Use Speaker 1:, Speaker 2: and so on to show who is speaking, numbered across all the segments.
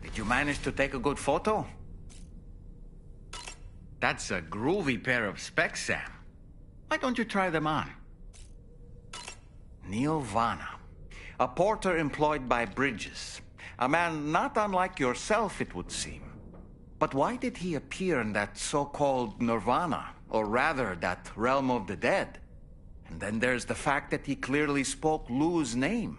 Speaker 1: Did you manage to take a good photo? That's a groovy pair of specs, Sam. Why don't you try them on? Neil Vanna, a porter employed by Bridges. A man not unlike yourself, it would seem. But why did he appear in that so-called nirvana, or rather, that realm of the dead? And then there's the fact that he clearly spoke Lou's name.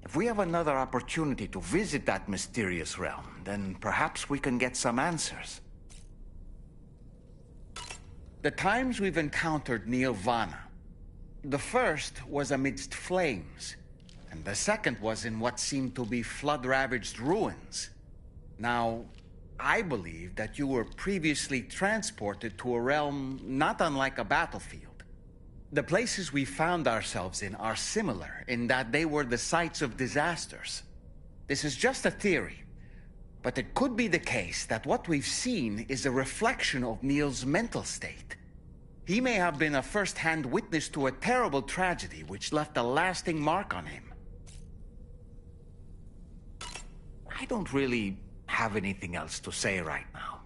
Speaker 1: If we have another opportunity to visit that mysterious realm, then perhaps we can get some answers. The times we've encountered Neil Vanna, the first was amidst flames, and the second was in what seemed to be flood-ravaged ruins. Now, I believe that you were previously transported to a realm not unlike a battlefield. The places we found ourselves in are similar in that they were the sites of disasters. This is just a theory, but it could be the case that what we've seen is a reflection of Neil's mental state. He may have been a first-hand witness to a terrible tragedy which left a lasting mark on him. I don't really have anything else to say right now.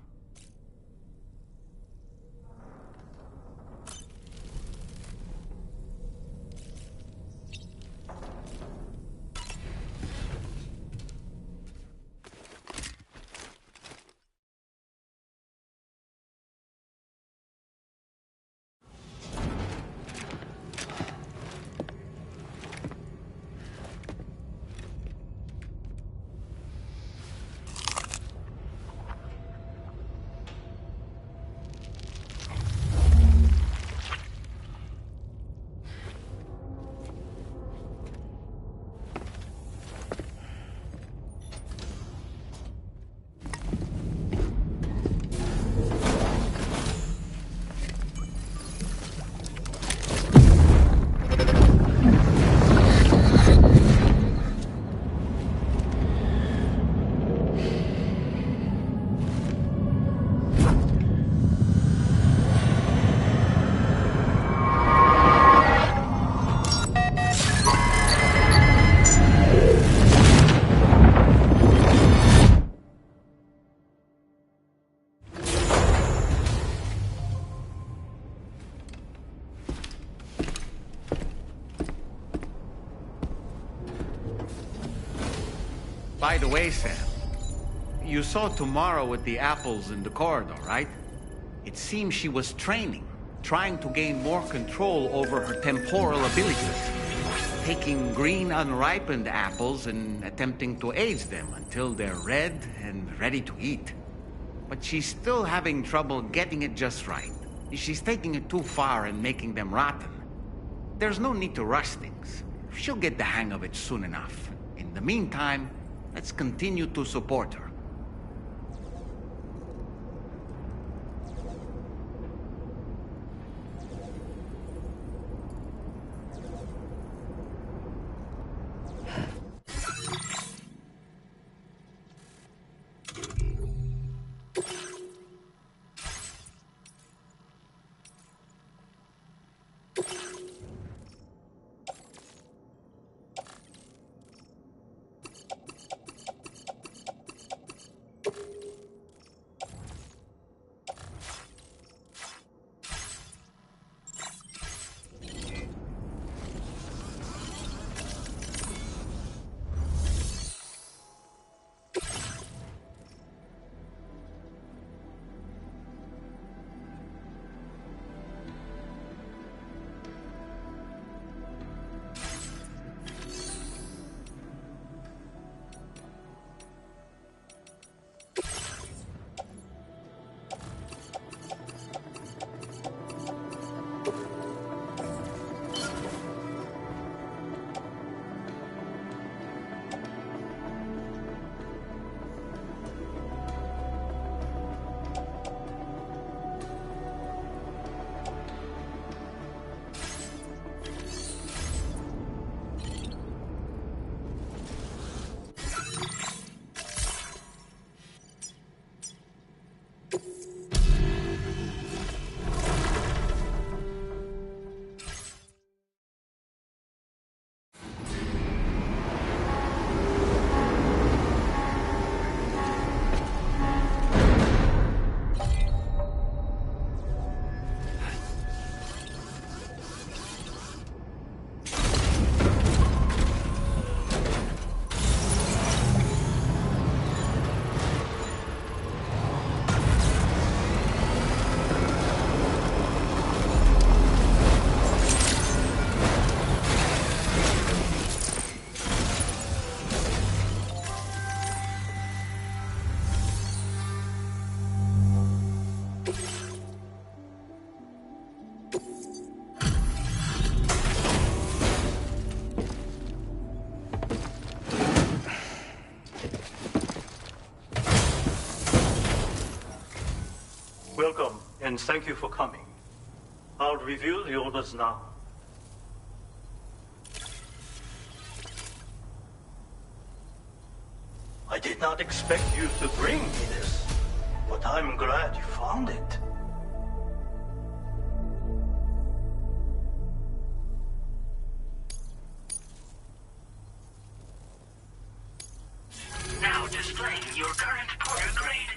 Speaker 1: By the way, Sam, you saw Tamara with the apples in the corridor, right? It seems she was training, trying to gain more control over her temporal abilities, taking green unripened apples and attempting to age them until they're red and ready to eat. But she's still having trouble getting it just right. She's taking it too far and making them rotten. There's no need to rush things. She'll get the hang of it soon enough. In the meantime, let's continue to support her.
Speaker 2: means thank you for coming. I'll reveal the orders now. I did not expect you to bring me this, but I'm glad you found it.
Speaker 3: Now displaying your current porter grade.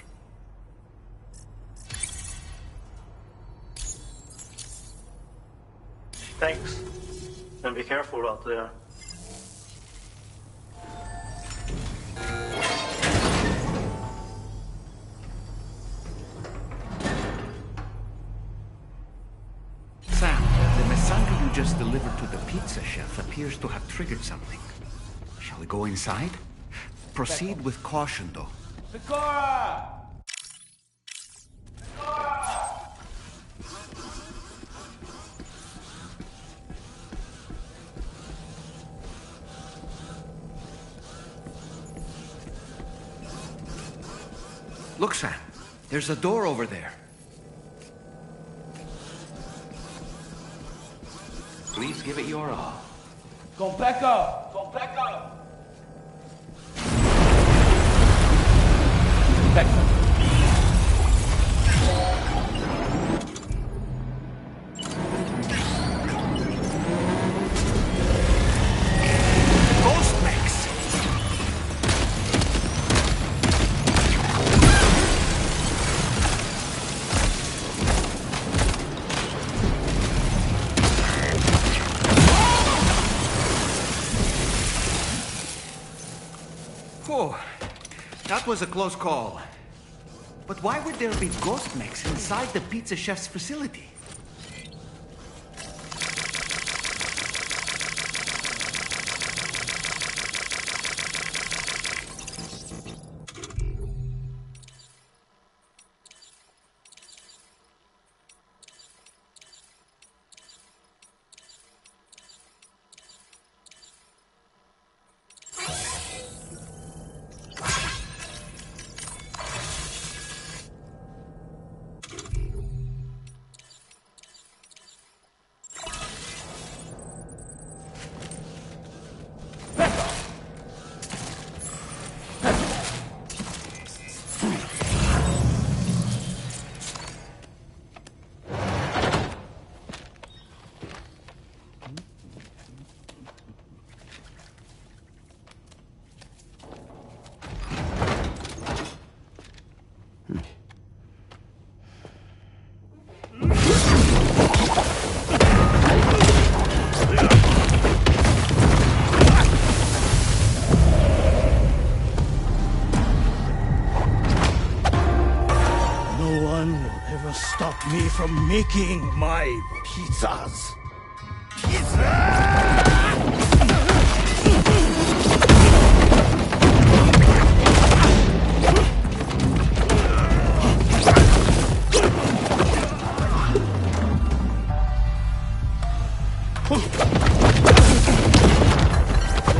Speaker 2: Thanks. And be careful out there.
Speaker 1: Sam, the mesanga you just delivered to the pizza chef appears to have triggered something. Shall we go inside? Proceed with caution, though.
Speaker 4: Pecora!
Speaker 1: Look, Sam. There's a door over there. Please give it your all.
Speaker 4: Go back up! Go back up! Back up.
Speaker 1: Ghost mechs! Oh, that was a close call. But why would there be ghost mechs inside the pizza chef's facility?
Speaker 2: Stop me from making my pizzas.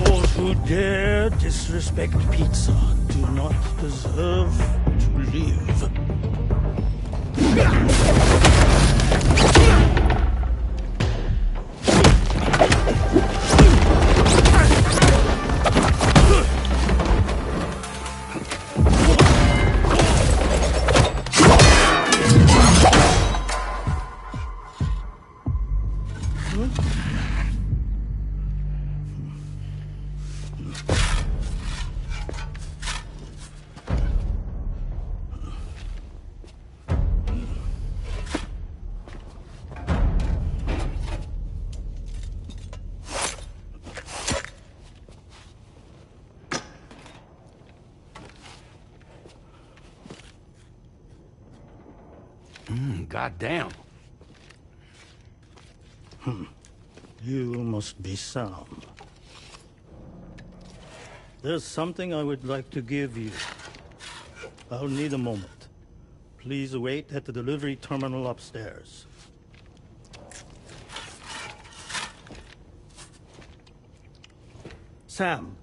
Speaker 2: Those who dare disrespect pizza do not deserve to live.
Speaker 4: Goddamn.
Speaker 2: You must be Sam. There's something I would like to give you. I'll need a moment. Please wait at the delivery terminal upstairs. Sam.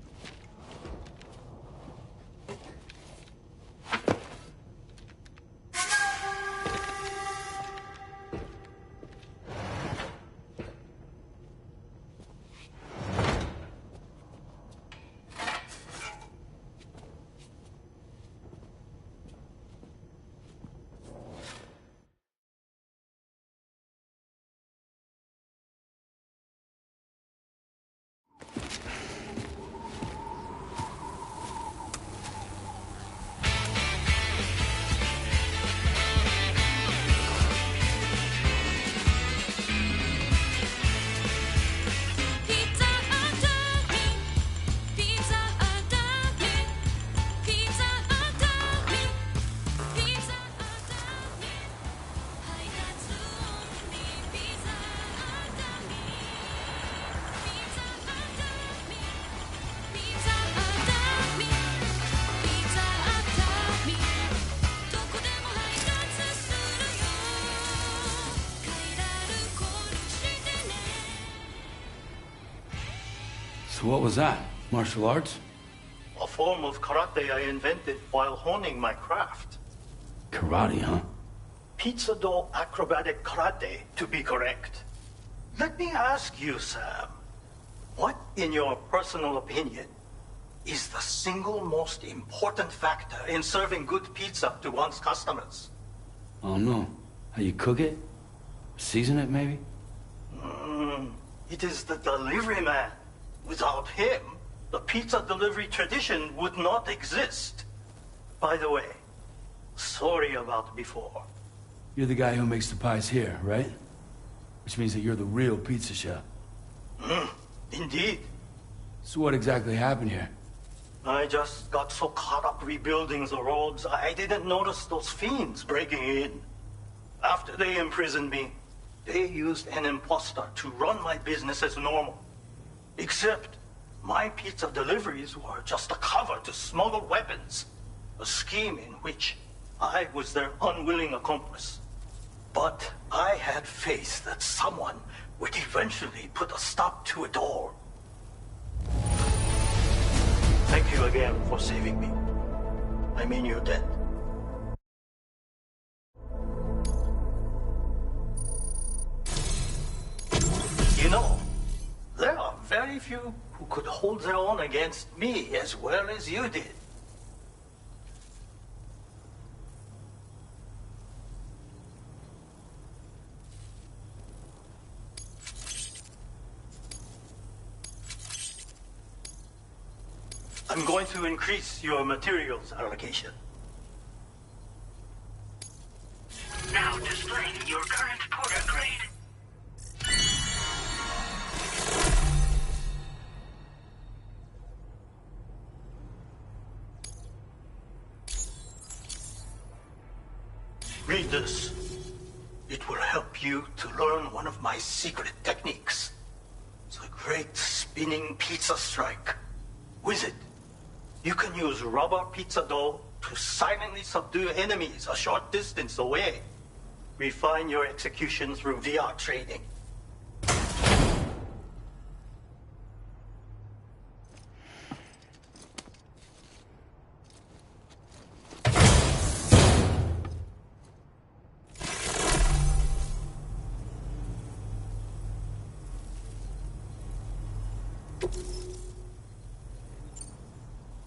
Speaker 4: So what was that? Martial arts?
Speaker 2: A form of karate I invented while honing my craft.
Speaker 4: Karate, huh?
Speaker 2: Pizza dough acrobatic karate, to be correct. Let me ask you, Sam, what, in your personal opinion, is the single most important factor in serving good pizza to one's customers?
Speaker 4: Oh no. How you cook it? Season it, maybe?
Speaker 2: It is the delivery man. Without him, the pizza delivery tradition would not exist. By the way, sorry about before.
Speaker 4: You're the guy who makes the pies here, right? Which means that you're the real pizza chef.
Speaker 2: Indeed.
Speaker 4: So what exactly happened here?
Speaker 2: I just got so caught up rebuilding the roads, I didn't notice those fiends breaking in. After they imprisoned me, they used an imposter to run my business as normal. Except, my pizza deliveries were just a cover to smuggle weapons. A scheme in which I was their unwilling accomplice. But I had faith that someone would eventually put a stop to it all. Thank you again for saving me. I mean your debt. You know, there are very few who could hold their own against me as well as you did. I'm going to increase your materials allocation.
Speaker 3: Now displaying your current porter grade.
Speaker 2: Read this. It will help you to learn one of my secret techniques. The great spinning pizza strike. With it, you can use rubber pizza dough to silently subdue enemies a short distance away. Refine your execution through VR training.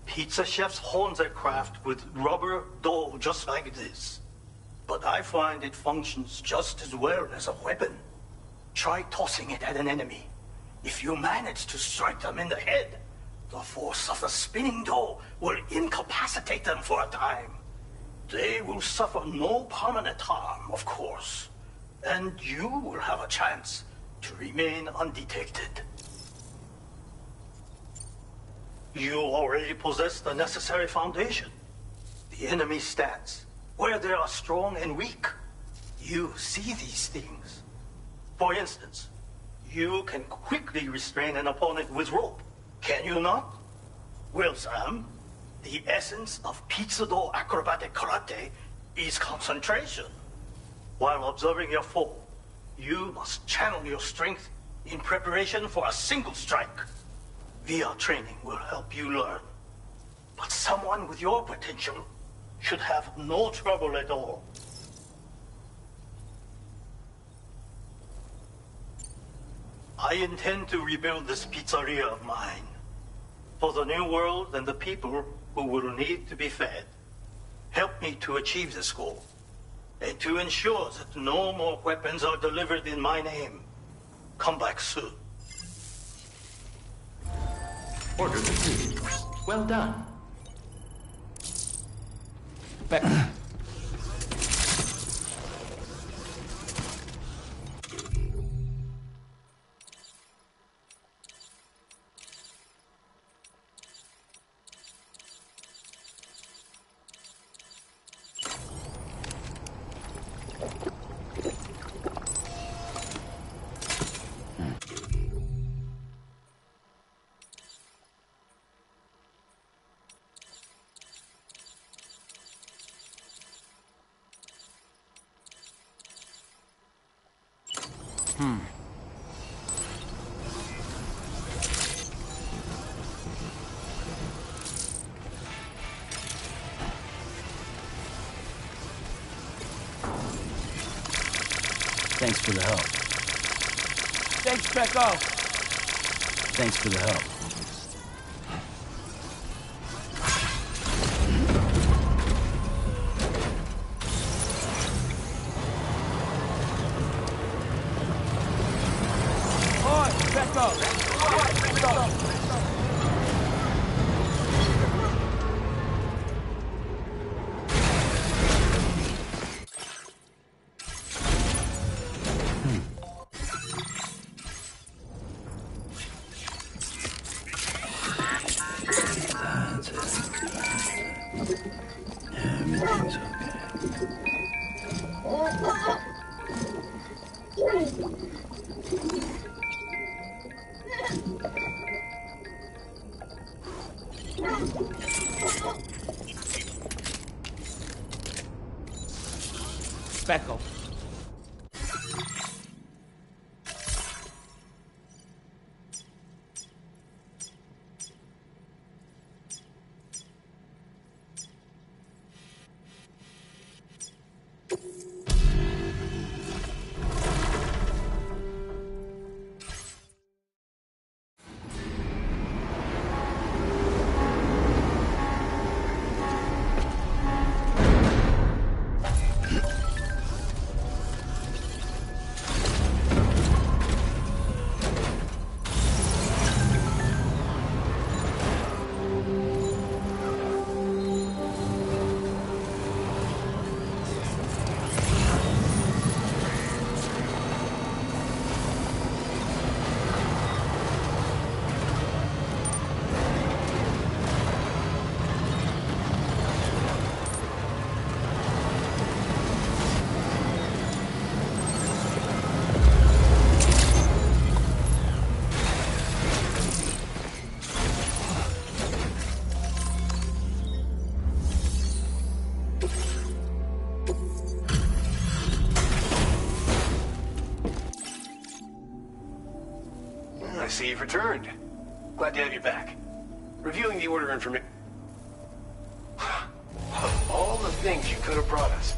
Speaker 2: Pizza chefs hone their craft with rubber dough just like this. But I find it functions just as well as a weapon. Try tossing it at an enemy. If you manage to strike them in the head, the force of the spinning dough will incapacitate them for a time. They will suffer no permanent harm, of course. And you will have a chance to remain undetected. You already possess the necessary foundation. The enemy's stance, where they are strong and weak. You see these things. For instance, you can quickly restrain an opponent with rope. Can you not? Well, Sam, the essence of pizza dough acrobatic karate is concentration. While observing your foe, you must channel your strength in preparation for a single strike. VR training will help you learn. But someone with your potential should have no trouble at all. I intend to rebuild this pizzeria of mine. For the new world and the people who will need to be fed. Help me to achieve this goal. And to ensure that no more weapons are delivered in my name. Come back soon.
Speaker 5: Order complete. Well done.
Speaker 4: Back. Thanks for the help.
Speaker 6: Thanks, Becco.
Speaker 4: Thanks for the help. Everything's okay.
Speaker 6: Becco.
Speaker 5: I see you've returned. Glad to have you back. Reviewing the order information. Of all the things you could have brought us.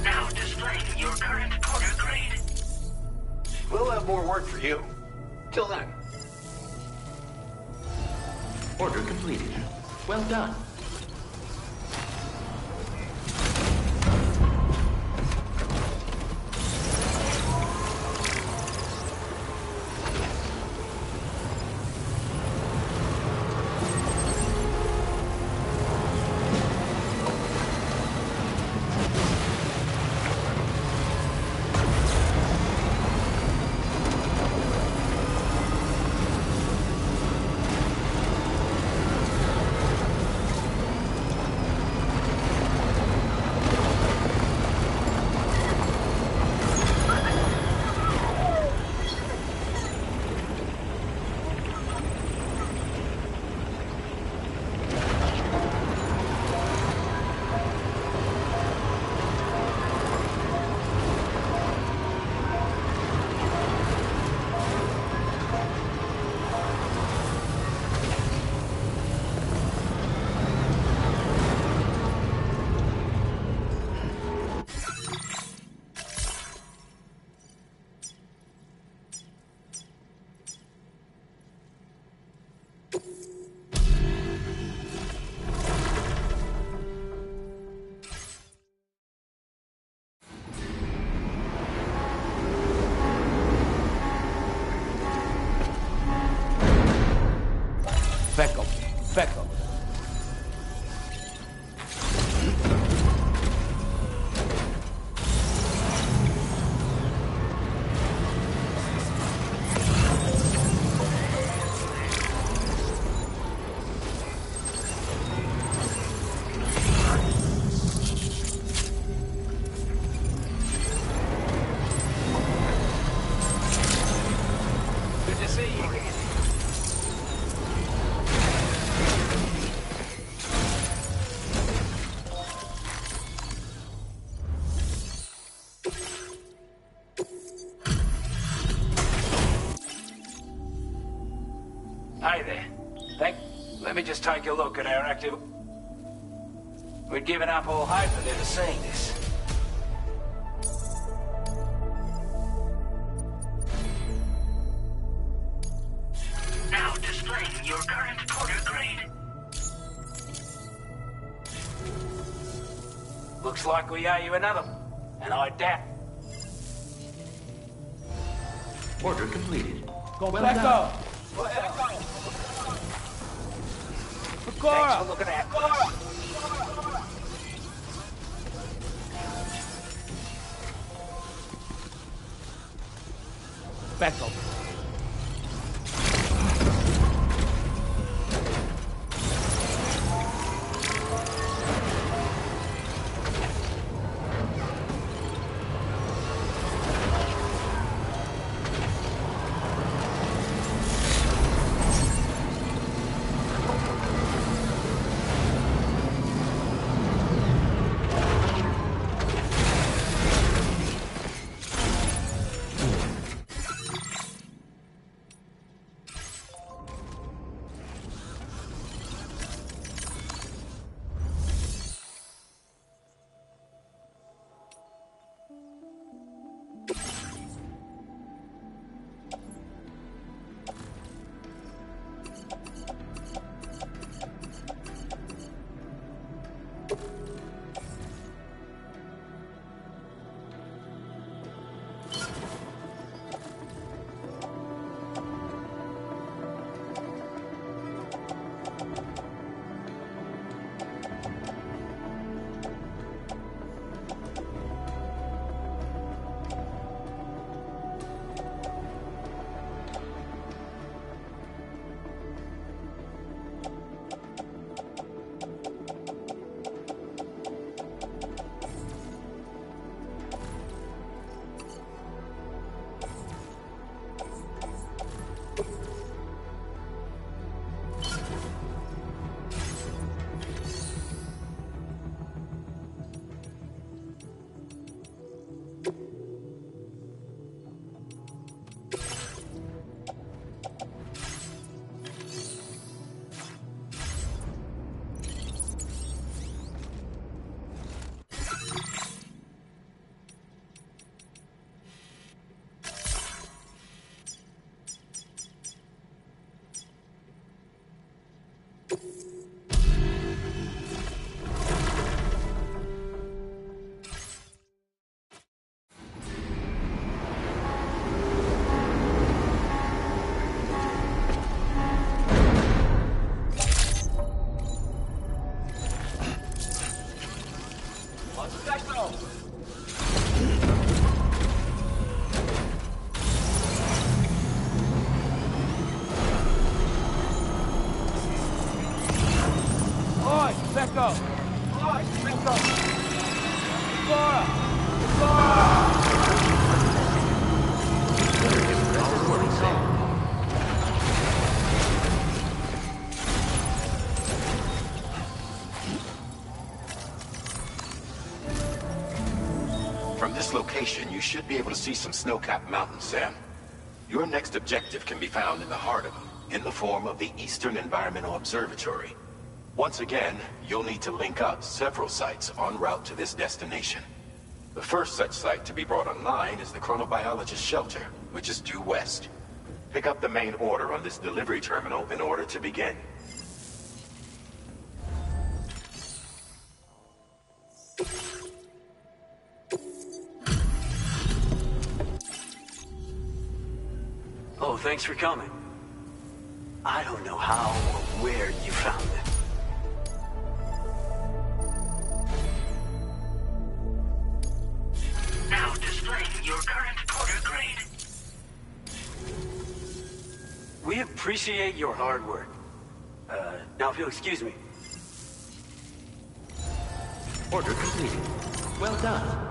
Speaker 3: Now displaying your current order grade.
Speaker 5: We'll have more work for you. Till then.
Speaker 7: Order completed. Well done.
Speaker 6: Becco. Becco.
Speaker 5: Good to see you.
Speaker 8: Hi there. Let me just take a look at our active... We'd given up all hope of ever seeing this. Looks like we owe you another one. And I doubt.
Speaker 7: Order completed.
Speaker 6: Go
Speaker 7: Well
Speaker 6: back
Speaker 7: done.
Speaker 6: up.
Speaker 8: Thanks
Speaker 6: Bakura.
Speaker 8: for looking out.
Speaker 6: Back up. Back up. Back up. Bakura.
Speaker 9: From this location, you should be able to see some snow-capped mountains, Sam. Your next objective can be found in the heart of them, in the form of the Eastern Environmental Observatory. Once again, you'll need to link up several sites en route to this destination. The first such site to be brought online is the Chronobiologist Shelter, which is due west. Pick up the main order on this delivery terminal in order to begin.
Speaker 2: Oh, thanks for coming. I don't know how or where you found it.
Speaker 3: Now displaying your current porter grade.
Speaker 2: We appreciate your hard work. Now if you'll excuse me.
Speaker 7: Order completed. Well done.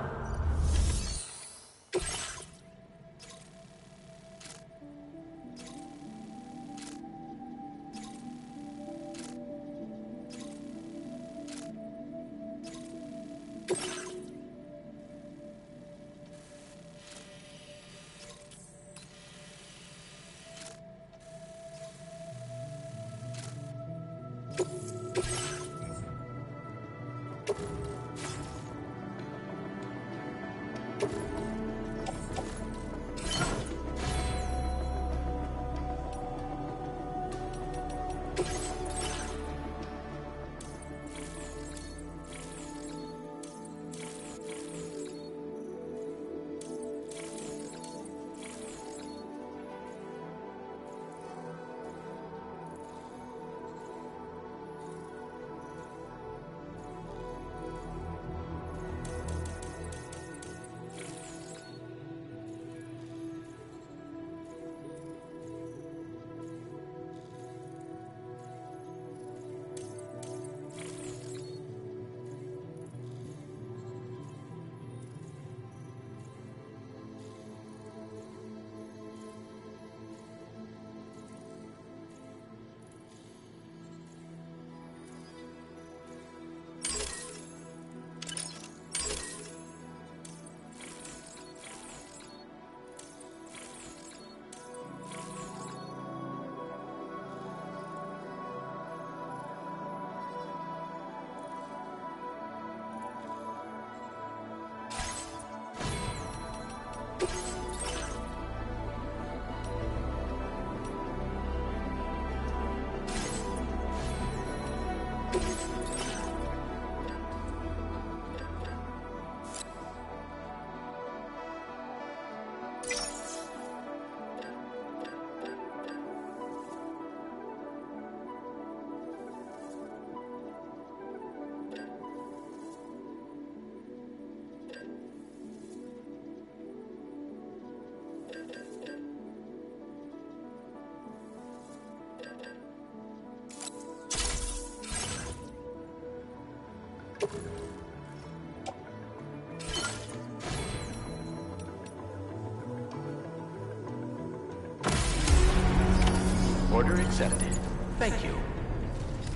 Speaker 7: Order accepted. Thank you.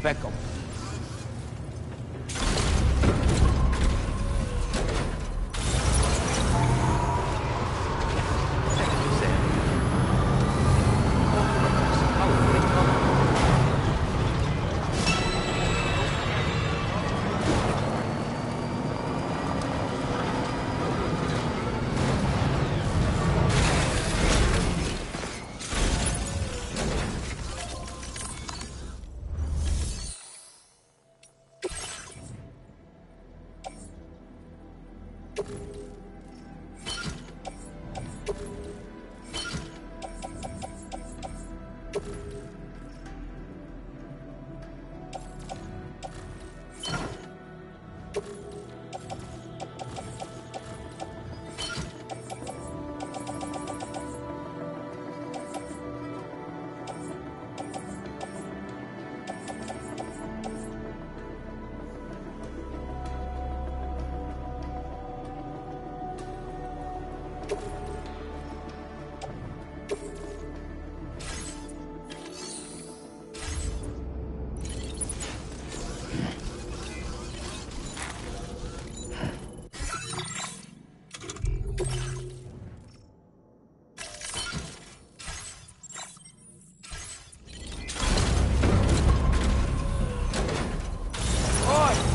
Speaker 6: Beckham.
Speaker 7: Thank you, Sam. All workers, powerfully covered.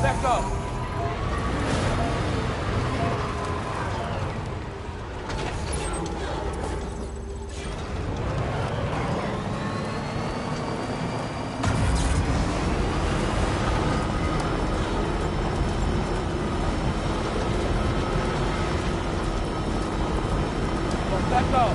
Speaker 6: Back up! Back up!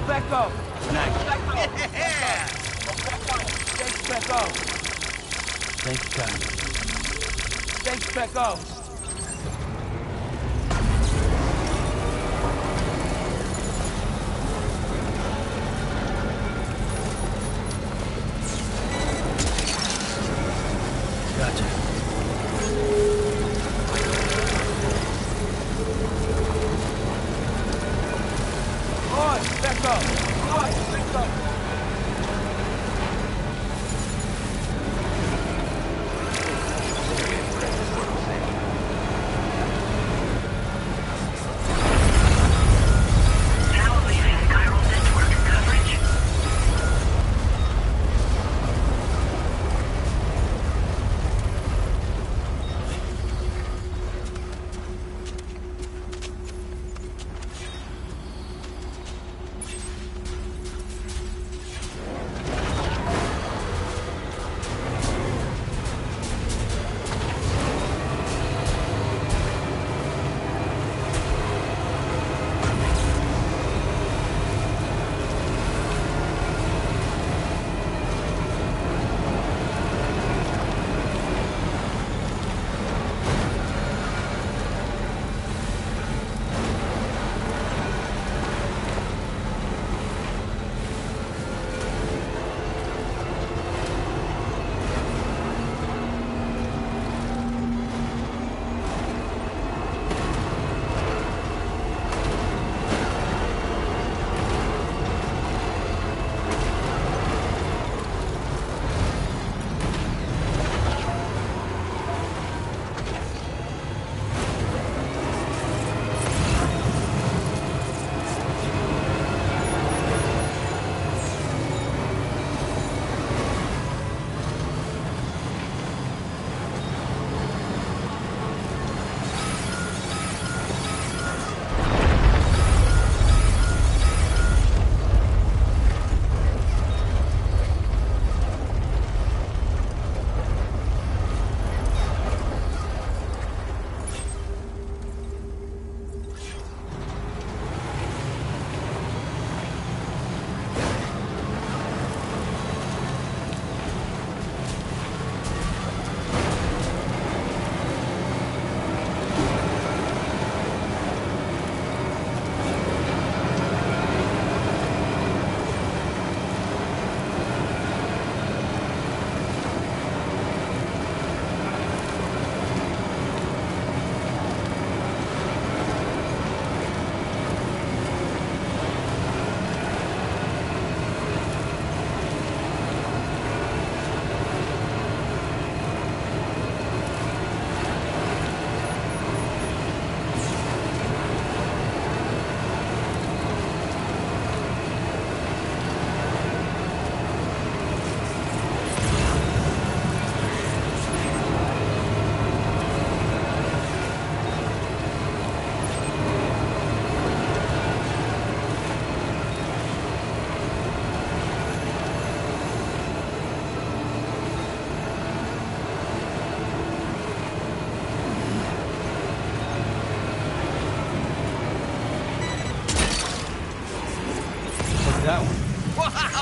Speaker 6: Back up!
Speaker 4: Nice.
Speaker 6: Back up! Yeah! Thanks, back up!
Speaker 4: Thank you, kindly.
Speaker 6: Thanks, back up!
Speaker 4: Gotcha.
Speaker 6: On! Back up! On! Back up!
Speaker 7: Practice work, Sam.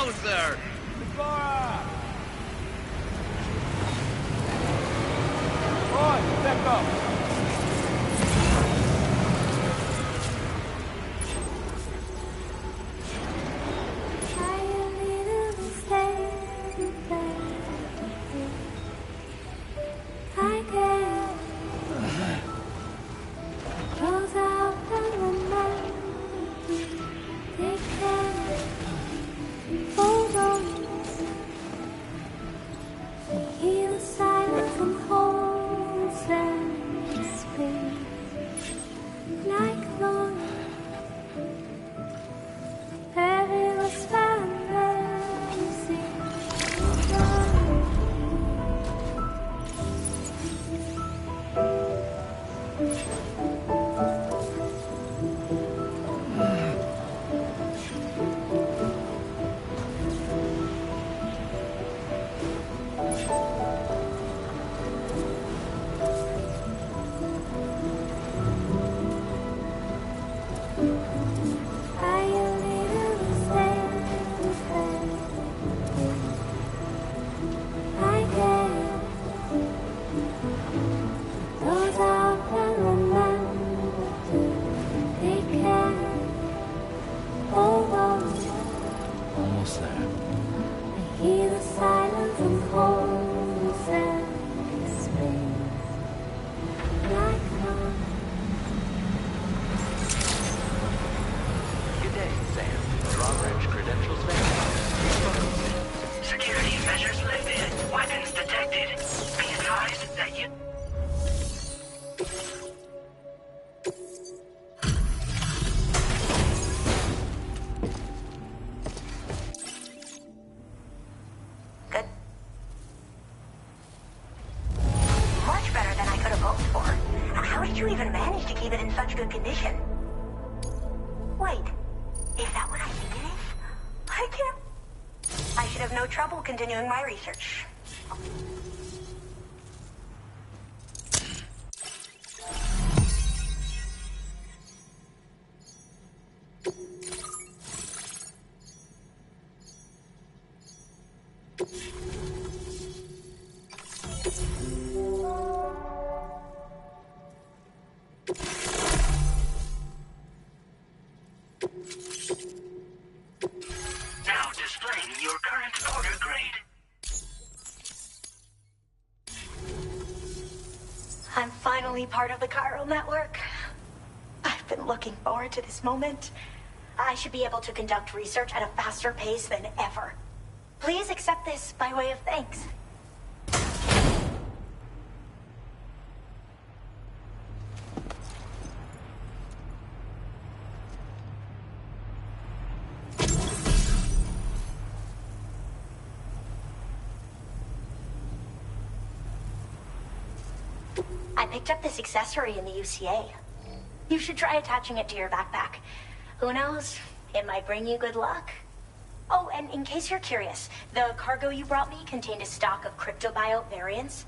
Speaker 6: closer!
Speaker 8: Laura! Roy, back up!
Speaker 10: Continuing my research.
Speaker 3: Now displaying your current order grade.
Speaker 10: I'm finally part of the chiral network. I've been looking forward to this moment. I should be able to conduct research at a faster pace than ever. Please accept this by way of thanks. I picked up this accessory in the UCA. You should try attaching it to your backpack. Who knows? It might bring you good luck. Oh, and in case you're curious, the cargo you brought me contained a stock of cryptobiote variants.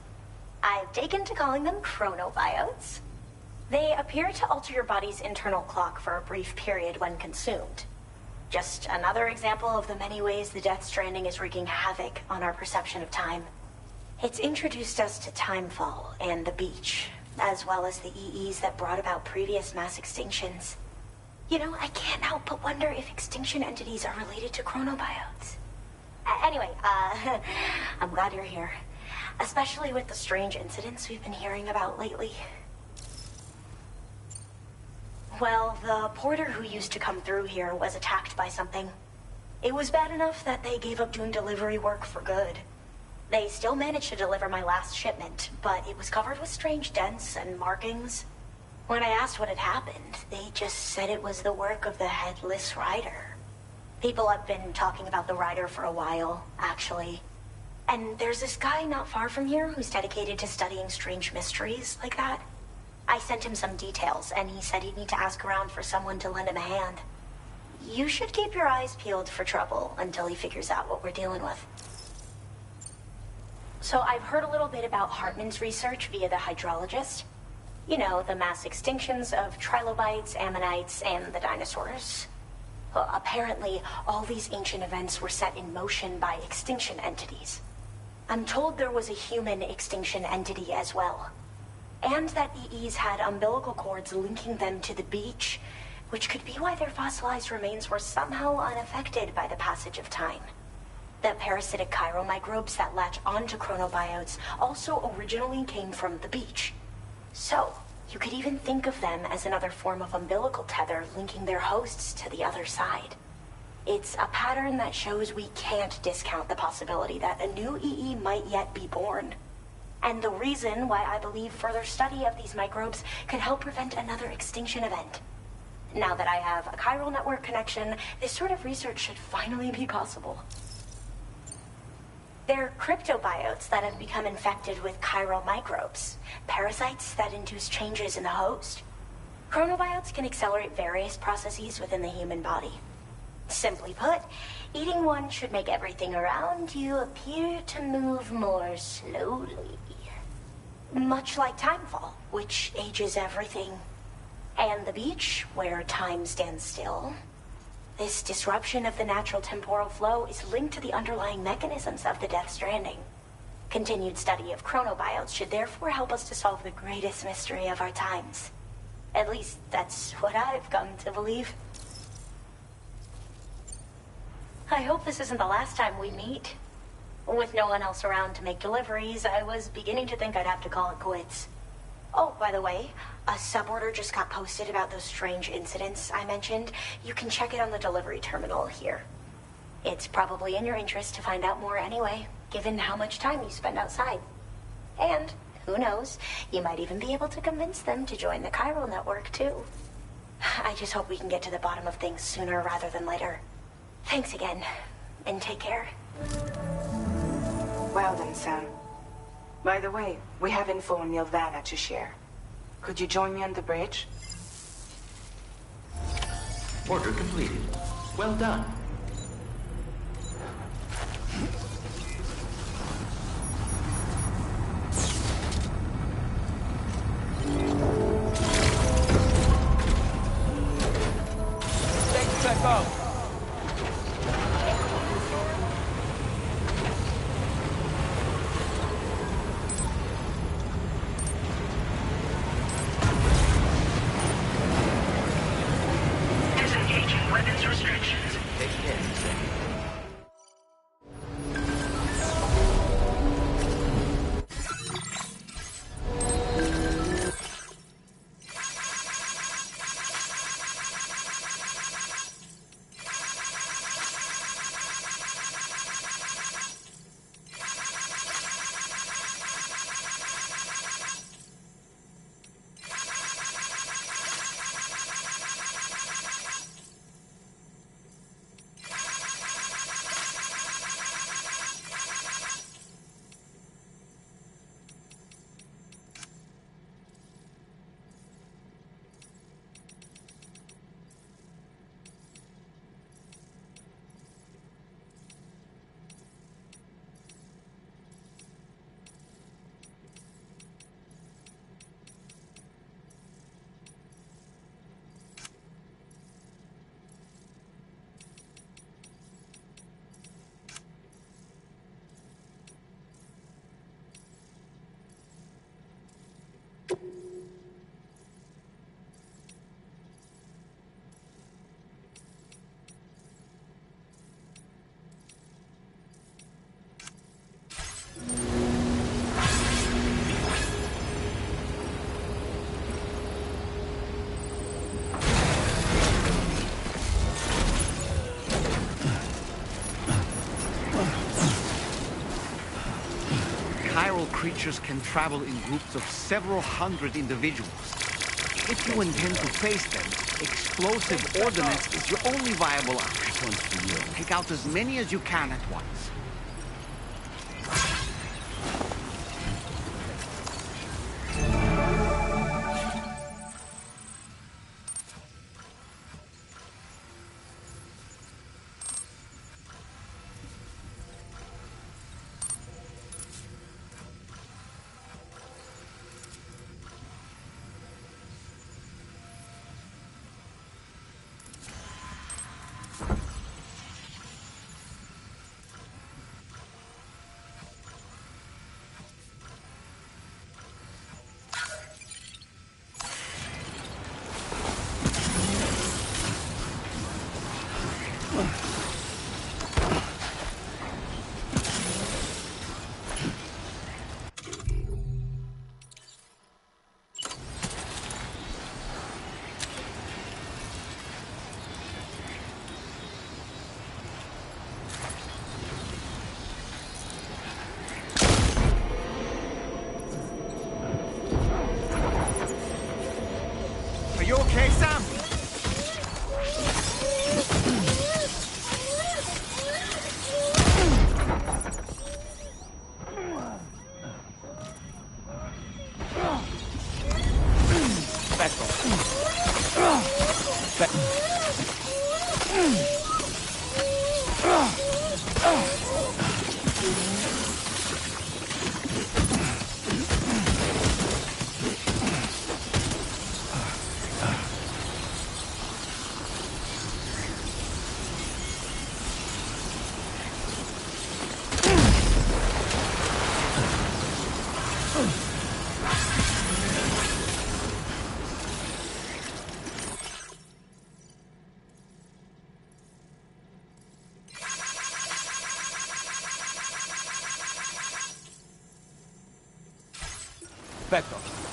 Speaker 10: I've taken to calling them chronobiotes. They appear to alter your body's internal clock for a brief period when consumed. Just another example of the many ways the Death Stranding is wreaking havoc on our perception of time. It's introduced us to Timefall and the beach, as well as the EEs that brought about previous mass extinctions. You know, I can't help but wonder if extinction entities are related to chronobiotes. Anyway, I'm glad you're here. Especially with the strange incidents we've been hearing about lately. Well, the porter who used to come through here was attacked by something. It was bad enough that they gave up doing delivery work for good. They still managed to deliver my last shipment, but it was covered with strange dents and markings. When I asked what had happened, they just said it was the work of the Headless Rider. People have been talking about the Rider for a while, actually. And there's this guy not far from here who's dedicated to studying strange mysteries like that. I sent him some details, and he said he'd need to ask around for someone to lend him a hand. You should keep your eyes peeled for trouble until he figures out what we're dealing with. So I've heard a little bit about Hartman's research via the hydrologist. You know, the mass extinctions of trilobites, ammonites, and the dinosaurs. Well, apparently, all these ancient events were set in motion by extinction entities. I'm told there was a human extinction entity as well. And that EEs had umbilical cords linking them to the beach, which could be why their fossilized remains were somehow unaffected by the passage of time. The parasitic chiromicrobes that latch onto chronobiotes also originally came from the beach. So, you could even think of them as another form of umbilical tether linking their hosts to the other side. It's a pattern that shows we can't discount the possibility that a new EE might yet be born. And the reason why I believe further study of these microbes could help prevent another extinction event. Now that I have a chiral network connection, this sort of research should finally be possible. They're cryptobiotes that have become infected with chiral microbes, parasites that induce changes in the host. Chronobiotes can accelerate various processes within the human body. Simply put, eating one should make everything around you appear to move more slowly. Much like timefall, which ages everything. And the beach, where time stands still. This disruption of the natural temporal flow is linked to the underlying mechanisms of the Death Stranding. Continued study of chronobiotes should therefore help us to solve the greatest mystery of our times. At least, that's what I've come to believe. I hope this isn't the last time we meet. With no one else around to make deliveries, I was beginning to think I'd have to call it quits. Oh, by the way, a suborder just got posted about those strange incidents I mentioned. You can check it on the delivery terminal here. It's probably in your interest to find out more anyway, given how much time you spend outside. And, who knows, you might even be able to convince them to join the chiral network, too. I just hope we can get to the bottom of things sooner rather than later. Thanks again, and take care.
Speaker 11: Well then, Sam. By the way, we have info on Nirvana to share. Could you join me on the bridge?
Speaker 7: Order completed. Well done.
Speaker 6: Check out.
Speaker 3: Disengaging weapons restrictions.
Speaker 7: Take care.
Speaker 1: Chiral creatures can travel in groups of several hundred individuals. If you intend to face them, explosive ordnance is your only viable option.
Speaker 4: This one's for you.
Speaker 1: Take out as many as you can at once.
Speaker 6: Back off. Back off.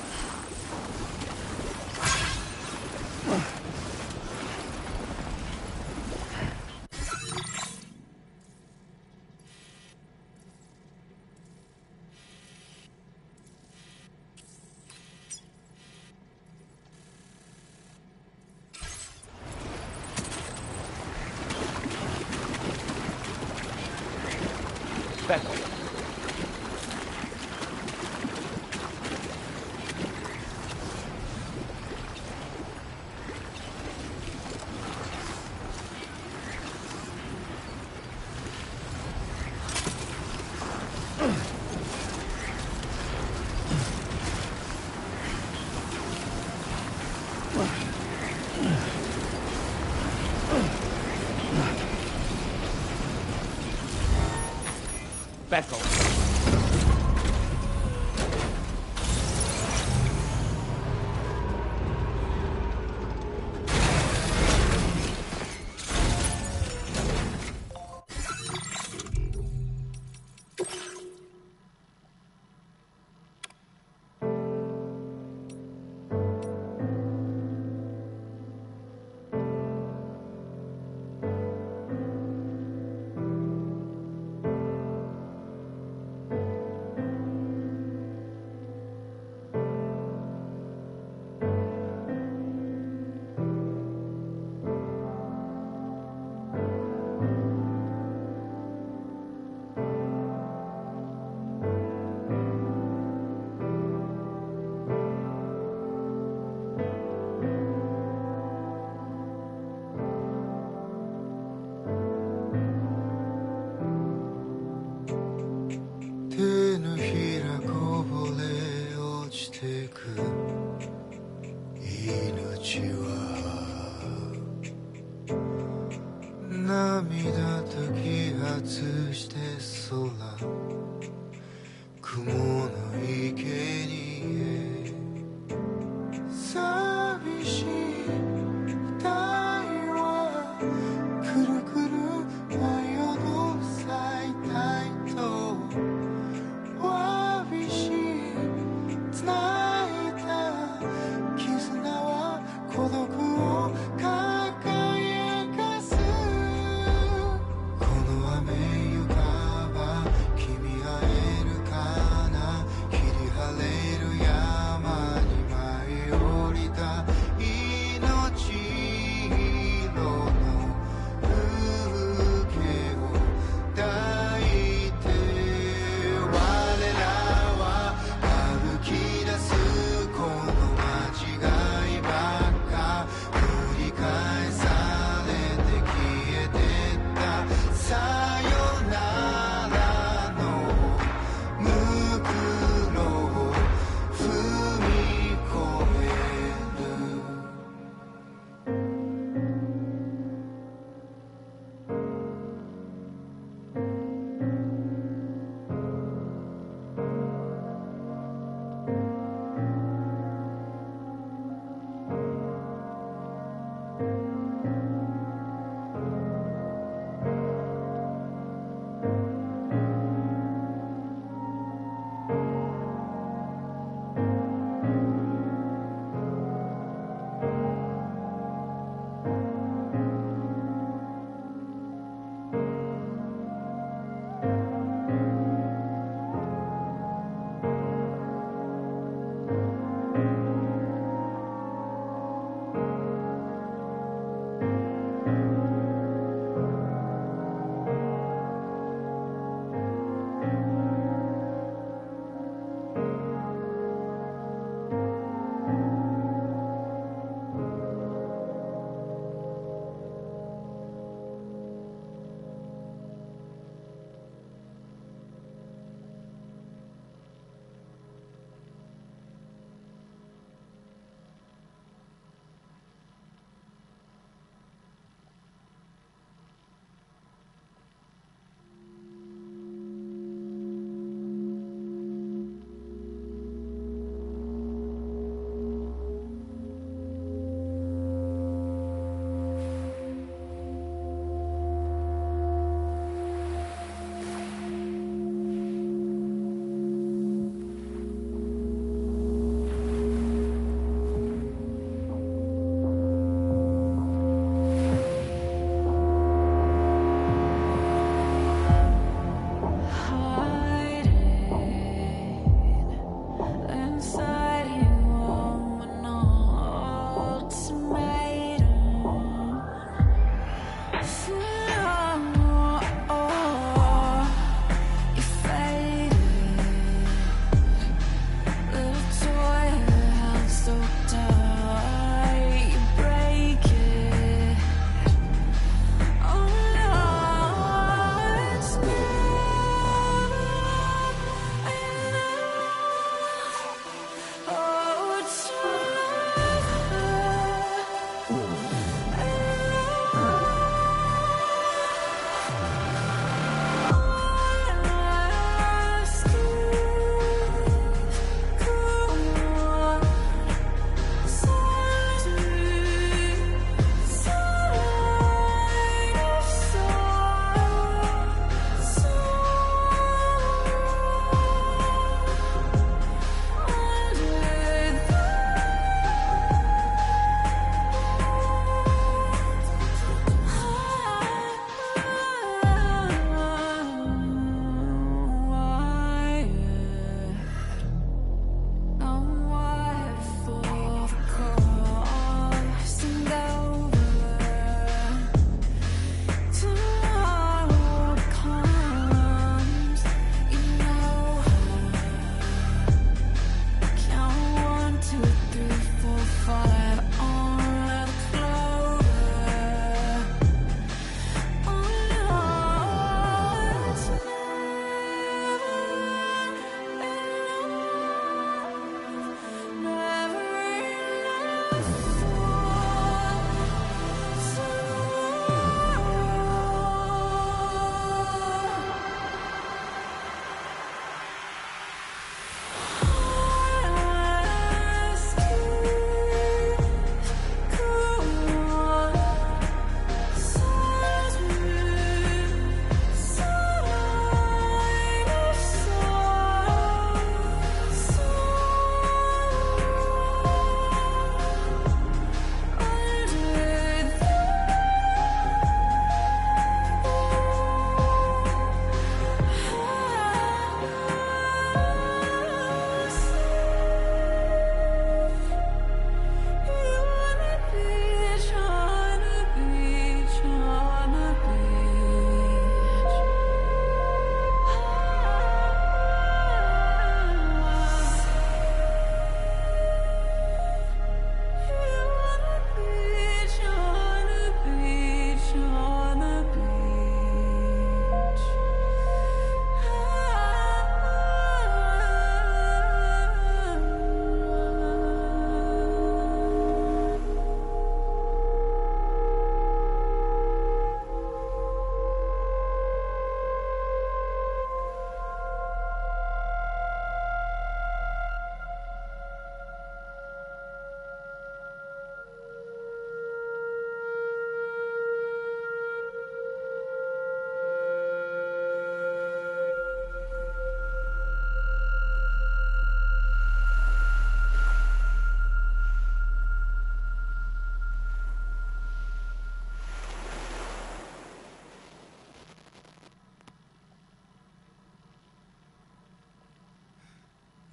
Speaker 6: Back off.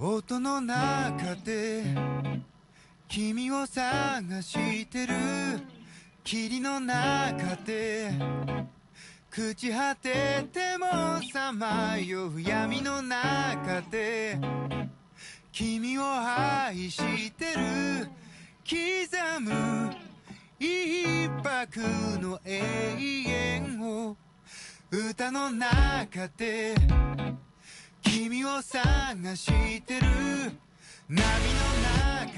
Speaker 12: 音の中で君を探してる霧の中で朽ち果ててもさまよう闇の中で君を愛してる刻む一泊の永遠を歌の中で君を探してる波の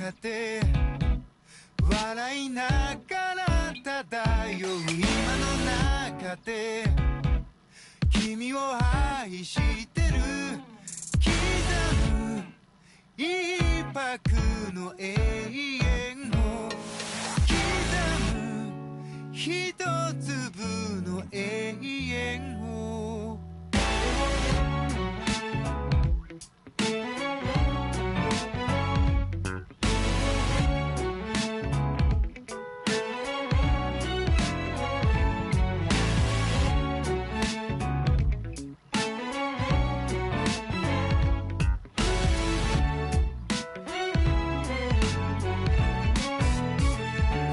Speaker 12: 中で笑いながら漂う今の中で君を愛してる刻む一泊の永遠を刻む一粒の永遠を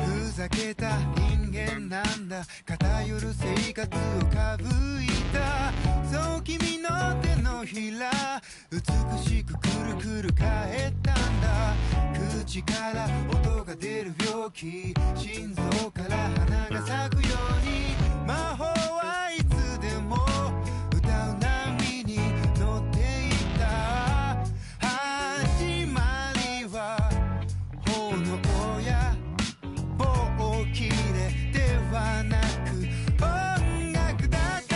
Speaker 12: ふざけた人間なんだ偏る生活をかぶいたそう君の手のひら美しくくるくる返ったんだ口から音が出る病気心臓から花が咲くように魔法はいつでも歌う波に乗っていた始まりは炎や棒切れではなく音楽だった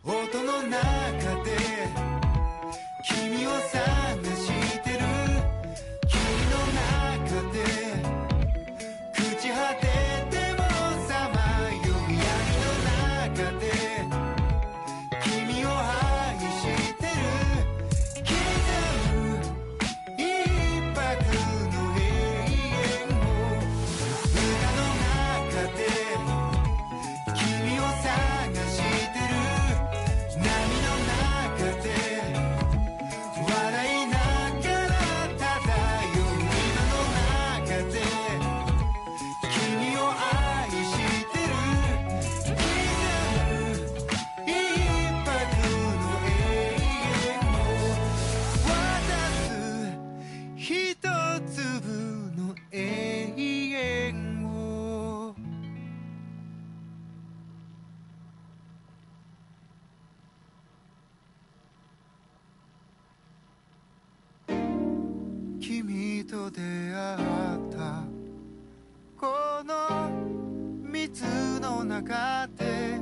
Speaker 12: 音の中で君を探してる君の中で朽ち果ててもさまよう闇の中で君を愛してる刻む一泊の永遠を歌の中で君を探してる波の中で笑いながら漂う今の中で君を愛してる刻む一泊の永遠を渡す一粒の永遠を君と出会ったこの水の中で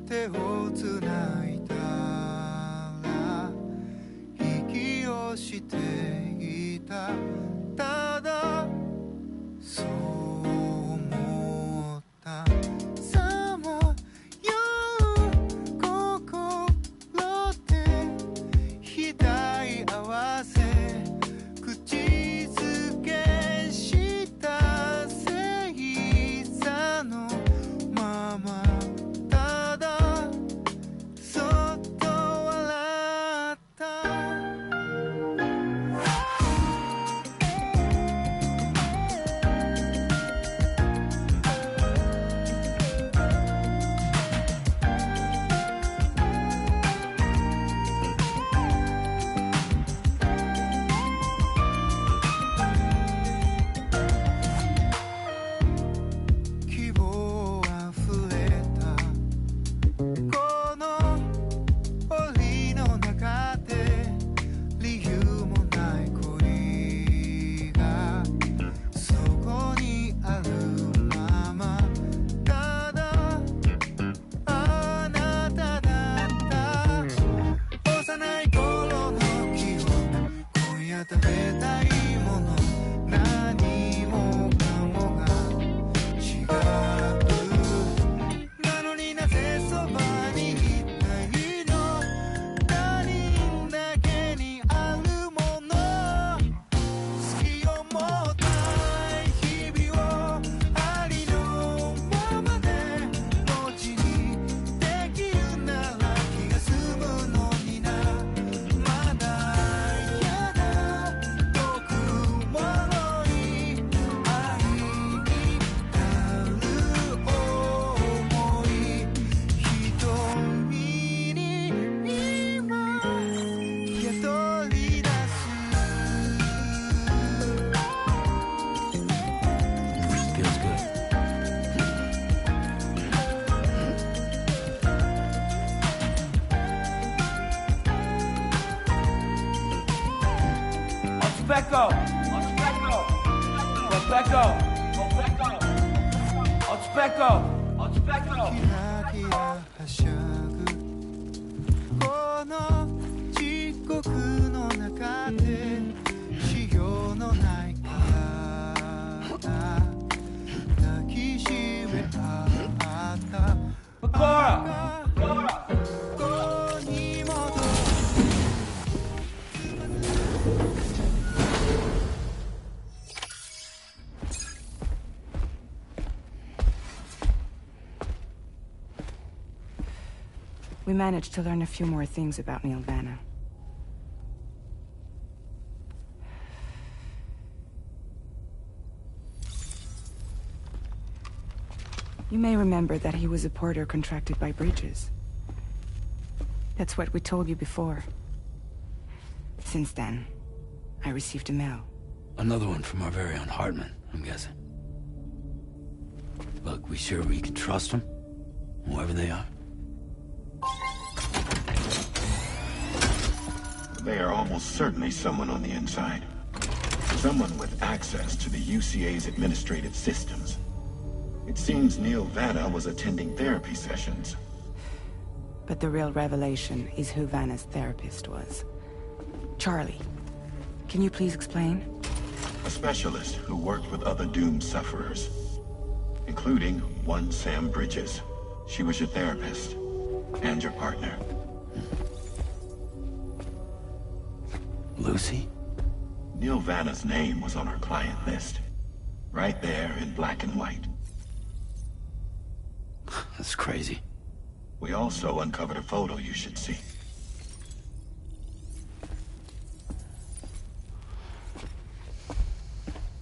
Speaker 12: 手をつないだら息をしていたただそう思ったさまよう心で額合わせ口づけした正座のまま
Speaker 6: Specco! Oh, Specco! Oh, Specco! Oh, Specco!
Speaker 12: キラキラはしゃぐこの地獄の中で修行のない体抱きしめ合った
Speaker 6: Cora! Cora!
Speaker 12: ここに戻る
Speaker 11: We managed to learn a few more things about Neil Vanna. You may remember that he was a porter contracted by Bridges. That's what we told you before. Since then, I received a mail.
Speaker 4: Another one from our very own Hartman, I'm guessing. Look, we sure we can trust them? Whoever they are?
Speaker 9: They are almost certainly someone on the inside. Someone with access to the UCA's administrative systems. It seems Neil Vanna was attending therapy sessions.
Speaker 11: But the real revelation is who Vanna's therapist was. Charlie, can you please explain?
Speaker 9: A specialist who worked with other doomed sufferers, including one Sam Bridges. She was your therapist and your partner.
Speaker 4: Lucy?
Speaker 9: Neil Vanna's name was on her client list. Right there in black and white.
Speaker 4: That's crazy.
Speaker 9: We also uncovered a photo you should see.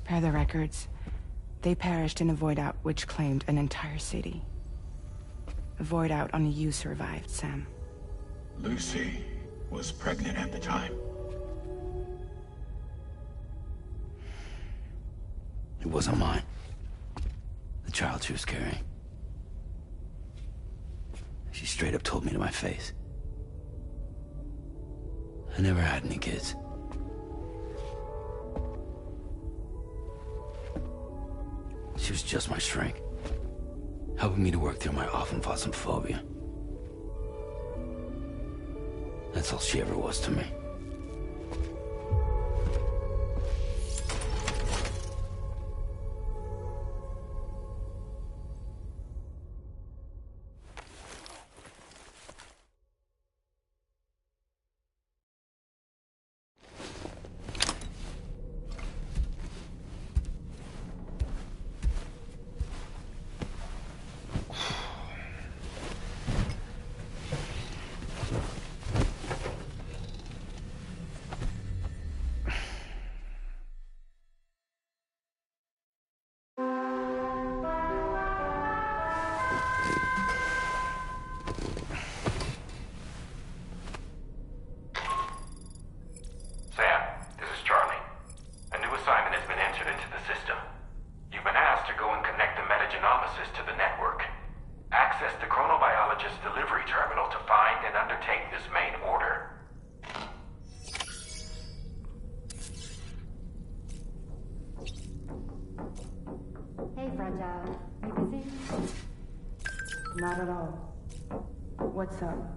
Speaker 11: Per the records, they perished in a void out which claimed an entire city. A void out only you survived, Sam.
Speaker 9: Lucy was pregnant at the time.
Speaker 4: It wasn't mine. The child she was carrying. She straight up told me to my face. I never had any kids. She was just my shrink, helping me to work through my often phobia. That's all she ever was to me.
Speaker 11: Not at all. What's up?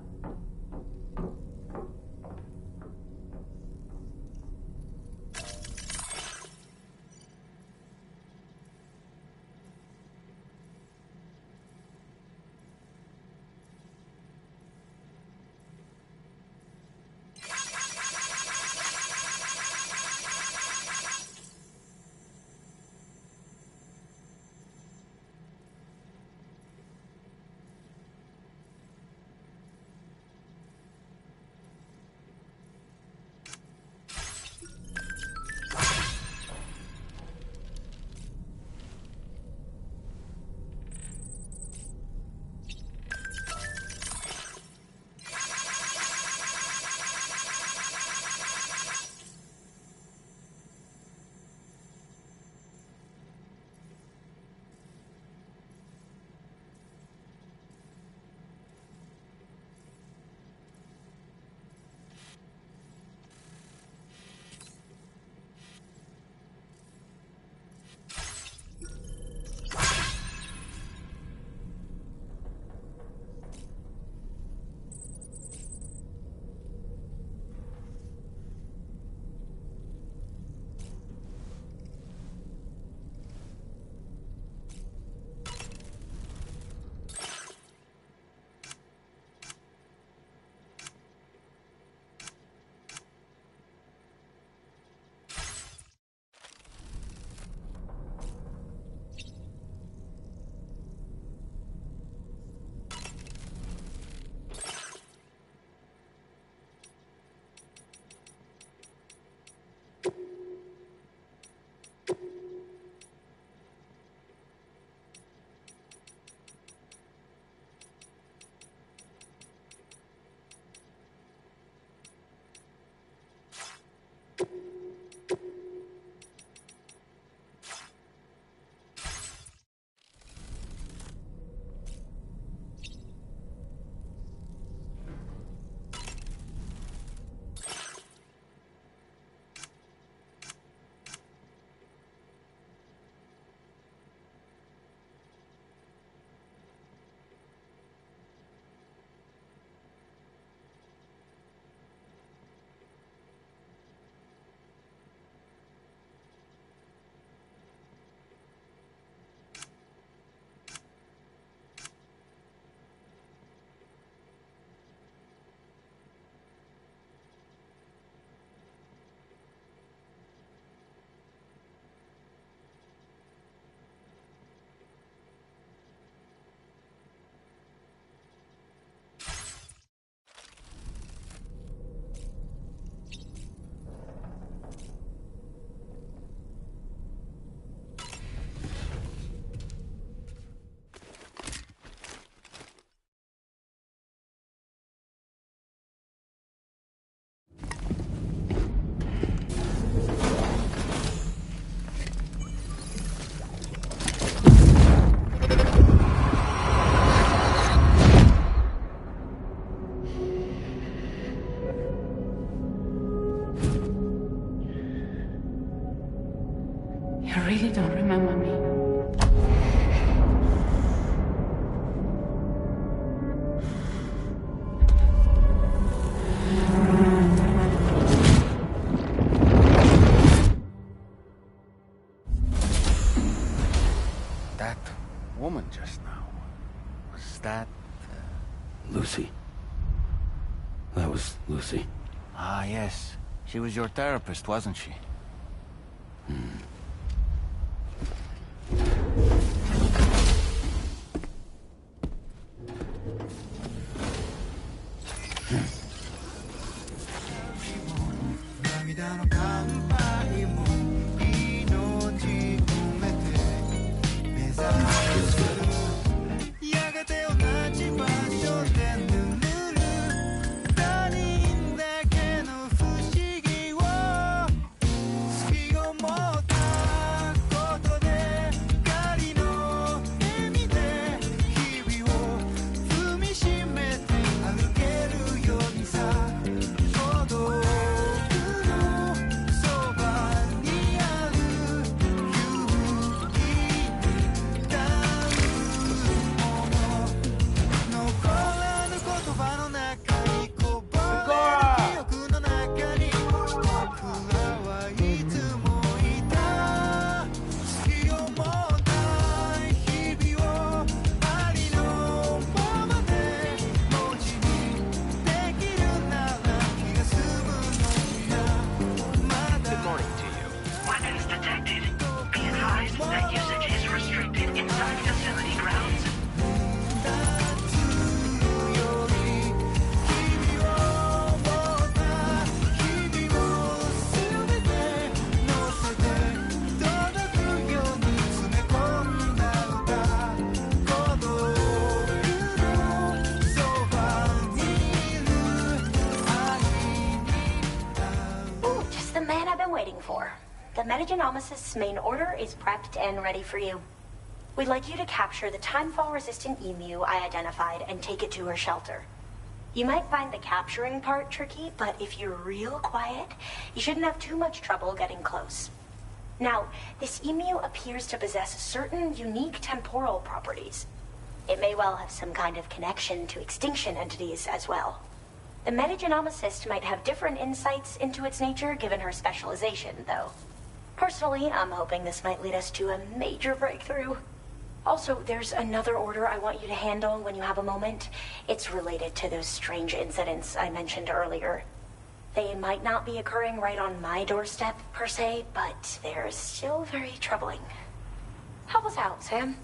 Speaker 1: That woman just now, was that...
Speaker 4: Lucy. That was Lucy.
Speaker 1: Ah, yes. She was your therapist, wasn't she?
Speaker 4: Feels good.
Speaker 12: やがて同じ場所で眠る他人だけの不思議を好きを持ったことで光の笑みで日々を踏みしめて歩けるようにさ孤独のそばにある勇気に歌う残らぬ言葉の中にこぼれる記憶の中に僕らはいつもいた好きを持った日々をありのままで文字にできるなら気が済むのやまだ
Speaker 3: Good morning to you. Weapons detected. Be advised that usage is restricted inside facility grounds.
Speaker 10: Ooh, just the man I've been waiting for. The Metagenomicist's main order is prepped and ready for you. We'd like you to capture the timefall-resistant emu I identified and take it to her shelter. You might find the capturing part tricky, but if you're real quiet, you shouldn't have too much trouble getting close. Now, this emu appears to possess certain unique temporal properties. It may well have some kind of connection to extinction entities as well. The metagenomicist might have different insights into its nature given her specialization, though. Personally, I'm hoping this might lead us to a major breakthrough. Also, there's another order I want you to handle when you have a moment. It's related to those strange incidents I mentioned earlier. They might not be occurring right on my doorstep, per se, but they're still very troubling. Help us out, Sam.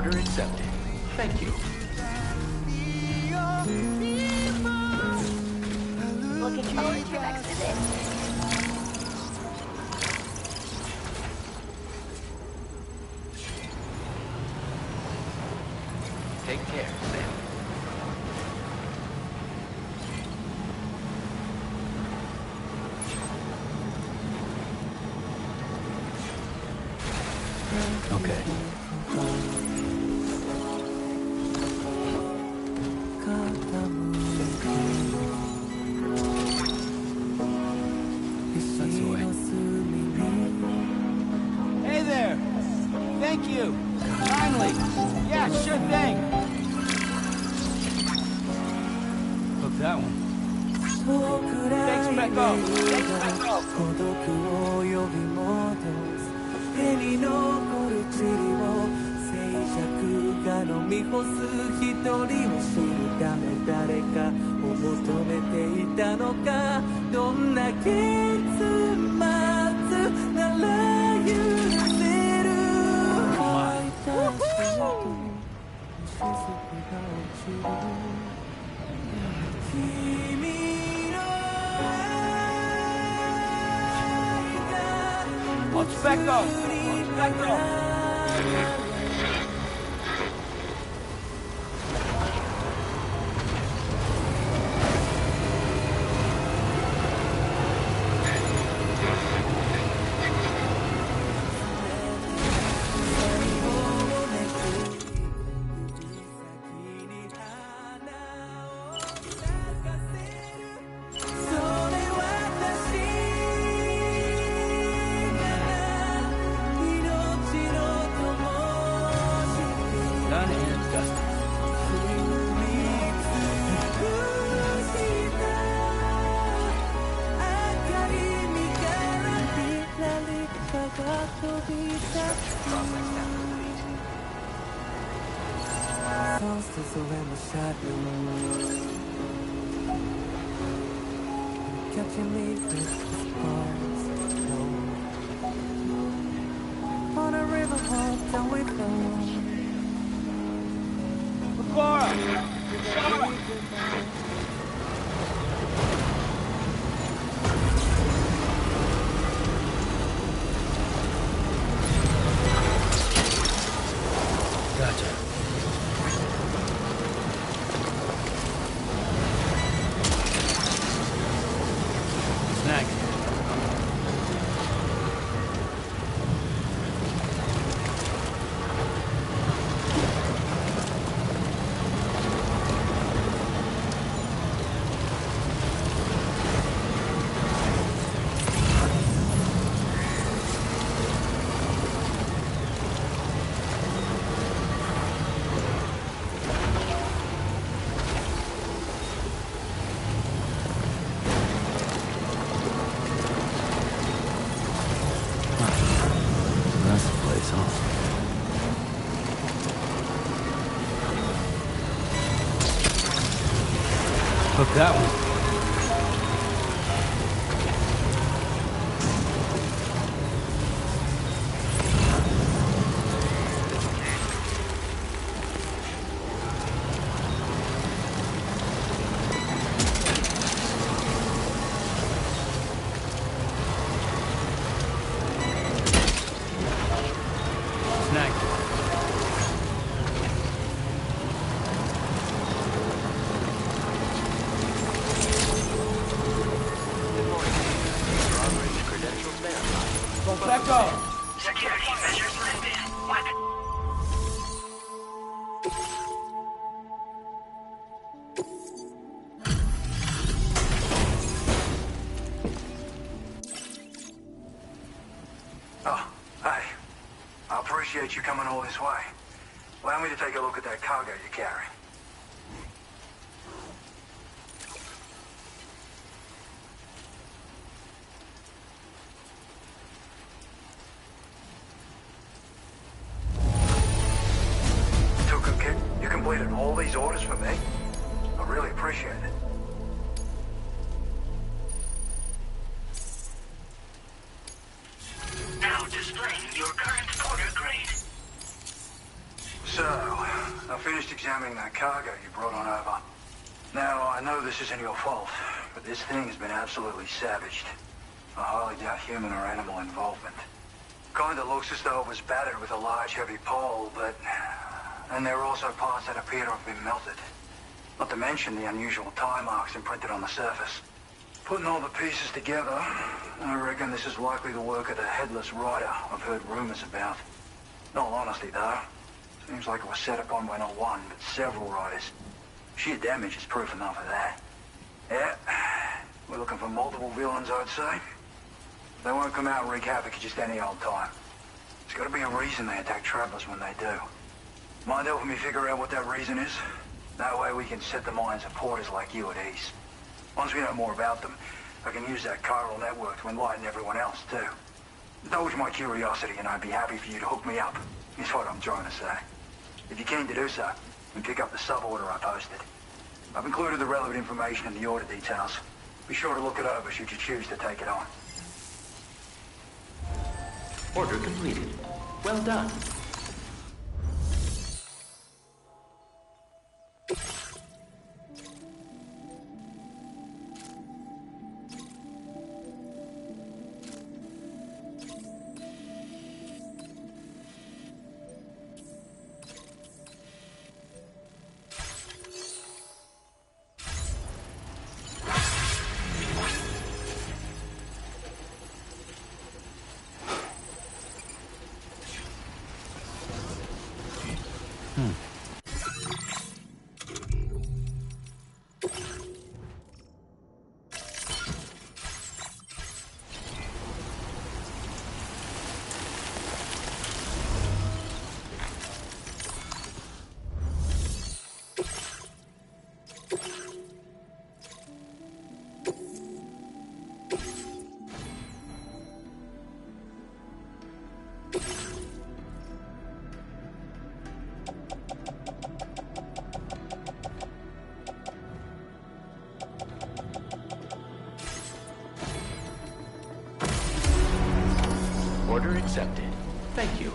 Speaker 7: Order accepted. Thank you.
Speaker 10: Looking forward to your next visit.
Speaker 7: Take care, Sam.
Speaker 4: Okay. That's the way.
Speaker 6: Hey there! Thank you! Finally! Yeah, sure thing!
Speaker 4: Hook that one.
Speaker 6: Thanks, Becco! Thanks, Becco!
Speaker 12: 手に残る塵を静寂が飲み干す一人を知るため誰かを求めていたのかどんな結末なら許せる乾いた足跡に雫が落ちる君の愛が
Speaker 6: Let's Becco! Let's Becco!
Speaker 4: Done and dusted.
Speaker 12: Catching me with bars, no. On a river walk down we flow.
Speaker 4: Gotcha. Snag. That's the place, huh? Hook that one. Snag.
Speaker 6: Let's Becco!
Speaker 3: Security measures lifted. Weapon.
Speaker 2: Oh, hey. I appreciate you coming all this way. Allow me to take a look at that cargo you're carrying. Took a kid. You completed all these orders for me. I really appreciate it.
Speaker 3: Now displaying your current order grade.
Speaker 2: Sir,
Speaker 13: examining that cargo you brought on over. Now, I know this isn't your fault, but this thing has been absolutely savaged. I highly doubt human or animal involvement. Kinda looks as though it was battered with a large heavy pole, but... And there are also parts that appear to have been melted. Not to mention the unusual tie marks imprinted on the surface. Putting all the pieces together, I reckon this is likely the work of the headless rider I've heard rumors about. In all honesty, though, seems like it was set upon by not one, but several riders. Sheer damage is proof enough of that. Yeah, we're looking for multiple villains, I'd say. They won't come out and wreak havoc at just any old time. There's got to be a reason they attack travelers when they do. Mind helping me figure out what that reason is? That way we can set the minds of porters like you at ease. Once we know more about them, I can use that chiral network to enlighten everyone else, too. Indulge my curiosity and I'd be happy for you to hook me up, is what I'm trying to say. If you're keen to do so, and pick up the sub-order I posted. I've included the relevant information in the order details. Be sure to look it over should you choose to take it on.
Speaker 7: Order completed. Well done. Order accepted. Thank you.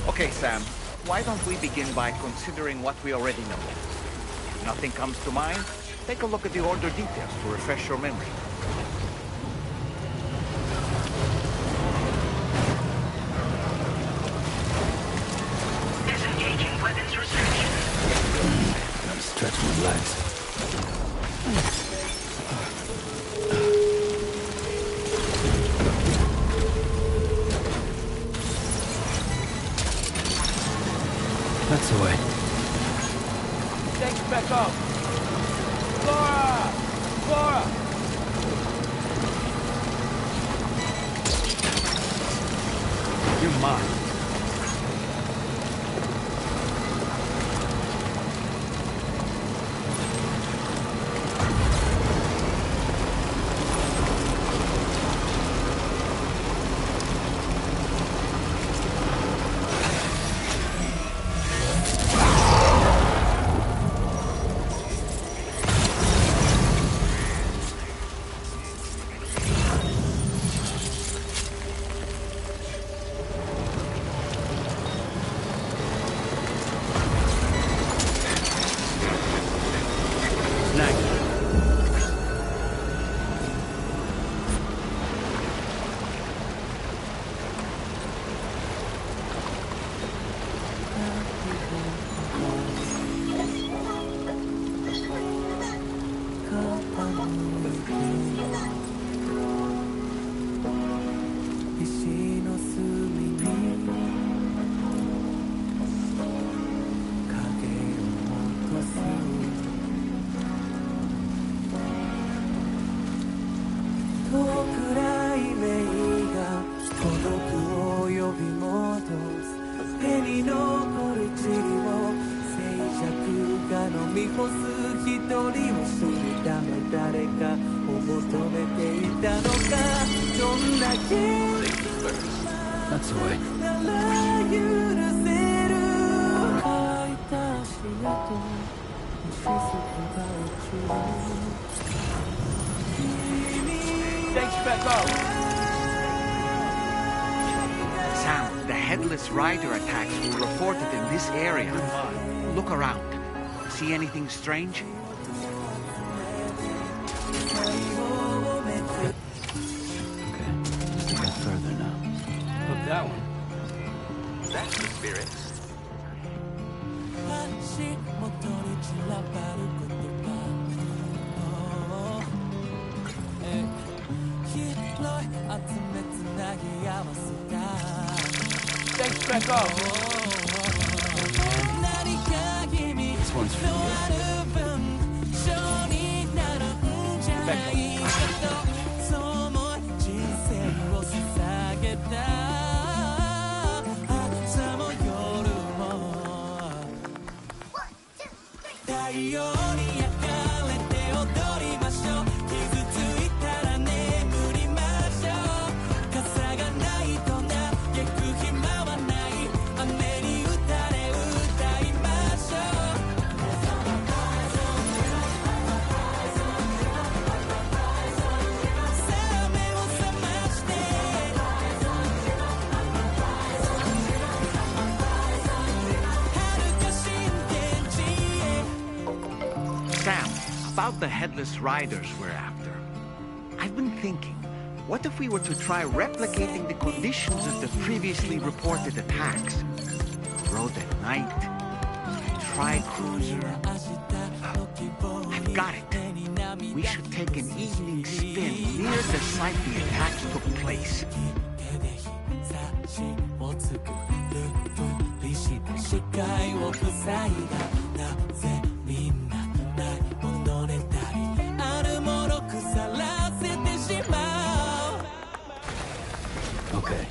Speaker 1: Okay, Sam. Why don't we begin by considering what we already know? If nothing comes to mind, take a look at the order details to refresh your memory.
Speaker 3: Disengaging weapons restrictions.
Speaker 4: Gotta stretch my legs. That's the way.
Speaker 6: Take it back up. Flora! Flora!
Speaker 4: You're mine. That's the way.
Speaker 6: Takes back up.
Speaker 1: Sam, the headless rider attacks were reported in this area. Look around. See anything strange?
Speaker 4: Just a bit further now. Hook that one.
Speaker 7: That's the spirit.
Speaker 6: Thanks, Greco.
Speaker 4: This one's for
Speaker 1: Sam, about the headless riders we're after. I've been thinking, what if we were to try replicating the conditions of the previously reported attacks? Road at night, tri-cruiser. I've got it. We should take an evening spin near the site the attacks took place.
Speaker 4: Okay.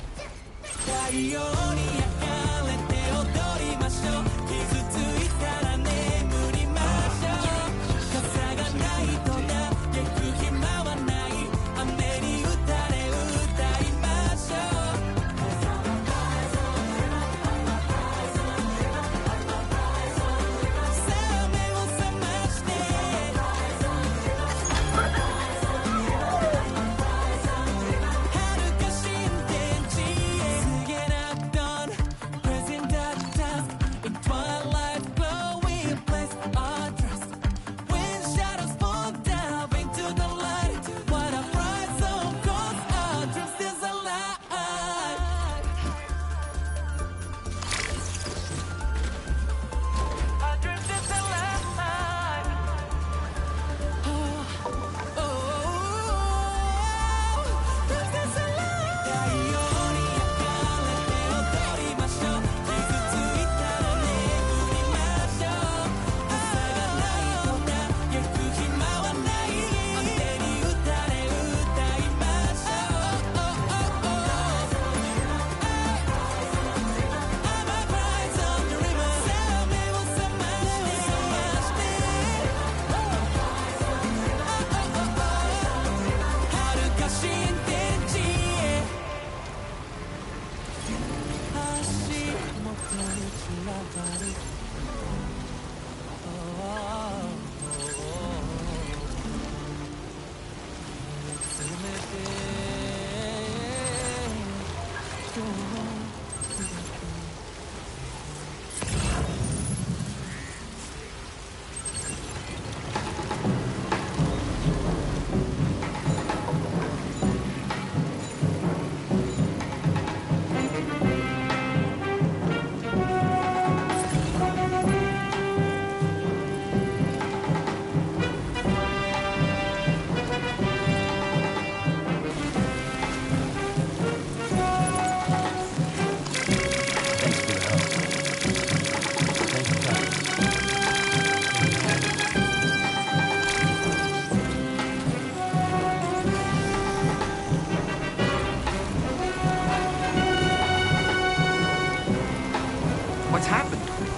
Speaker 1: What's happened to it?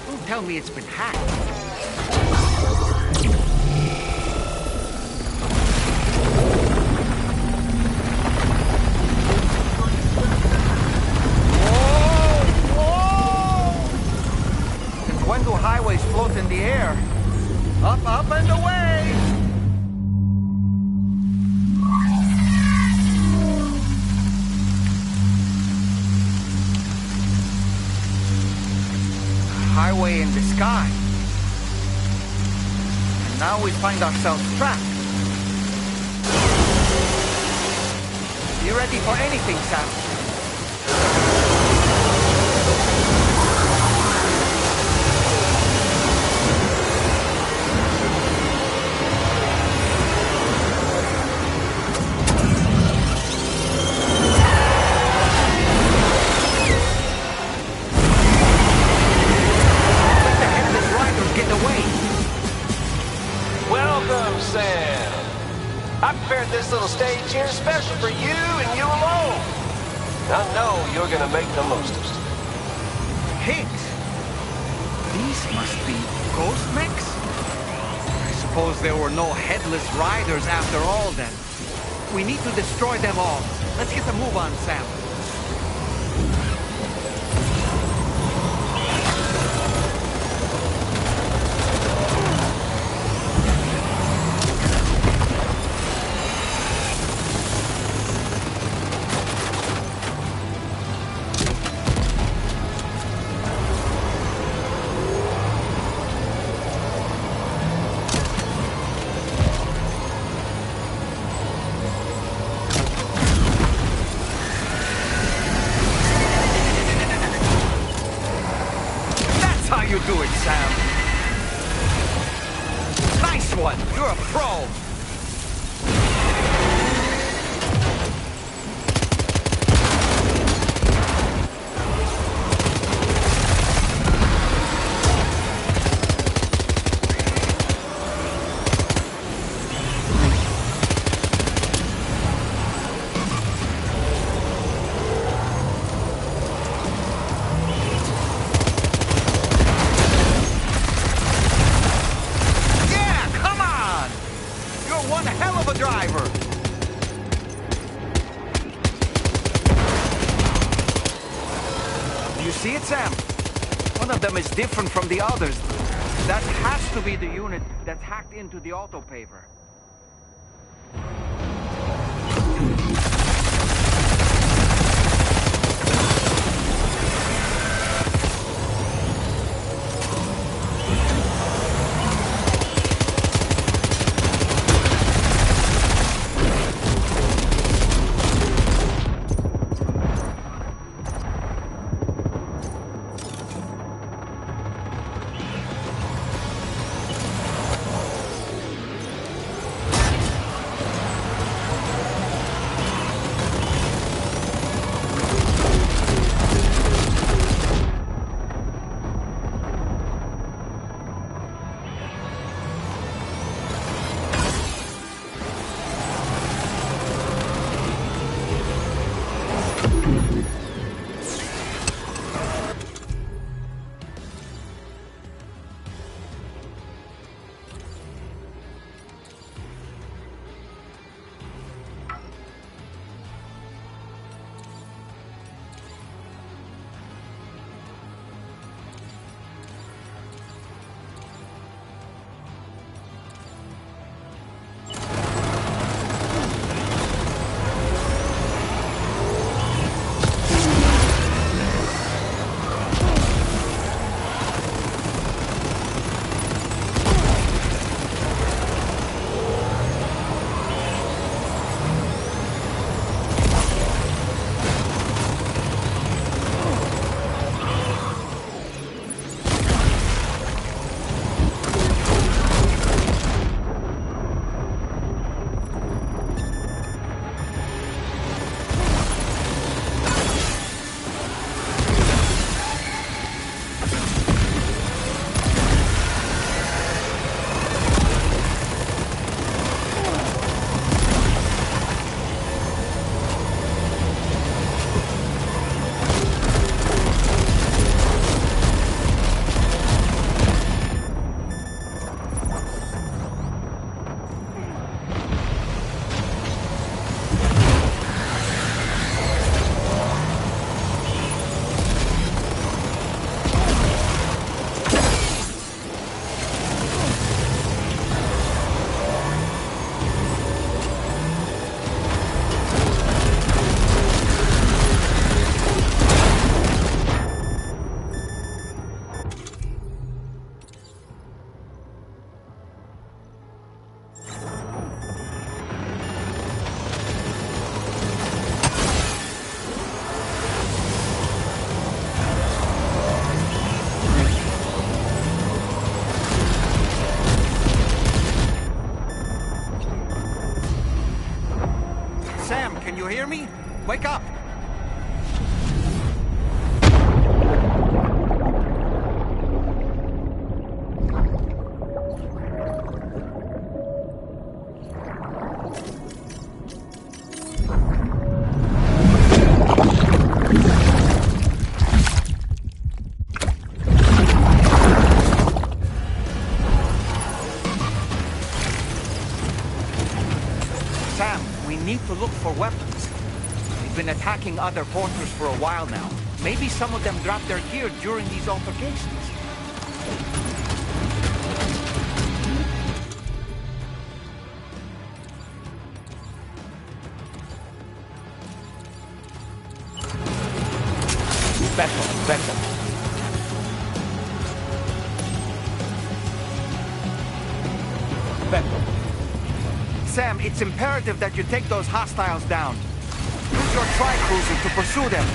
Speaker 1: Don't tell me it's been hacked. When do highways float in the air? Up, up, and away! Now we find ourselves trapped. You ready for anything, Sam?
Speaker 5: Welcome, Sam. I prepared this little stage here special for you and you alone. I know you're gonna make the most of it.
Speaker 1: Pigs? These must be ghost mechs? I suppose there were no headless riders after all then. We need to destroy them all. Let's get a move on, Sam. You do it, Sam. Nice one. You're a pro. One hell of a driver! You see it, Sam? One of them is different from the others. That has to be the unit that's hacked into the autopaver. you hear me? Wake up! Sam, we need to look for weapons. We've been attacking other porters for a while now. Maybe some of them dropped their gear during these altercations. Better. Sam, it's imperative that you take those hostiles down. Use your tri-cruiser to pursue them.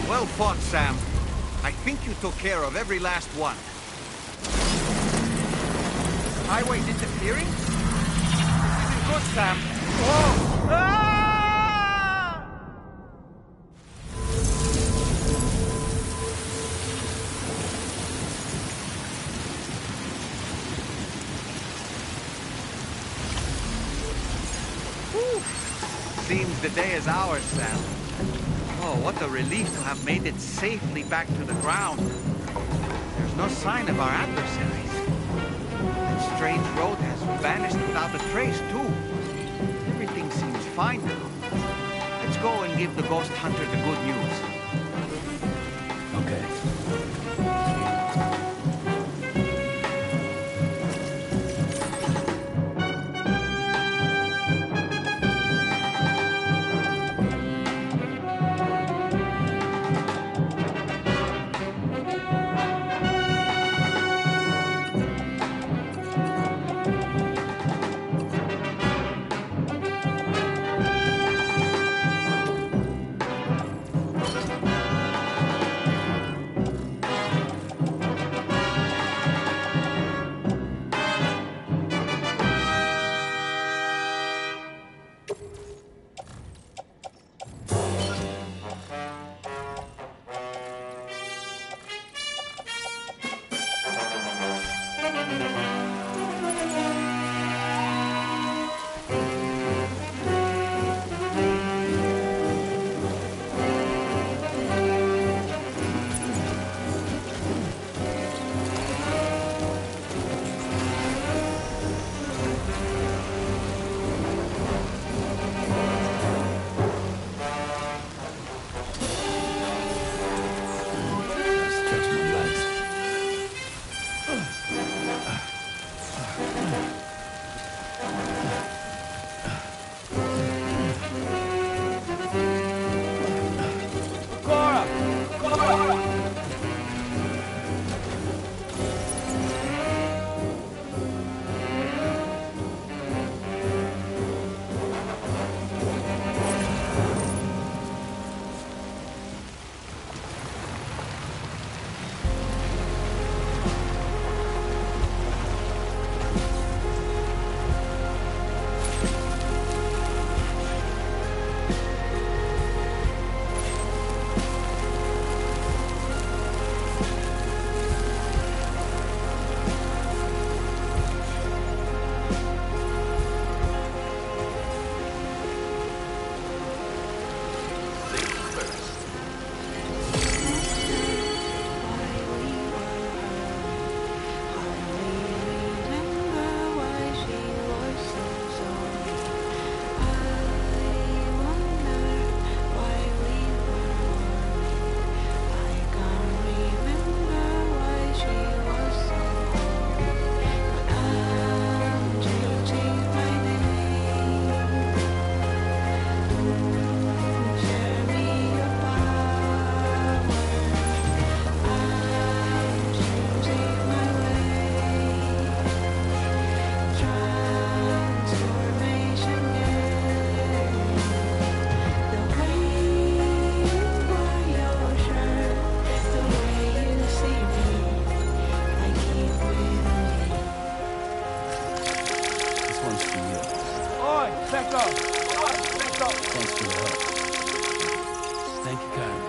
Speaker 1: Well fought, Sam. I think you took care of every last one. Highway's interfering? This isn't good, Sam. Whoa! Ah! Whew. Seems the day is ours, Sam. Oh, what a relief to have made it safely back to the ground. There's no sign of our adversaries. That strange road has vanished without a trace, too. Everything seems fine now. Let's go and give the ghost hunter the good news.
Speaker 4: Okay.
Speaker 6: back off.
Speaker 4: Thanks for the help. Thank you, Kyle.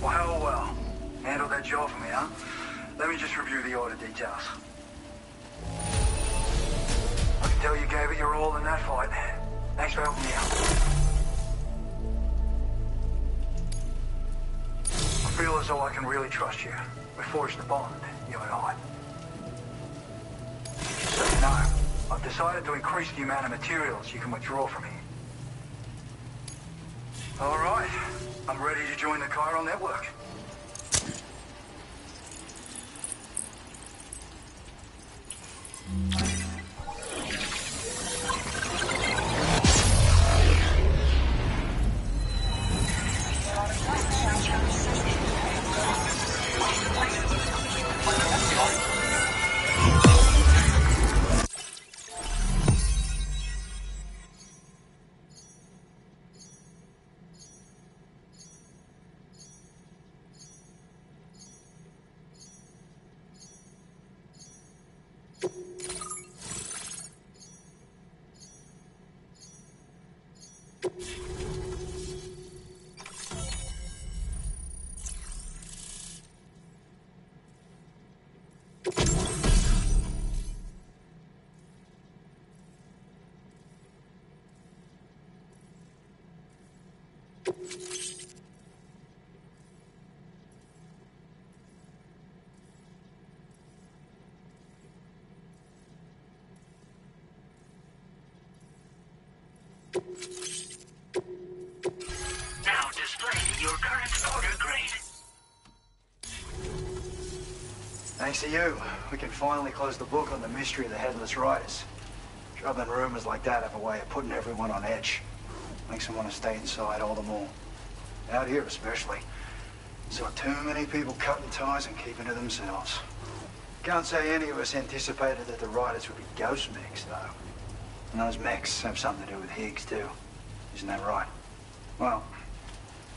Speaker 13: Well. Handled that job for me, huh? Let me just review the order details. I can tell you gave it your all in that fight. Thanks for helping me out. I feel as though I can really trust you. We forged the bond, you and I. So you know, I've decided to increase the amount of materials you can withdraw from here. All right, I'm ready to join the chiral network.
Speaker 3: Now displaying your current order grade.
Speaker 13: Thanks to you, we can finally close the book on the mystery of the Headless Riders. Troubling rumors like that have a way of putting everyone on edge. Makes them want to stay inside all the more. Out here especially. Saw too many people cutting ties and keeping to themselves. Can't say any of us anticipated that the Riders would be ghost mechs, though. And those mechs have something to do with Higgs, too. Isn't that right? Well,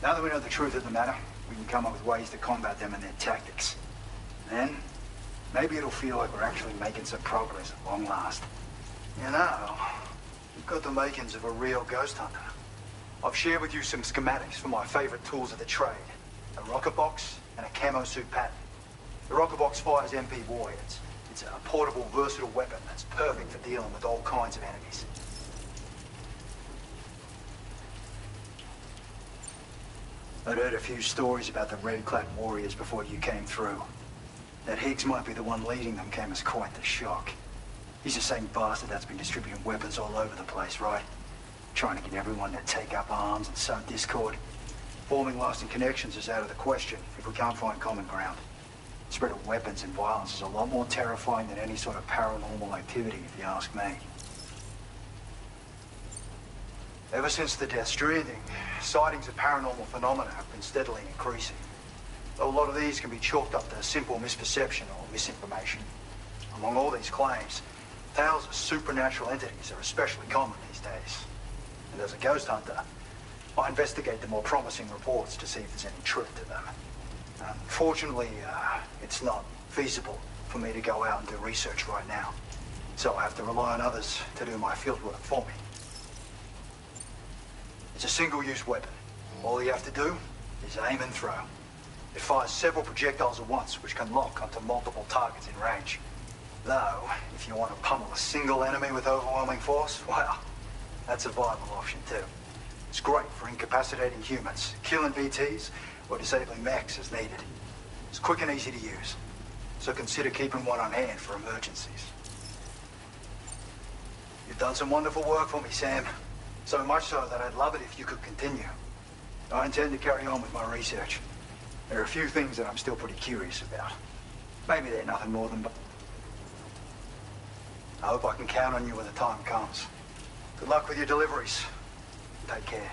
Speaker 13: now that we know the truth of the matter, we can come up with ways to combat them and their tactics. Then, maybe it'll feel like we're actually making some progress at long last. You know, we've got the makings of a real ghost hunter. I've shared with you some schematics for my favorite tools of the trade. A rocket box and a camo suit pattern. The rocket box fires MP warheads. It's a portable, versatile weapon that's perfect for dealing with all kinds of enemies. I'd heard a few stories about the red-clad warriors before you came through. That Higgs might be the one leading them came as quite the shock. He's the same bastard that's been distributing weapons all over the place, right? Trying to get everyone to take up arms and sow discord. Forming lasting connections is out of the question if we can't find common ground. Spread of weapons and violence is a lot more terrifying than any sort of paranormal activity, if you ask me. Ever since the death Stranding, sightings of paranormal phenomena have been steadily increasing. Though a lot of these can be chalked up to simple misperception or misinformation. Among all these claims, tales of supernatural entities are especially common these days. And as a ghost hunter, I investigate the more promising reports to see if there's any truth to them. Unfortunately, it's not feasible for me to go out and do research right now. So I have to rely on others to do my fieldwork for me. It's a single-use weapon. All you have to do is aim and throw. It fires several projectiles at once, which can lock onto multiple targets in range. Though, if you want to pummel a single enemy with overwhelming force, well, that's a viable option too. It's great for incapacitating humans, killing VTs, or disabling mechs as needed. It's quick and easy to use, so consider keeping one on hand for emergencies. You've done some wonderful work for me, Sam. So much so that I'd love it if you could continue. I intend to carry on with my research. There are a few things that I'm still pretty curious about. Maybe they're nothing more than... I hope I can count on you when the time comes. Good luck with your deliveries. Take care.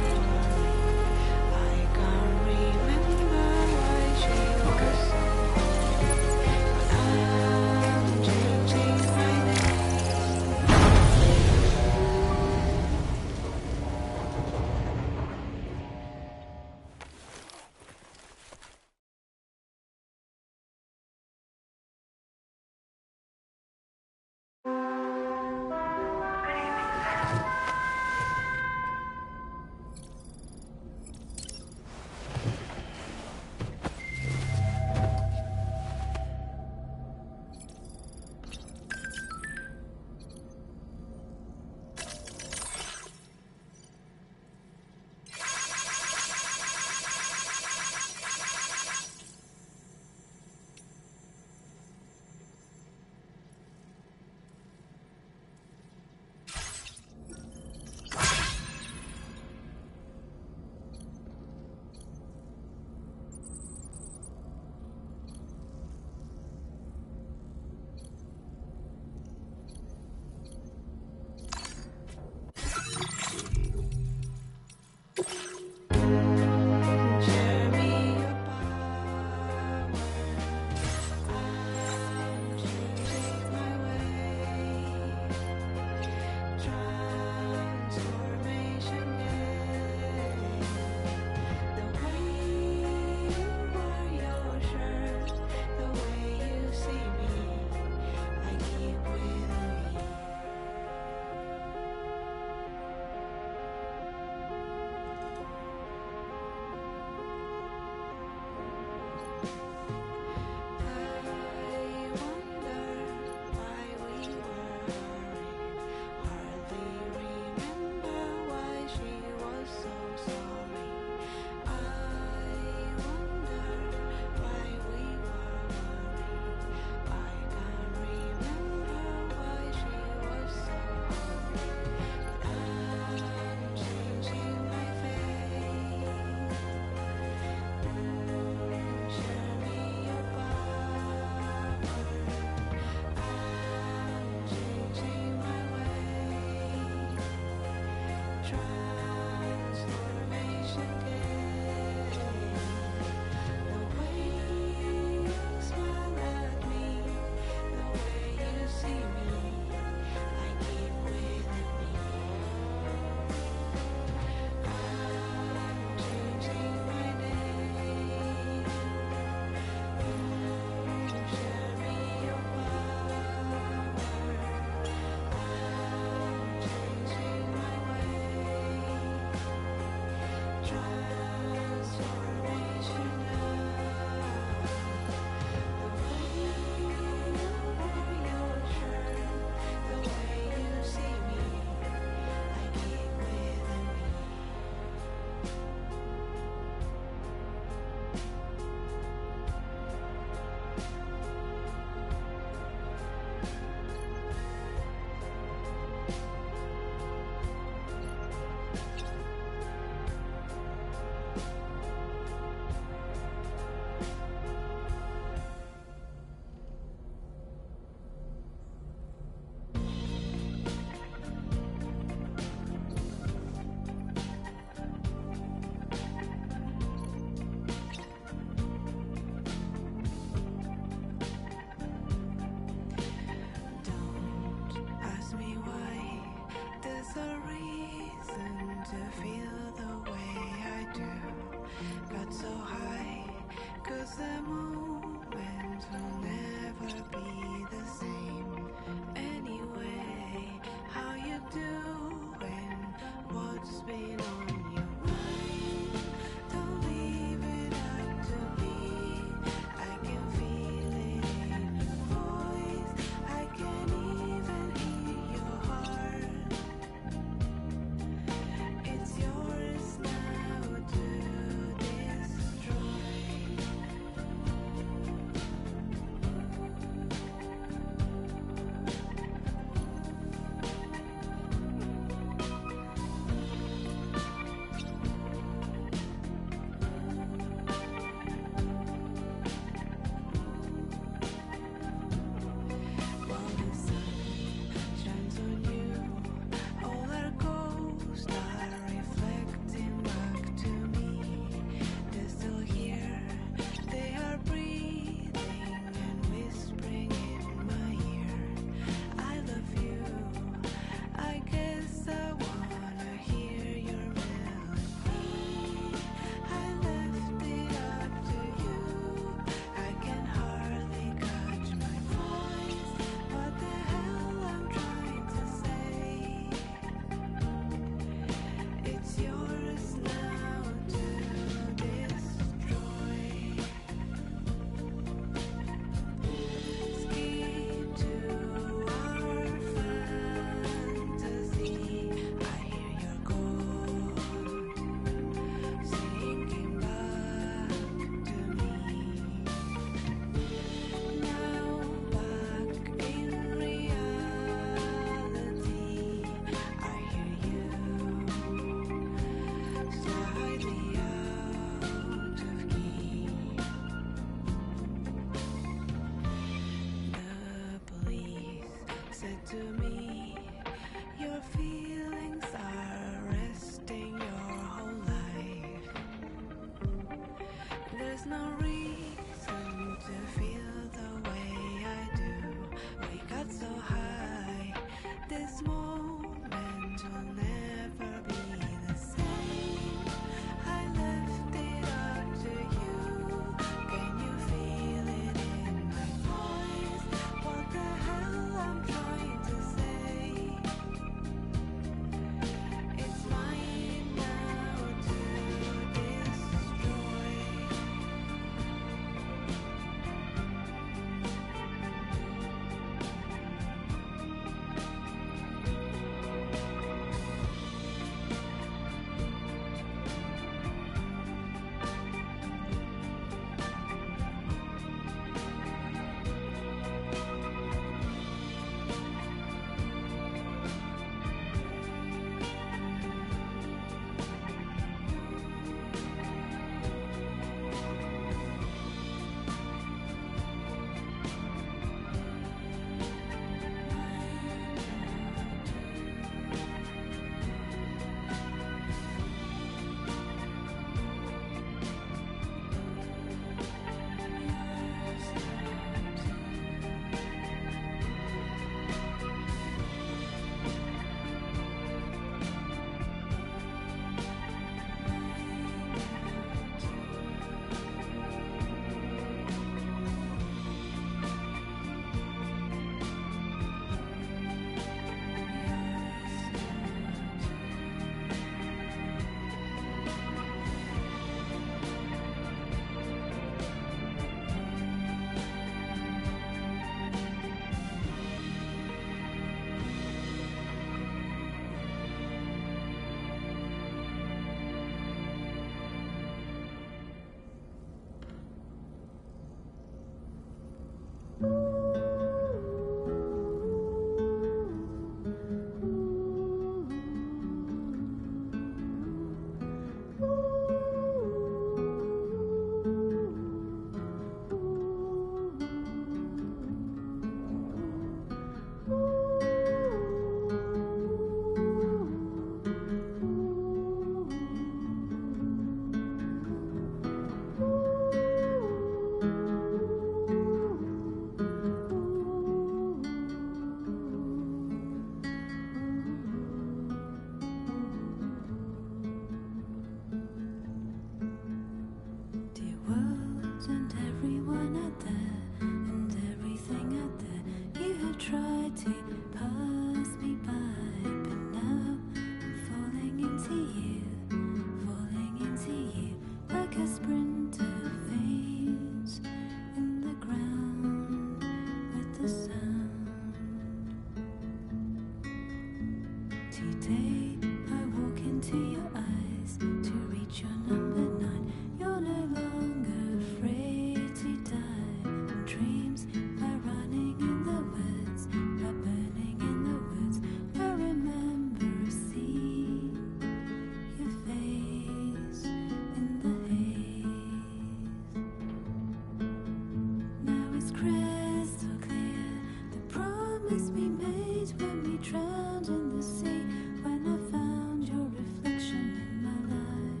Speaker 14: crystal clear. The promise we made when we drowned in the sea. When I found your reflection in my life.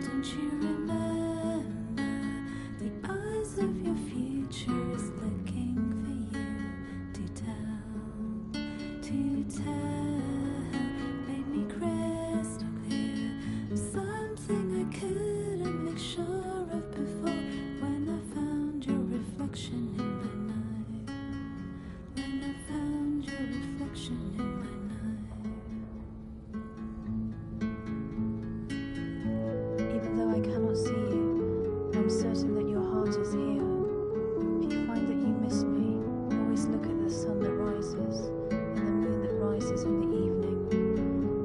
Speaker 14: Don't you remember? The eyes of your future is looking for you to tell. To tell. Made me crystal clear. Something I couldn't make sure of before. When I found your reflection in my night. When I found your reflection in my night.
Speaker 15: Even though I cannot see you, I'm certain that your heart is here. If you find that you miss me, always look at the sun that rises and the moon that rises in the evening.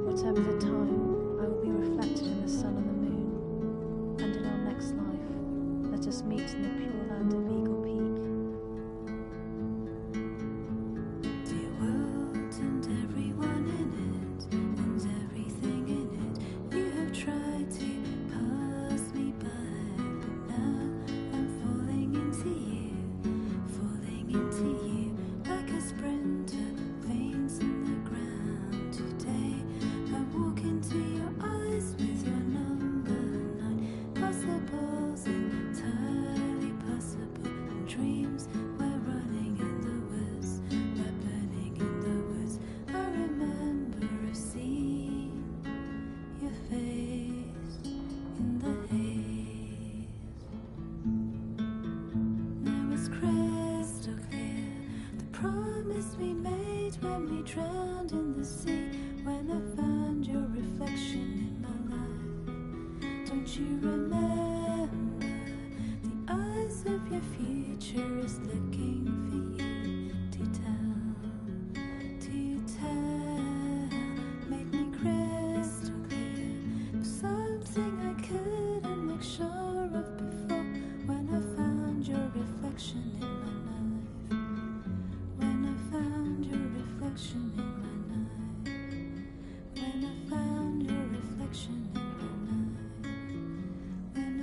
Speaker 15: Whatever the time, I will be reflected in the sun and the moon. And in our next life, let us meet in the pure land of Eagle Peak.
Speaker 14: Dear world and everyone in it, and everything in it. You have tried to pass me by, but now I'm falling into you, like a sprinter, veins in the ground. Today I walk into your eyes with your number 9. Possible's entirely possible, and dreams we're running in the woods, we're burning in the woods. I remember I've seen your face in the haze. Now it's crystal clear. The promise we made when we drowned in the sea. When I found your reflection in my life. Don't you remember? The eyes of your future is looking for you to tell. To tell. Make me crystal clear. Something I couldn't make sure of before. When I found your reflection in my life. When I found your reflection in my night. When I found your reflection in my night. When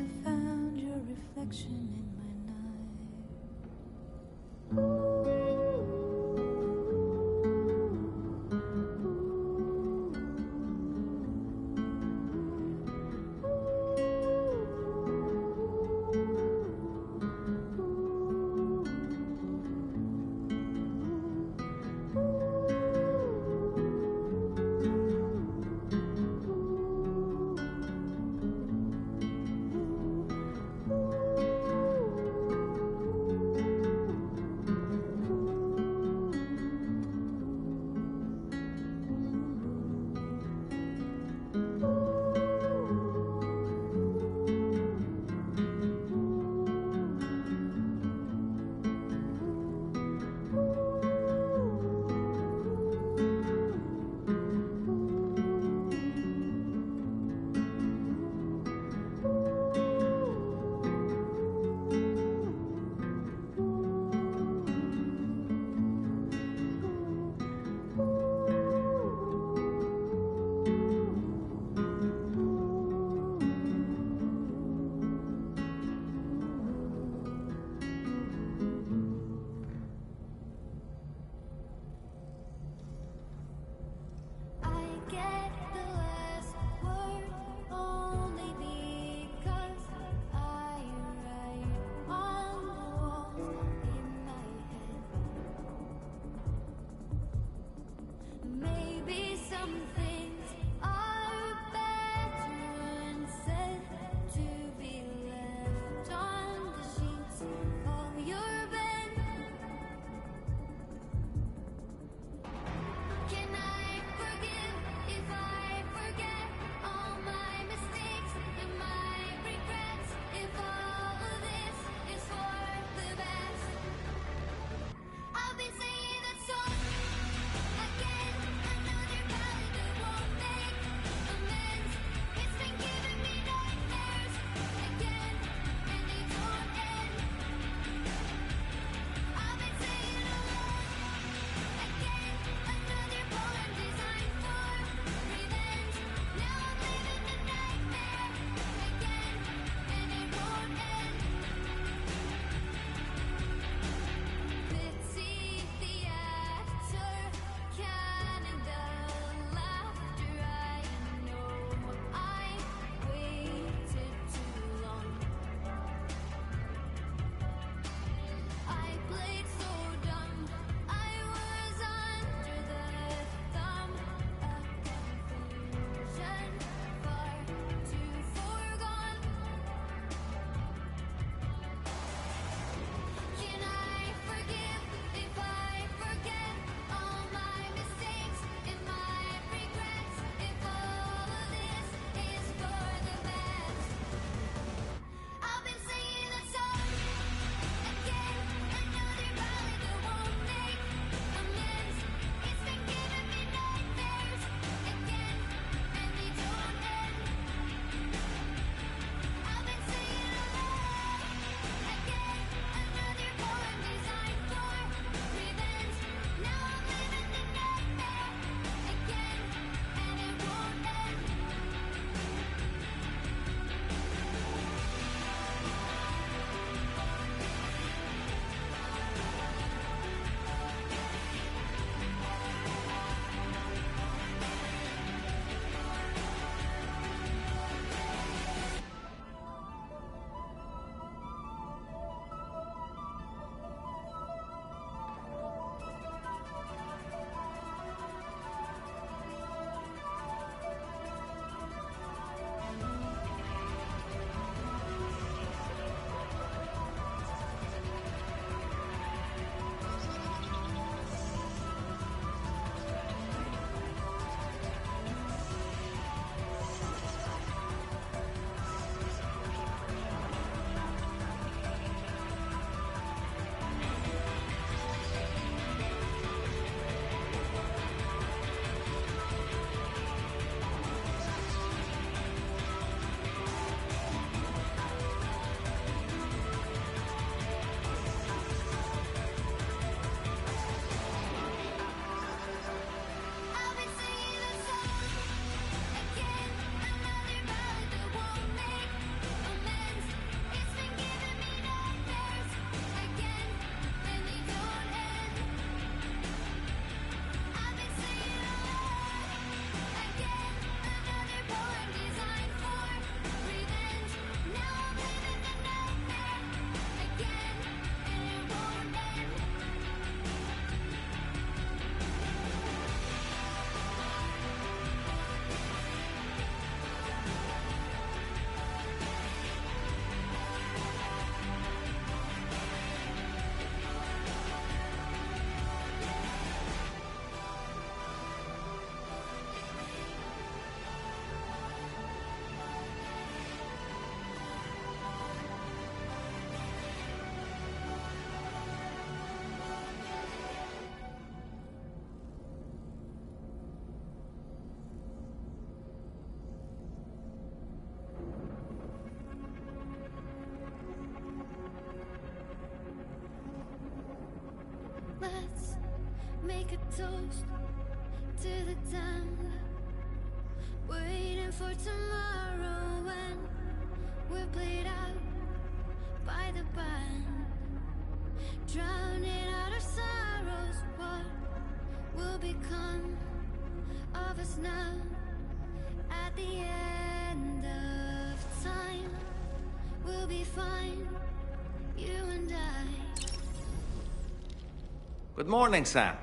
Speaker 14: make a toast to the damned. Waiting for tomorrow when we're played out by the band. Drowning out our sorrows, what will become of us now? At the end of time, we'll be fine, you and I.
Speaker 1: Good morning, Sam.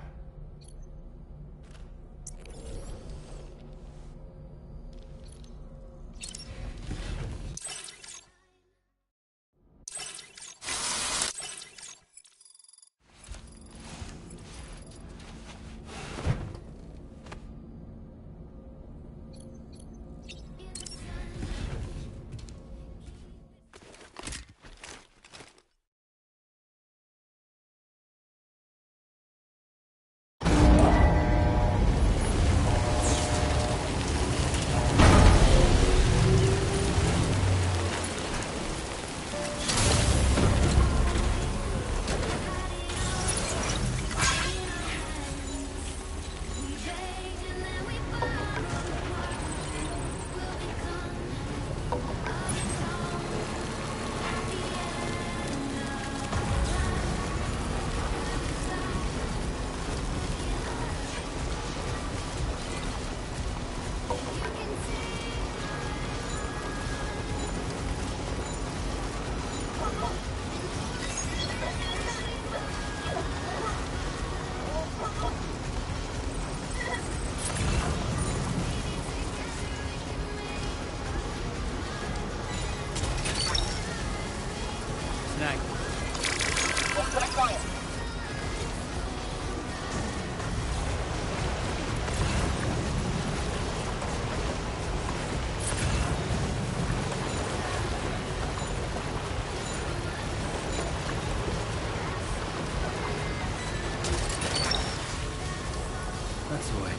Speaker 4: That's the way.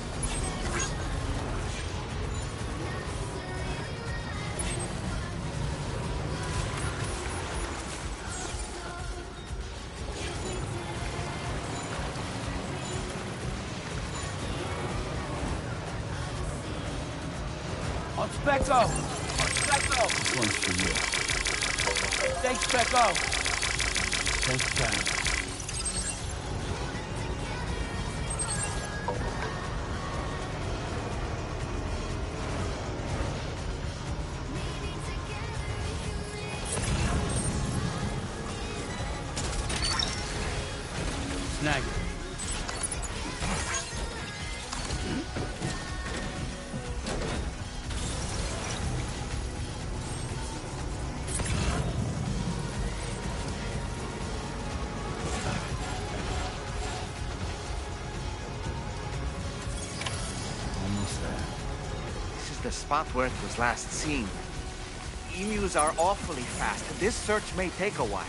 Speaker 6: On Specco! On Specco!
Speaker 4: This one's for you.
Speaker 6: Thanks, Specco!
Speaker 4: Thanks, time. Snag it.
Speaker 1: Almost there. This is the spot where it was last seen. Emus are awfully fast. This search may take a while.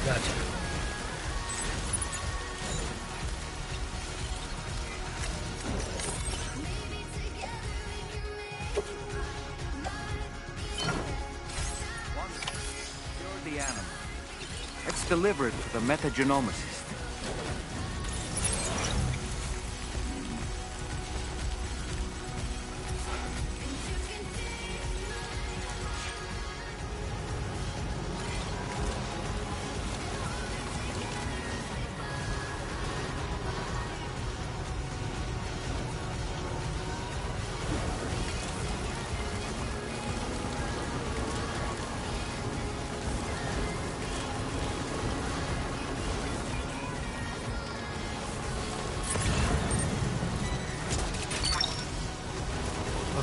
Speaker 4: Gotcha.
Speaker 1: You're the animal. Let's deliver it to the metagenomicist.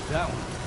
Speaker 4: That one.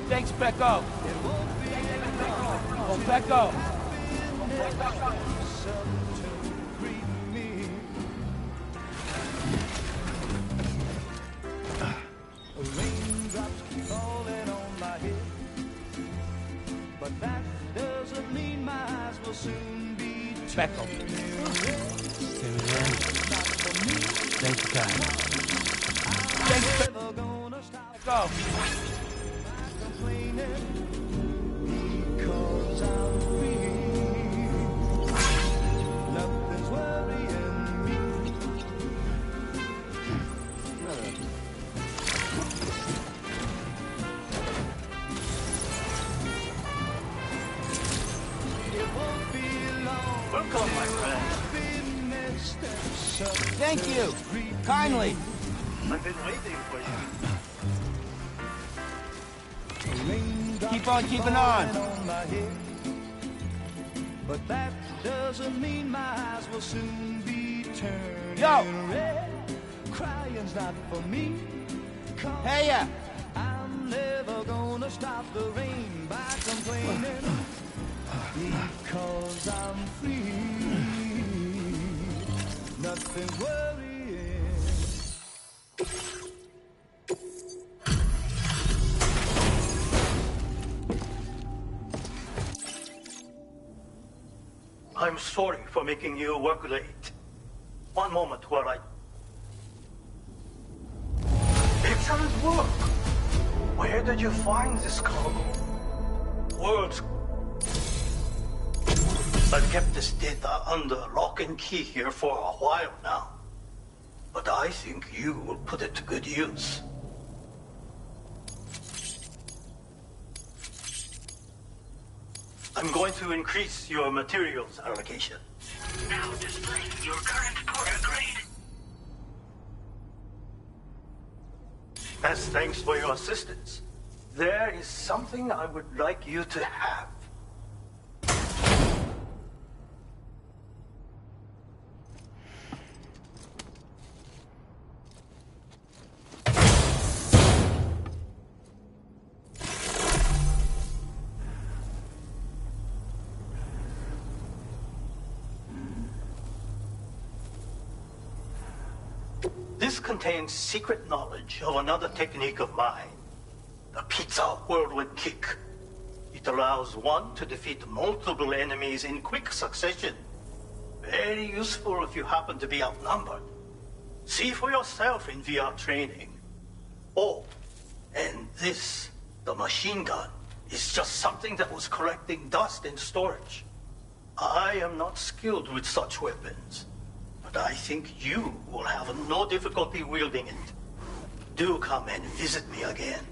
Speaker 4: Thanks, Becco. Oh, Becco.
Speaker 12: Raindrops keep falling on my head, but that doesn't mean my eyes will soon be
Speaker 4: Becco. Thanks, guys. Thanks, Becco.
Speaker 12: Because I'm free. Nothing's worrying me. It won't be long.
Speaker 2: Welcome, my friend.
Speaker 6: Thank you. Kindly.
Speaker 2: I've been waiting for you.
Speaker 6: Keep on keeping on.
Speaker 12: But that doesn't mean my eyes will soon be turning red. Crying's not for me.
Speaker 6: Hey ya!
Speaker 12: I'm never gonna stop the rain by complaining. Because I'm free. Nothing's worrying.
Speaker 2: I'm sorry for making you work late. One moment while I... Excellent work! Where did you find this cargo? Worlds... I've kept this data under lock and key here for a while now. But I think you will put it to good use. I'm going to increase your materials allocation.
Speaker 3: Now display your current porter grade.
Speaker 2: As thanks for your assistance, there is something I would like you to have. This contains secret knowledge of another technique of mine, the Pizza Whirlwind Kick. It allows one to defeat multiple enemies in quick succession. Very useful if you happen to be outnumbered. See for yourself in VR training. Oh, and this, the machine gun, is just something that was collecting dust in storage. I am not skilled with such weapons, but I think you will have no difficulty wielding it. Do come and visit me again.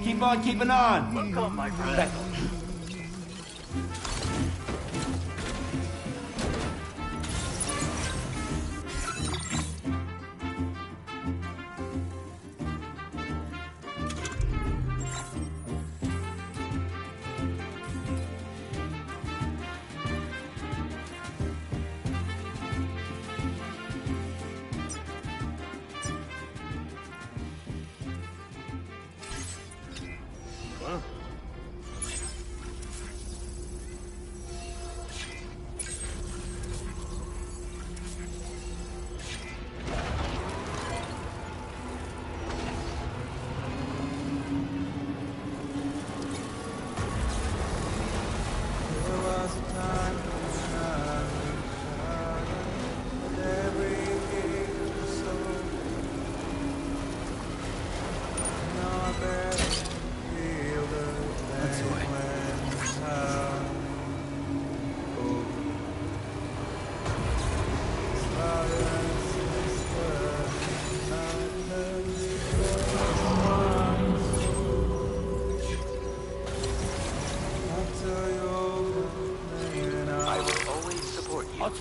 Speaker 6: Keep on keeping on.
Speaker 2: Welcome, my friend.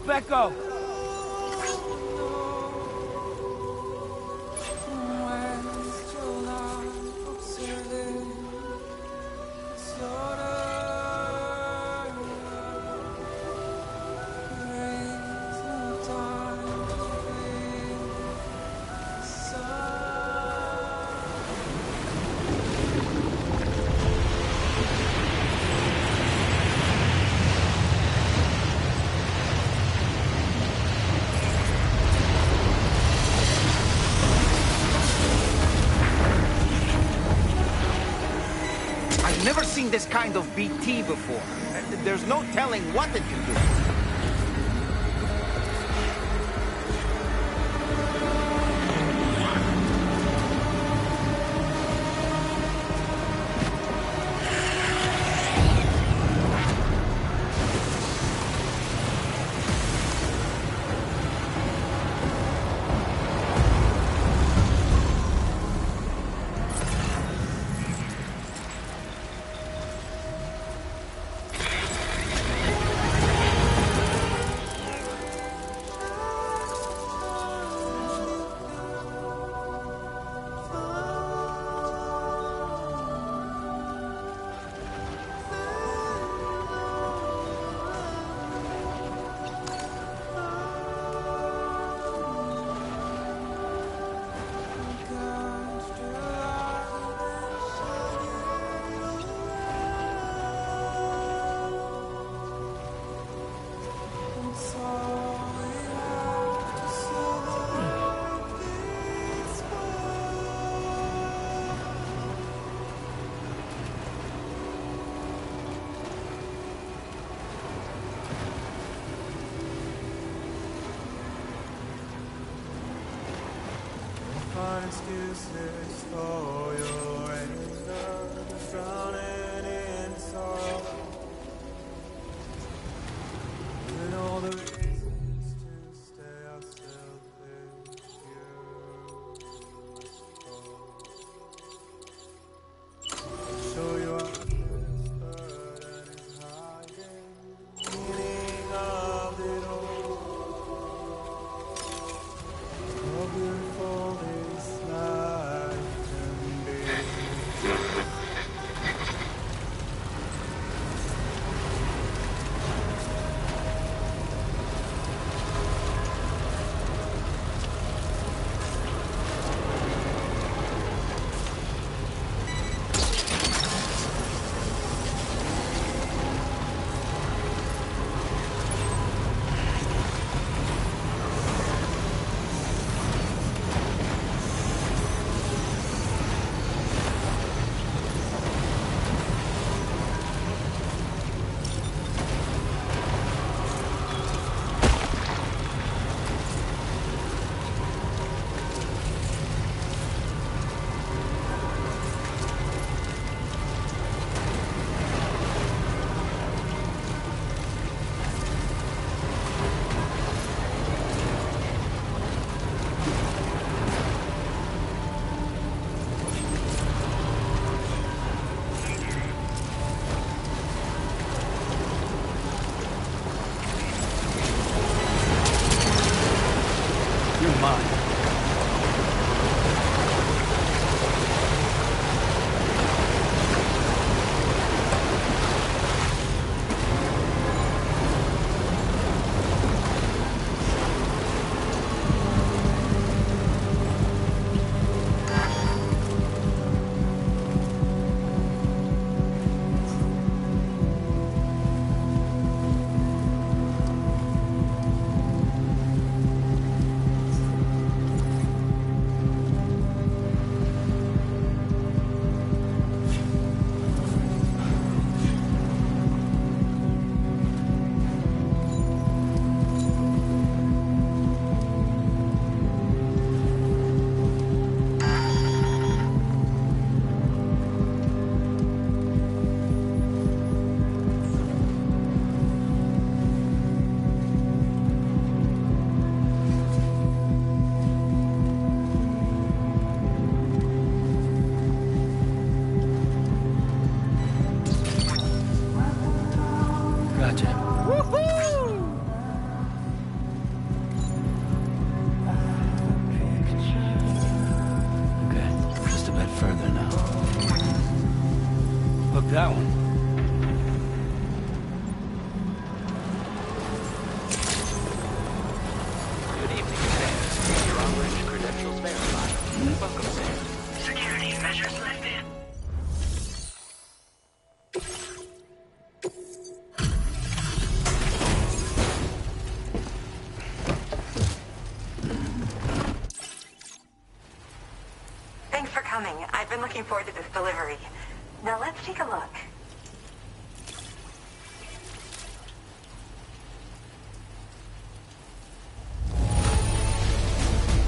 Speaker 6: Becco!
Speaker 1: I've never seen this kind of BT before. There's no telling what it can do.
Speaker 12: Find excuses for your anger, drowning in sorrow, and all the reasons to stay ourselves with you. Show you our burden is hiding, meaning of it all. How beautiful this life can
Speaker 4: that one.
Speaker 7: Good evening, Sam. Your orange credentials verified. Welcome, Sam.
Speaker 3: Security measures lifted.
Speaker 16: Thanks for coming. I've been looking forward to this delivery. Now let's take a look.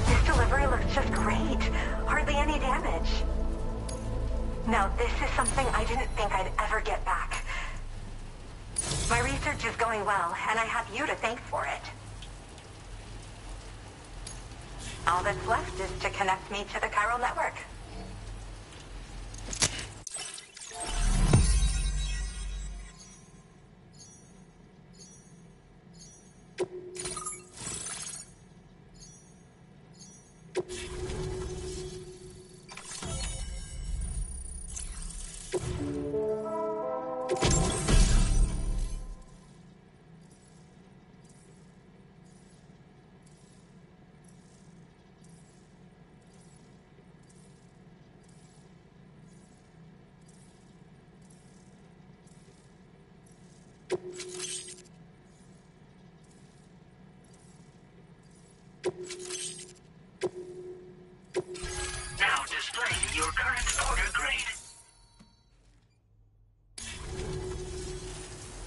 Speaker 16: This delivery looks just great. Hardly any damage. Now this is something I didn't think I'd ever get back. My research is going well, and I have you to thank for it. All that's left is to connect me to the chiral network.
Speaker 3: Now displaying your current order grade.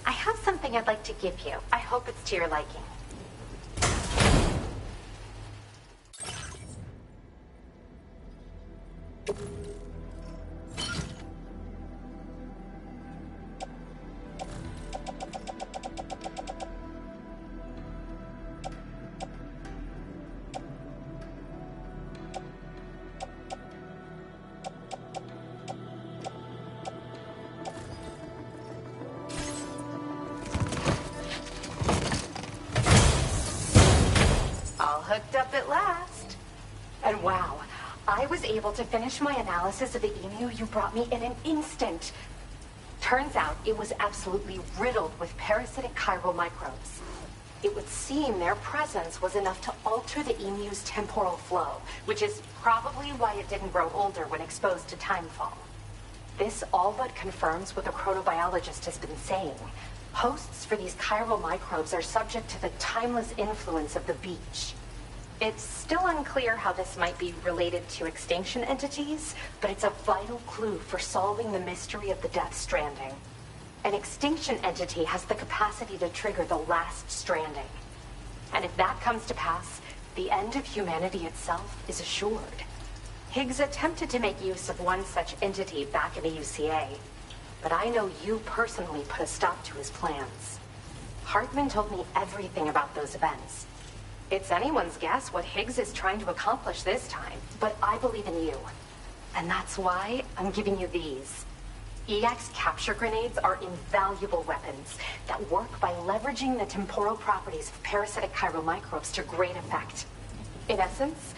Speaker 10: I have something I'd like to give you. I hope it's to your liking. All hooked up at last. And wow, I was able to finish my analysis of the emu you brought me in an instant. Turns out it was absolutely riddled with parasitic chiral microbes. It would seem their presence was enough to alter the emu's temporal flow, which is probably why it didn't grow older when exposed to timefall. This all but confirms what the chronobiologist has been saying. Hosts for these chiral microbes are subject to the timeless influence of the beach. It's still unclear how this might be related to extinction entities, but it's a vital clue for solving the mystery of the Death Stranding. An extinction entity has the capacity to trigger the last stranding. And if that comes to pass, the end of humanity itself is assured. Higgs attempted to make use of one such entity back in the UCA, but I know you personally put a stop to his plans. Hartman told me everything about those events. It's anyone's guess what Higgs is trying to accomplish this time, but I believe in you. And that's why I'm giving you these. EX capture grenades are invaluable weapons that work by leveraging the temporal properties of parasitic chiral microbes to great effect. In essence,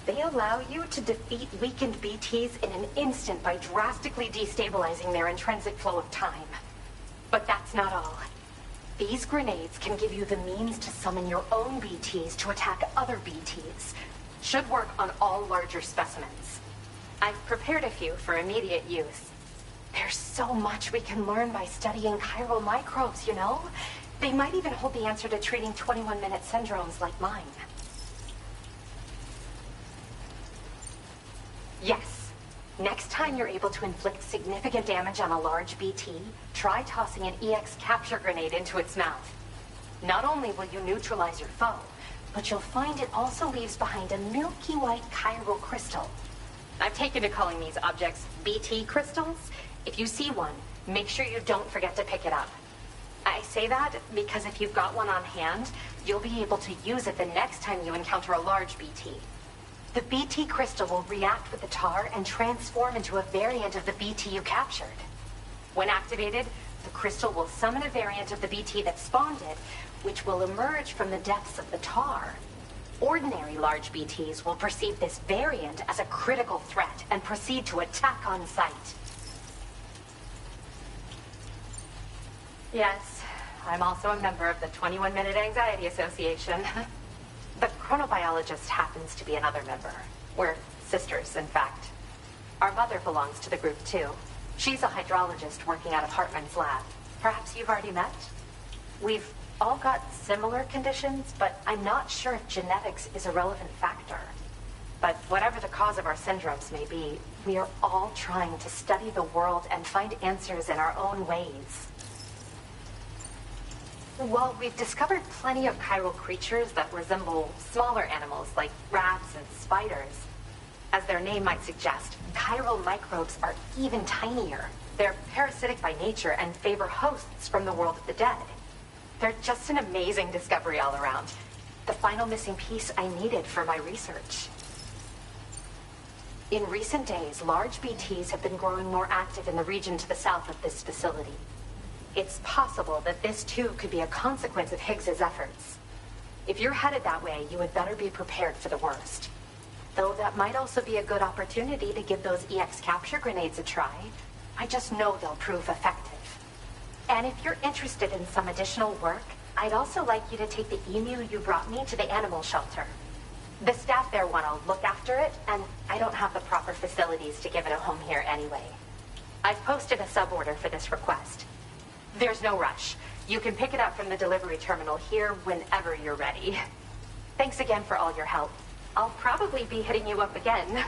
Speaker 10: they allow you to defeat weakened BTs in an instant by drastically destabilizing their intrinsic flow of time. But that's not all. These grenades can give you the means to summon your own BTs to attack other BTs. Should work on all larger specimens. I've prepared a few for immediate use. There's so much we can learn by studying chiral microbes, you know? They might even hold the answer to treating 21-minute syndromes like mine. Yes. Next time you're able to inflict significant damage on a large BT, try tossing an EX capture grenade into its mouth. Not only will you neutralize your foe, but you'll find it also leaves behind a milky white chiral crystal. I've taken to calling these objects BT crystals. If you see one, make sure you don't forget to pick it up. I say that because if you've got one on hand, you'll be able to use it the next time you encounter a large BT. The BT crystal will react with the tar and transform into a variant of the BT you captured. When activated, the crystal will summon a variant of the BT that spawned it, which will emerge from the depths of the tar. Ordinary large BTs will perceive this variant as a critical threat and proceed to attack on sight.
Speaker 16: Yes, I'm also a member of the 21-Minute Anxiety Association. The chronobiologist happens to be another member. We're sisters, in fact. Our mother belongs to the group, too. She's a hydrologist working out of Hartman's lab. Perhaps you've already met? We've all got similar conditions, but I'm not sure if genetics is a relevant factor. But whatever the cause of our syndromes may be, we are all trying to study the world and find answers in our own ways. Well, we've discovered plenty of chiral creatures that resemble smaller animals like rats and spiders. As their name might suggest, chiral microbes are even tinier. They're parasitic by nature and favor hosts from the world of the dead. They're just an amazing discovery all around. The final missing piece I needed for my research. In recent days, large BTs have been growing more active in the region to the south of this facility. It's possible that this too could be a consequence of Higgs's efforts. If you're headed that way, you had better be prepared for the worst. Though that might also be a good opportunity to give those EX capture grenades a try. I just know they'll prove effective. And if you're interested in some additional work, I'd also like you to take the emu you brought me to the animal shelter. The staff there want to look after it, and I don't have the proper facilities to give it a home here anyway. I've posted a sub-order for this request. There's no rush. You can pick it up from the delivery terminal here whenever you're ready. Thanks again for all your help. I'll probably be hitting you up again.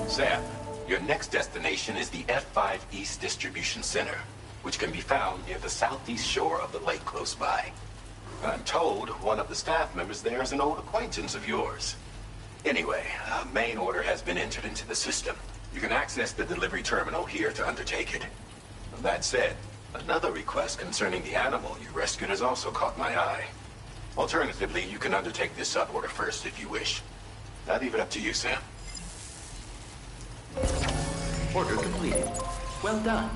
Speaker 9: Sam, your next destination is the F5 East Distribution Center, which can be found near the southeast shore of the lake close by. I'm told one of the staff members there is an old acquaintance of yours. Anyway, a main order has been entered into the system. You can access the delivery terminal here to undertake it. That said, another request concerning the animal you rescued has also caught my eye. Alternatively, you can undertake this sub-order first if you wish. I'll leave it up to you, Sam.
Speaker 7: Order completed. Well done.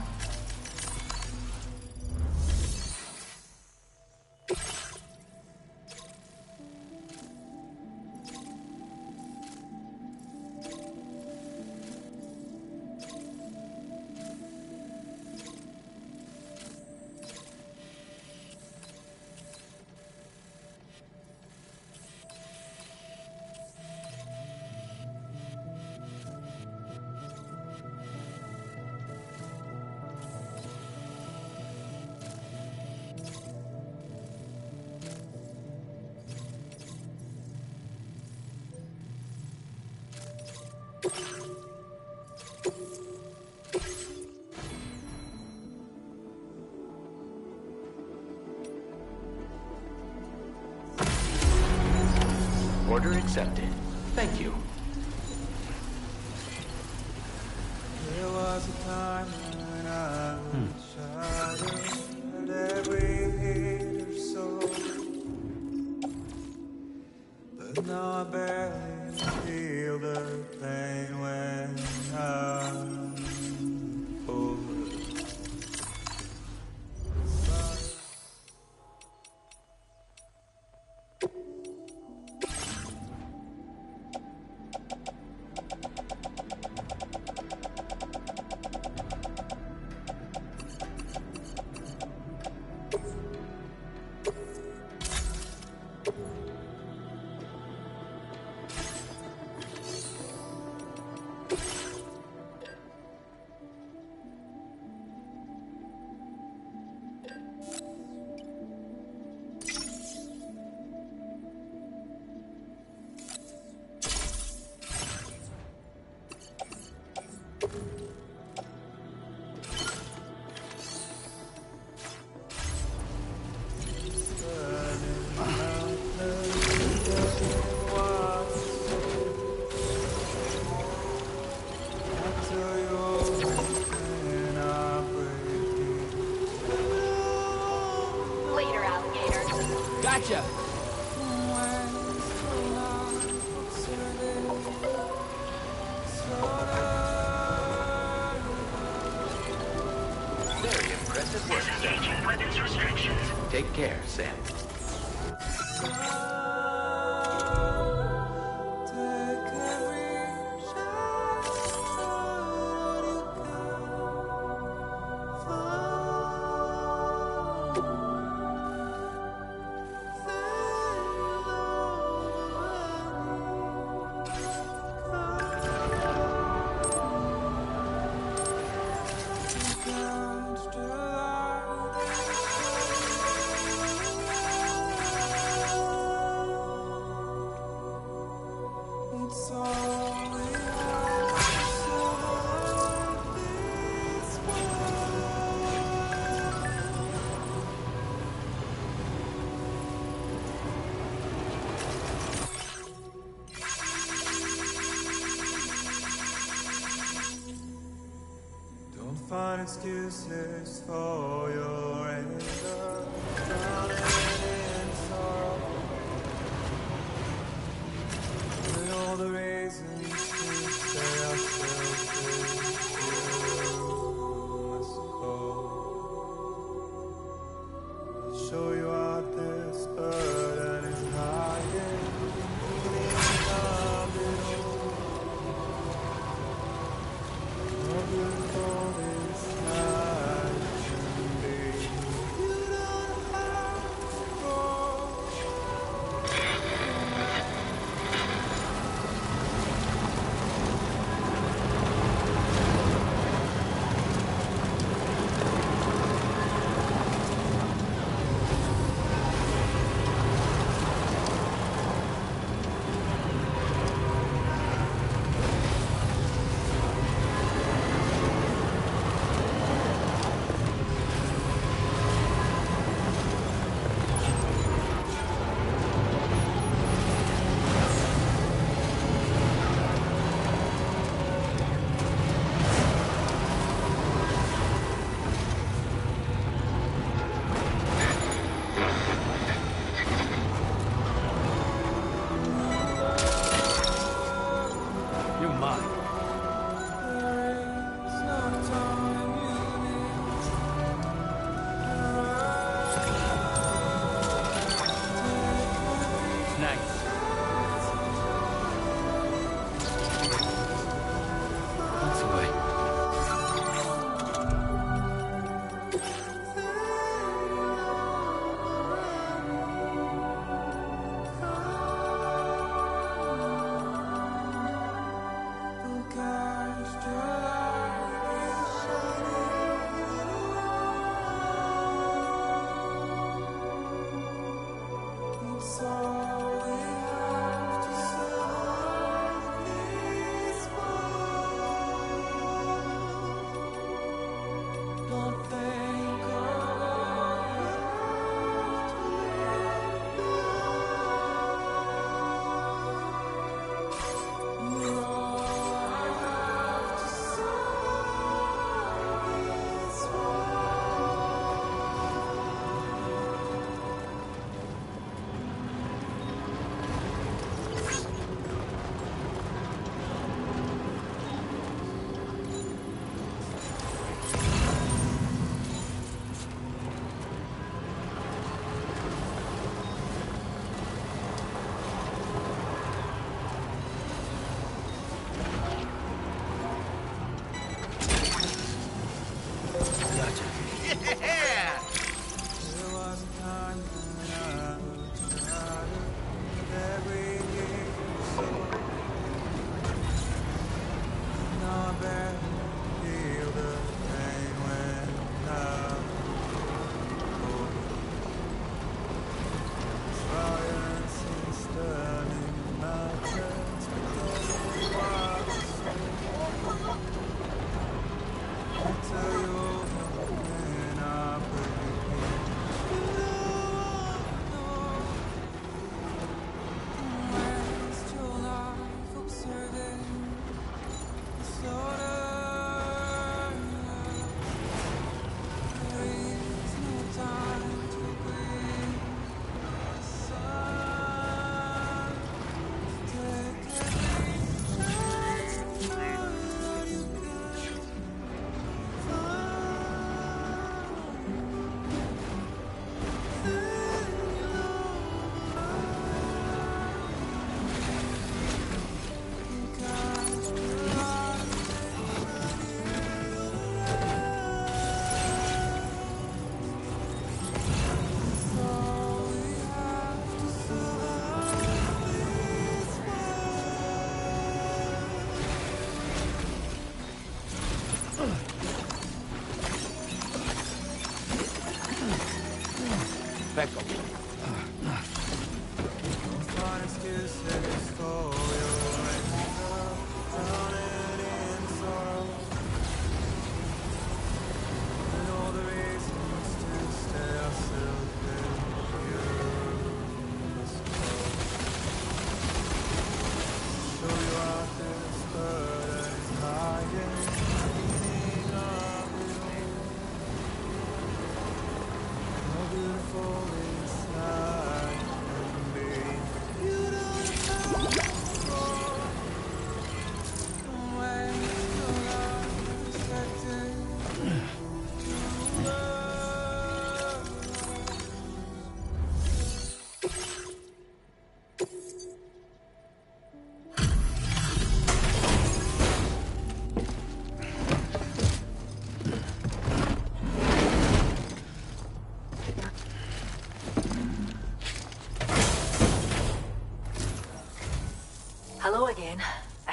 Speaker 7: Order accepted. Thank you.
Speaker 12: There was a time when I shouted at every hater soul, but now I barely feel the pain when I'm old.
Speaker 16: Later, alligator.
Speaker 6: Gotcha!
Speaker 7: Very impressive work, Sam.
Speaker 3: Disengaging weapons restrictions.
Speaker 7: Take care, Sam.
Speaker 12: find excuses for your anger, drowning in sorrow. With all the reasons to say I still feel you, I suppose. I'll show you out this burden is hiding beneath of it all. How beautiful this night can be. You don't have to go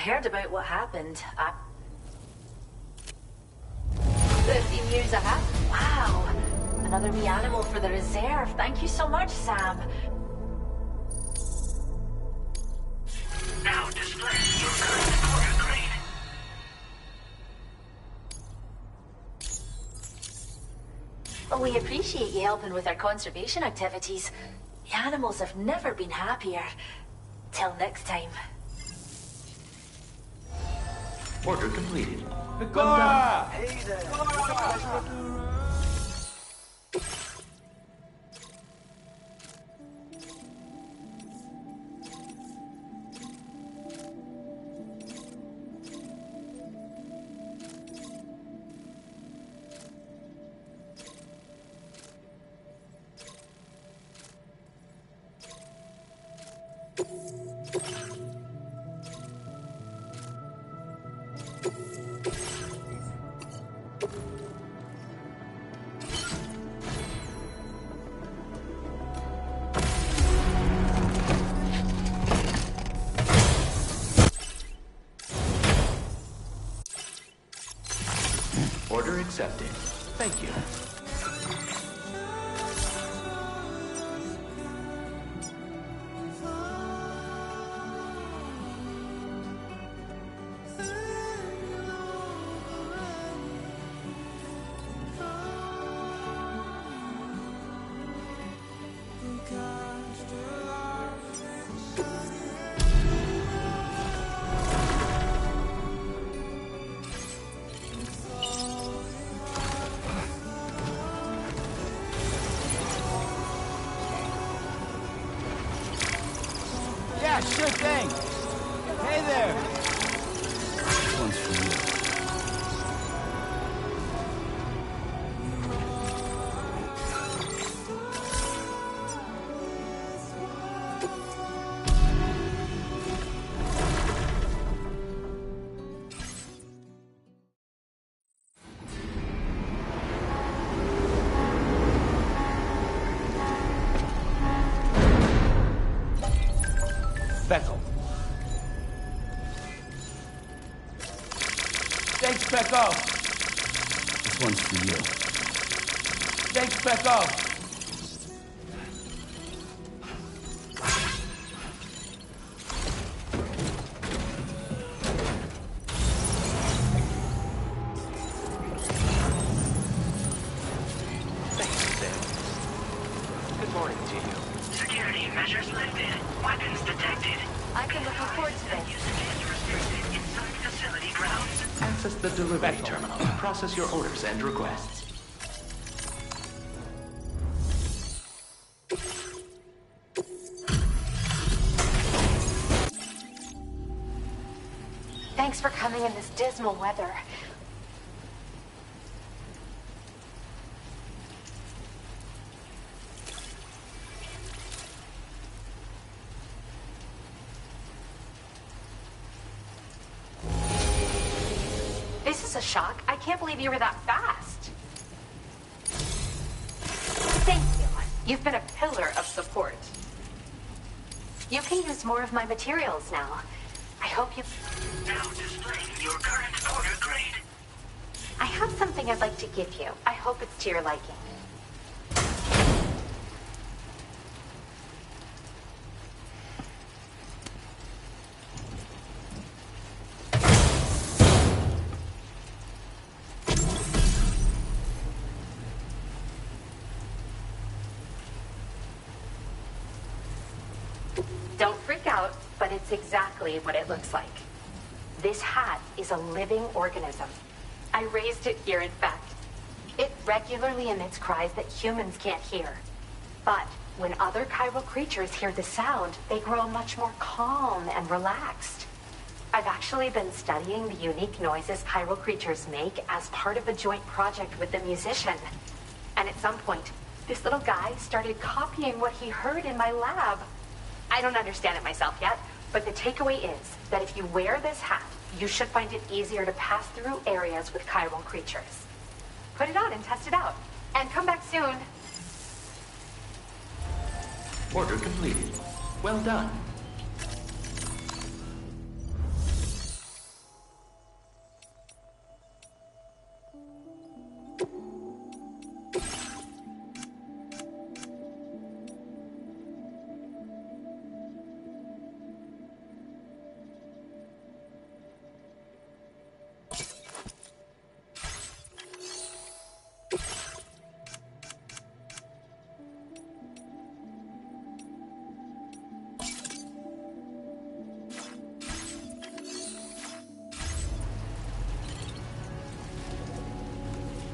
Speaker 17: heard about what happened. 13 years ahead? Wow. Another wee animal for the reserve. Thank you so much, Sam.
Speaker 3: Now display your current order grade.
Speaker 17: Well, we appreciate you helping with our conservation activities. The animals have never been happier. Till next time.
Speaker 7: Order completed.
Speaker 6: Pecora!
Speaker 2: Hey there.
Speaker 7: Order accepted. Thank you.
Speaker 6: Yeah, sure thing. Hey there.
Speaker 4: This one's for you.
Speaker 7: Beckel.
Speaker 6: Thanks, Becco.
Speaker 4: This one's for you.
Speaker 6: Thanks, Becco.
Speaker 7: Thanks, Sam. Good morning to you.
Speaker 3: Security measures lifted. Weapons detected.
Speaker 17: I can look forward to this.
Speaker 3: Usage is restricted inside facility grounds.
Speaker 7: Access the delivery terminal. Process your orders and requests.
Speaker 10: Thanks for coming in this dismal weather. This is a shock. I can't believe you were that fast. Thank you. You've been a pillar of support. You can use more of my materials now. I hope you...
Speaker 3: Now displaying your current order grade.
Speaker 10: I have something I'd like to give you. I hope it's to your liking. Don't freak out, but it's exactly what it looks like. This hat is a living organism. I raised it here, in fact. It regularly emits cries that humans can't hear. But when other chiral creatures hear the sound, they grow much more calm and relaxed. I've actually been studying the unique noises chiral creatures make as part of a joint project with the musician. And at some point, this little guy started copying what he heard in my lab. I don't understand it myself yet, but the takeaway is that if you wear this hat, you should find it easier to pass through areas with chiral creatures. Put it on and test it out. And come back soon.
Speaker 7: Order completed. Well done.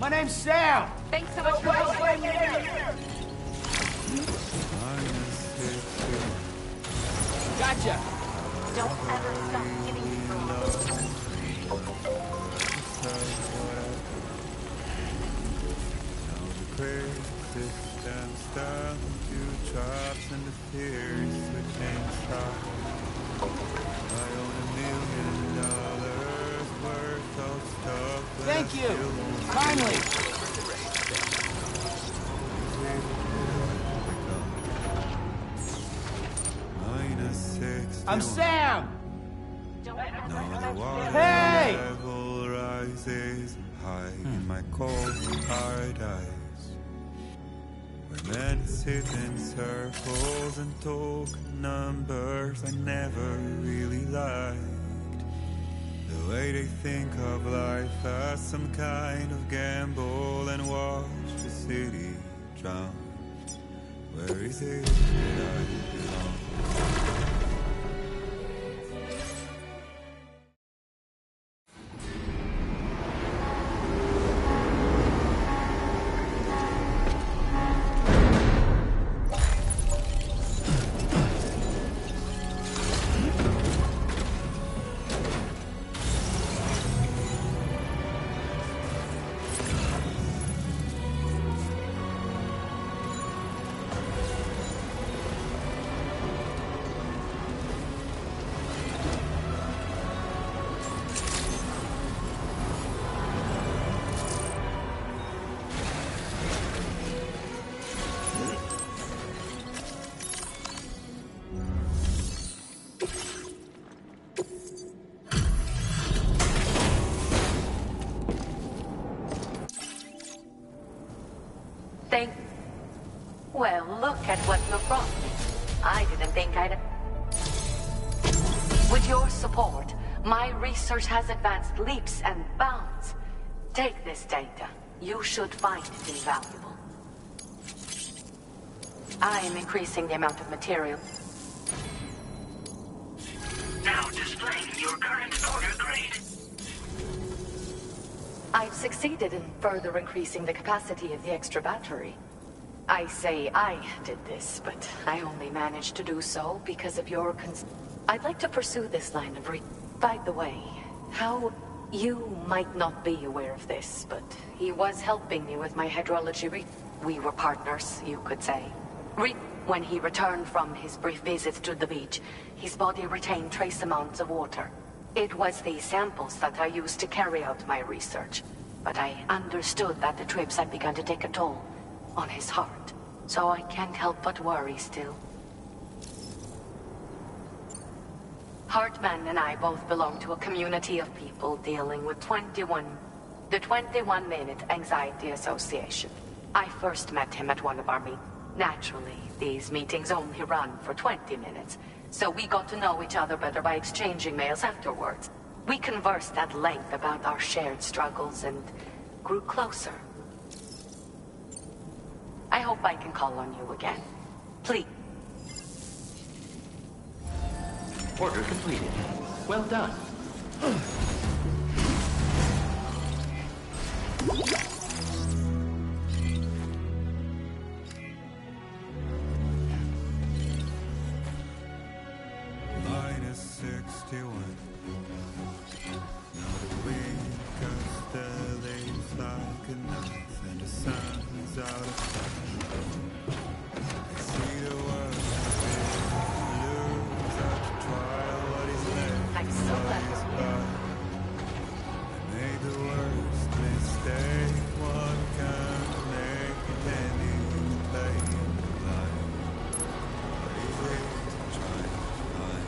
Speaker 6: My name's Sam!
Speaker 17: Thanks so much for helping me.
Speaker 6: Gotcha!
Speaker 17: Don't ever stop giving me love.
Speaker 12: Systems down to drops and the theory switching sides. I own $1 million worth of stuff.
Speaker 6: Thank you! Finally! I'm Sam! Hey!
Speaker 12: Level rises high in my cold paradise. Where men sit in circles and talk numbers I never really liked. The way they think of life as some kind of gamble and watch the city drown. Where is it that I belong?
Speaker 17: Well, look at what you brought me. I didn't think I'd... With your support, my research has advanced leaps and bounds. Take this data. You should find it invaluable. I am increasing the amount of material.
Speaker 3: Now displaying your current order grade.
Speaker 17: I've succeeded in further increasing the capacity of the extra battery. I say I did this, but I only managed to do so because of your I'd like to pursue this line of By the way, how... You might not be aware of this, but he was helping me with my hydrology We were partners, you could say. When he returned from his brief visit to the beach, his body retained trace amounts of water. It was these samples that I used to carry out my research. But I understood that the trips had begun to take a toll on his heart, so I can't help but worry still. Hartman and I both belong to a community of people dealing with the 21-Minute Anxiety Association. I first met him at one of our meetings. Naturally, these meetings only run for 20 minutes, so we got to know each other better by exchanging mails afterwards. We conversed at length about our shared struggles and grew closer. I hope I can call on you again. Please.
Speaker 7: Order completed. Well done.
Speaker 12: Minus 61. Now the wind cuts the leaves like a knife, and the sun's out of sight. I see the world lose at the trial what is left.
Speaker 17: I'm so glad
Speaker 12: is by. I made the worst mistake one can make, pretending to play blind. What is it to try to find?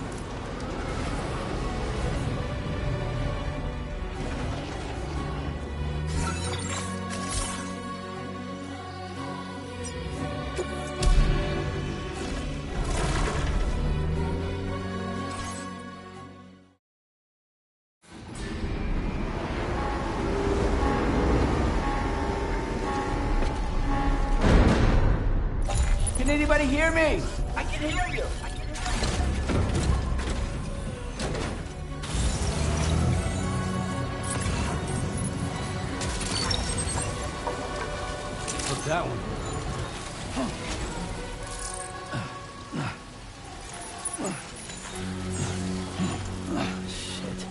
Speaker 6: Can anybody hear me?
Speaker 8: I can hear you.
Speaker 4: that one. Shit.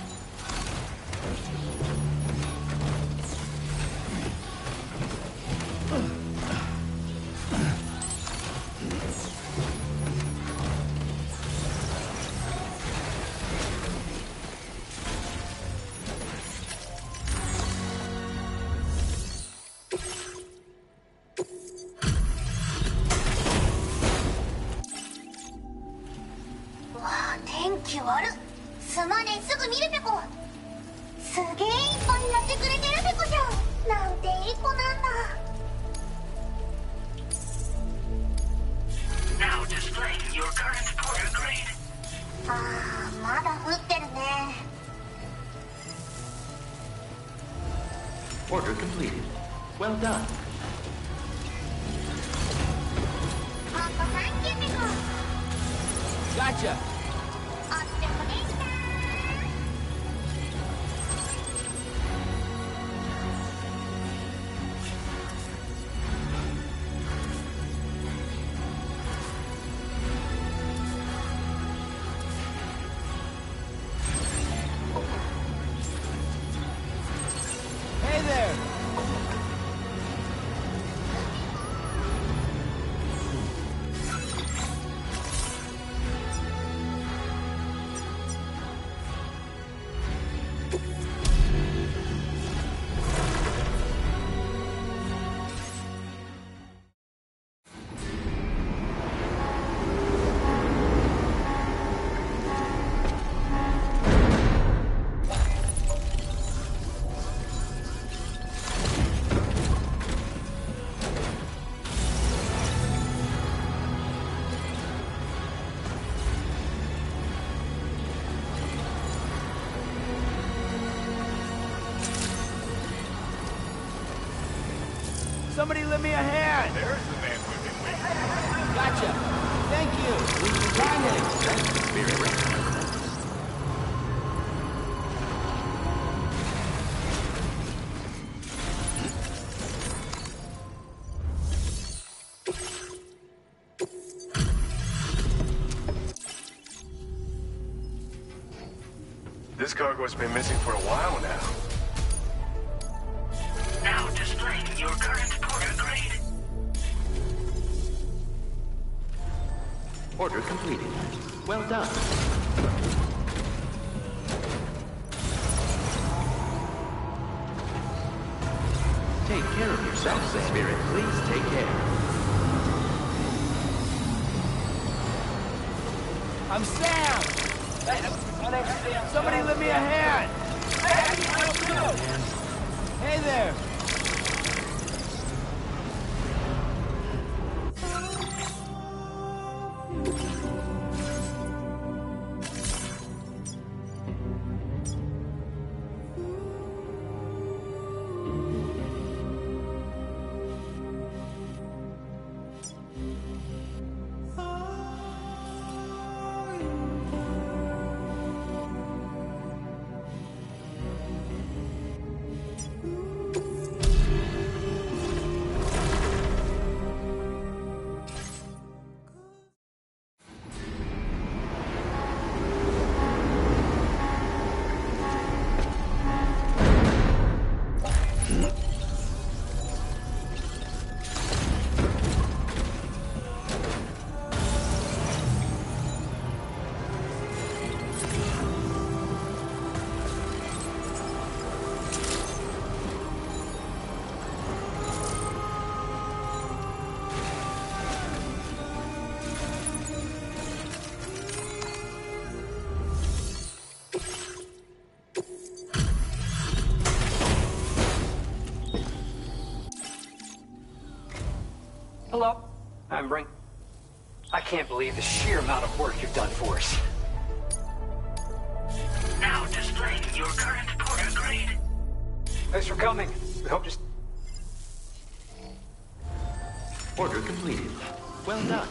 Speaker 10: わあ、天気悪っ。すまねえ、すぐ見るペコ。すげえいっぱいやってくれてるペコじゃん。なんていい子なんだ。
Speaker 3: Now displaying your current porter grade.
Speaker 10: ああ、まだ降ってるね。
Speaker 7: Order completed. Well done.
Speaker 10: あとサンキューペコ。
Speaker 6: Gotcha.
Speaker 10: お疲れ様でした。
Speaker 6: Hey there. Somebody lend me a hand.
Speaker 9: There's the man we've been waiting for.
Speaker 6: Gotcha. Thank you. Finally.
Speaker 9: This cargo's been missing for a while now.
Speaker 3: Now displaying your current porter grade.
Speaker 7: Order completed. Well done. Take care of yourself, Spirit. Please take care.
Speaker 6: I'm Sam. Somebody lend me a hand. Hey there.
Speaker 8: Hello, I'm Brink. I can't believe the sheer amount of work you've done for us.
Speaker 3: Now displaying your current porter grade.
Speaker 8: Thanks for coming. We hope to...
Speaker 7: Order completed. Well done.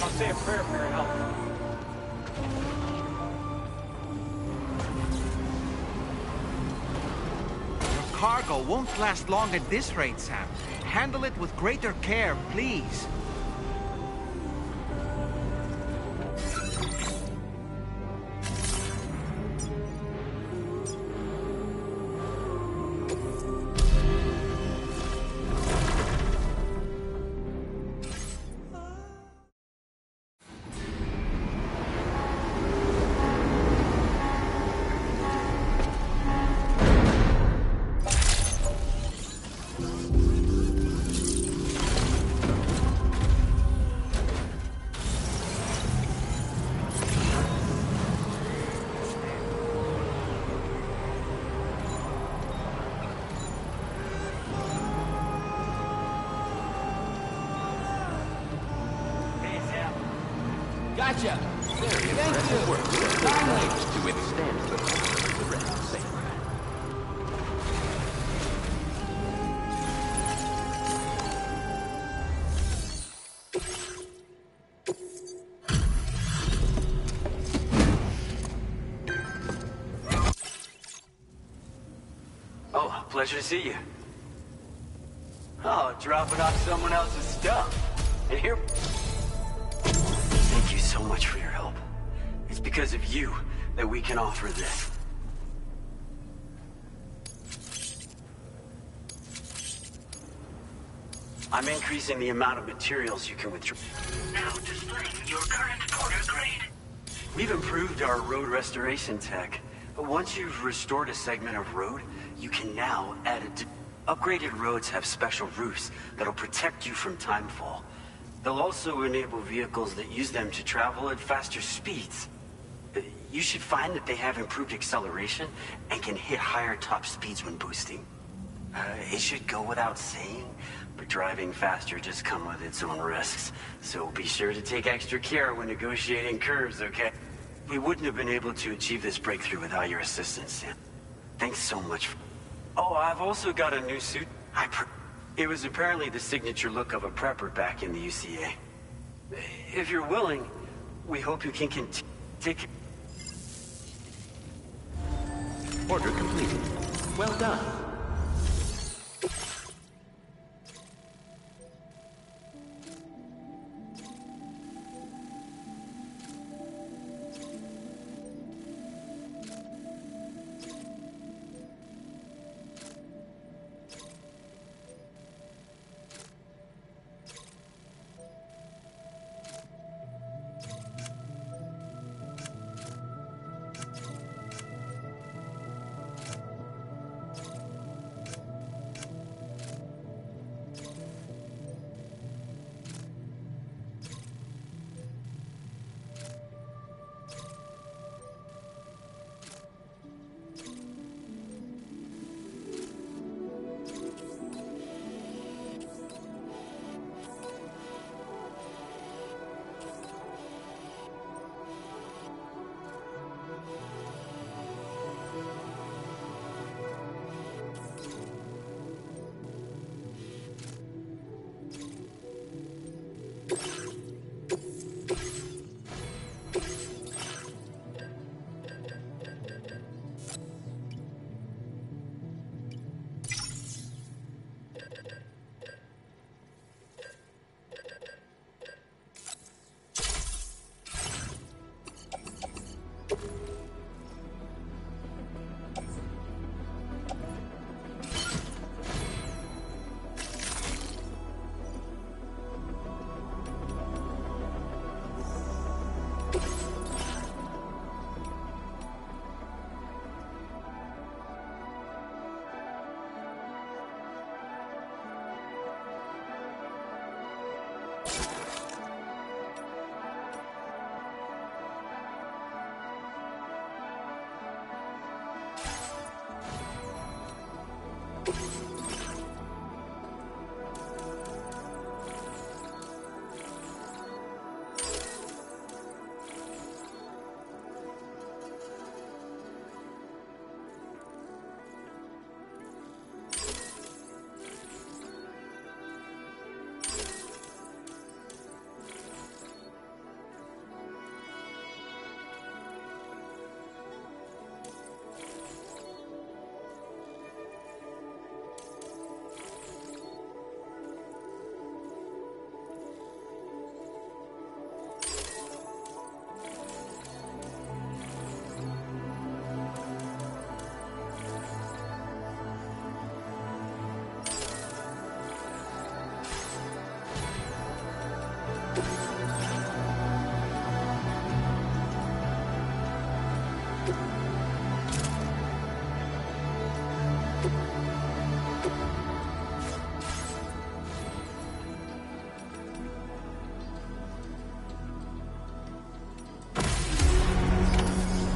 Speaker 8: I'll say a prayer for your help.
Speaker 6: cargo won't last long at this rate, Sam. Handle it with greater care, please. Gotcha.
Speaker 7: Very
Speaker 6: Thank
Speaker 7: impressive
Speaker 6: you.
Speaker 7: work, sir.
Speaker 6: Finally.
Speaker 7: Managed to withstand the rest of the safe.
Speaker 8: Oh, pleasure to see you. Oh, dropping off someone else's stuff. And here... Thank you so much for your help. It's because of you that we can offer this. I'm increasing the amount of materials you can withdraw.
Speaker 3: Now displaying your current porter grade.
Speaker 8: We've improved our road restoration tech. But once you've restored a segment of road, you can now add it to... Upgraded roads have special roofs that'll protect you from timefall. They'll also enable vehicles that use them to travel at faster speeds. You should find that they have improved acceleration and can hit higher top speeds when boosting. It should go without saying, but driving faster just comes with its own risks. So be sure to take extra care when negotiating curves, okay? We wouldn't have been able to achieve this breakthrough without your assistance, Sam. Thanks so much. Oh, I've also got a new suit. It was apparently the signature look of a prepper back in the UCA. If you're willing, we hope you can take...
Speaker 7: Order completed. Well done.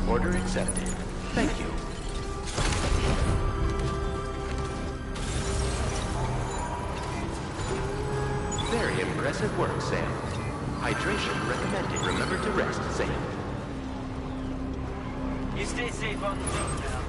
Speaker 7: Order accepted. Thank you. Very impressive work, Sam. Hydration recommended. Remember to rest, Sam.
Speaker 6: You stay safe on the road now.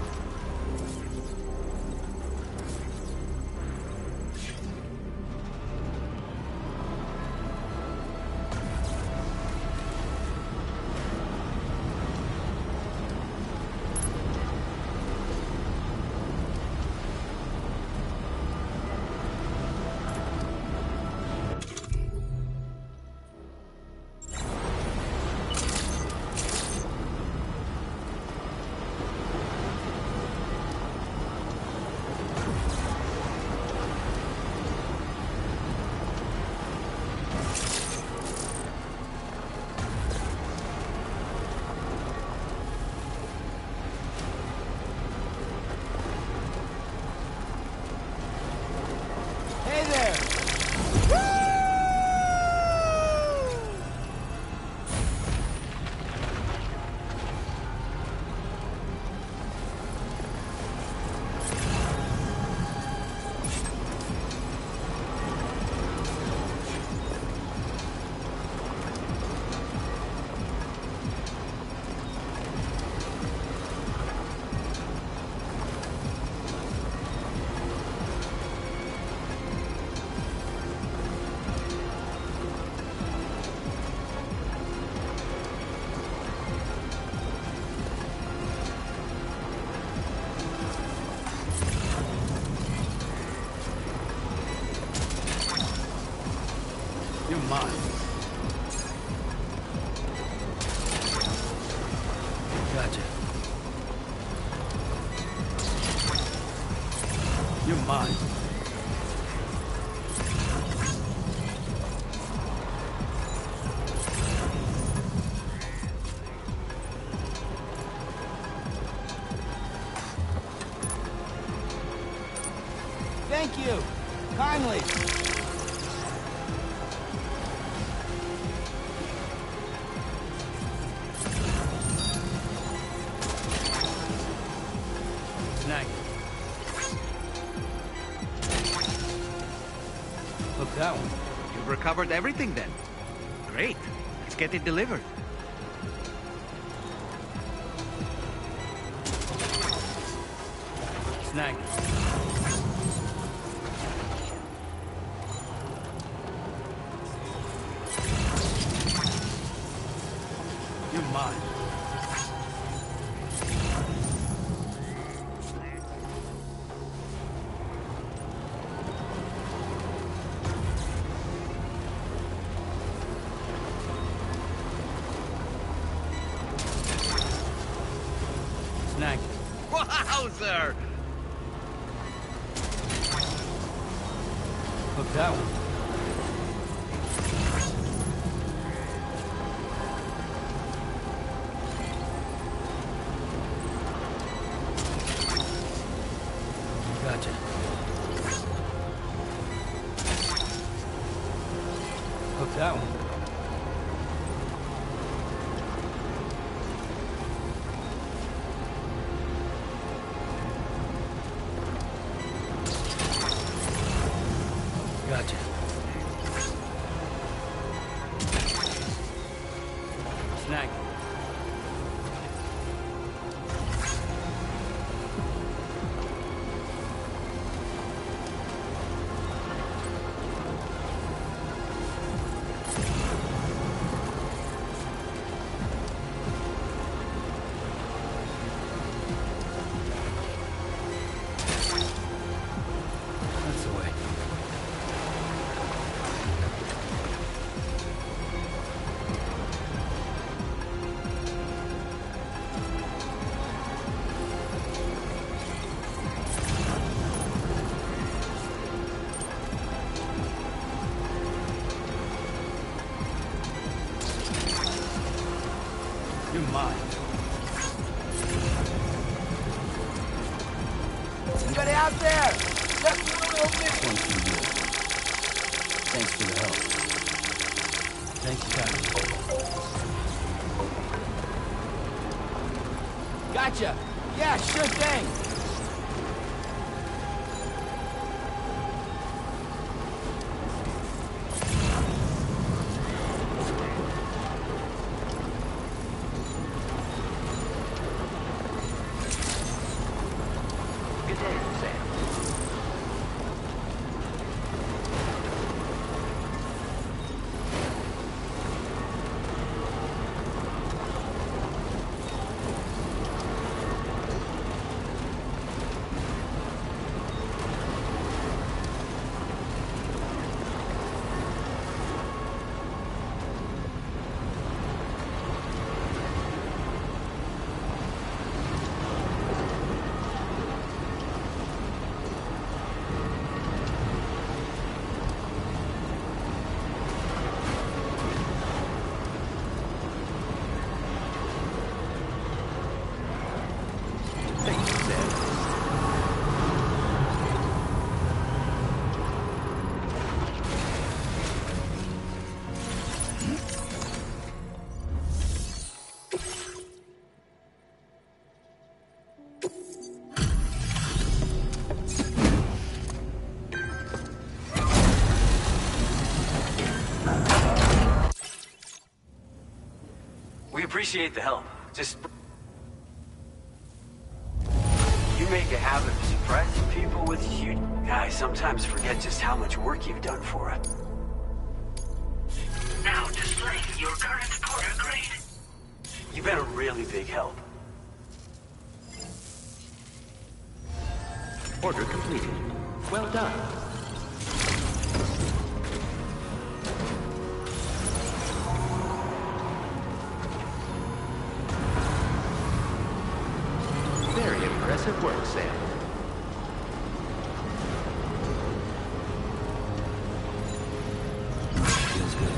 Speaker 6: Hey there!
Speaker 4: You're mine. Gotcha. You're mine.
Speaker 6: Thank you. Kindly.
Speaker 4: Snag. Look, that one.
Speaker 18: You've recovered everything then. Great. Let's get it delivered.
Speaker 4: Snag. You're mine. Snag.
Speaker 18: Wowzer!
Speaker 4: Look, that one. Gotcha. Look, that one. Gotcha. Snag. That's the way. You're mine.
Speaker 6: Anybody out there? Just
Speaker 4: This one's for you. Thanks for the help. Thanks, Captain.
Speaker 6: Gotcha. Yeah, sure thing.
Speaker 7: Good day, Sam.
Speaker 8: We appreciate the help. Just... You make a habit of surprising people with huge... I sometimes forget just how much work you've done for it.
Speaker 3: Now displaying your current porter grade.
Speaker 8: You've been a really big help.
Speaker 7: Order completed. Well done. Very impressive work, Sam.
Speaker 4: Feels good.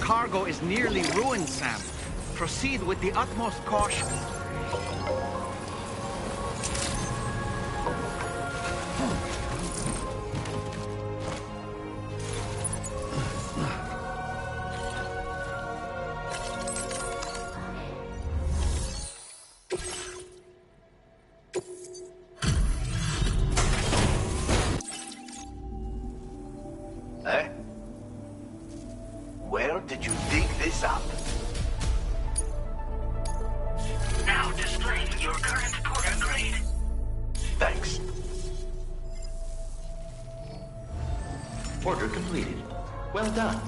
Speaker 18: Cargo is nearly ruined, Sam. Proceed with the utmost caution.
Speaker 9: Eh? Where did you dig this up?
Speaker 3: Now displaying your current porter grade.
Speaker 9: Thanks.
Speaker 7: Order completed. Well done.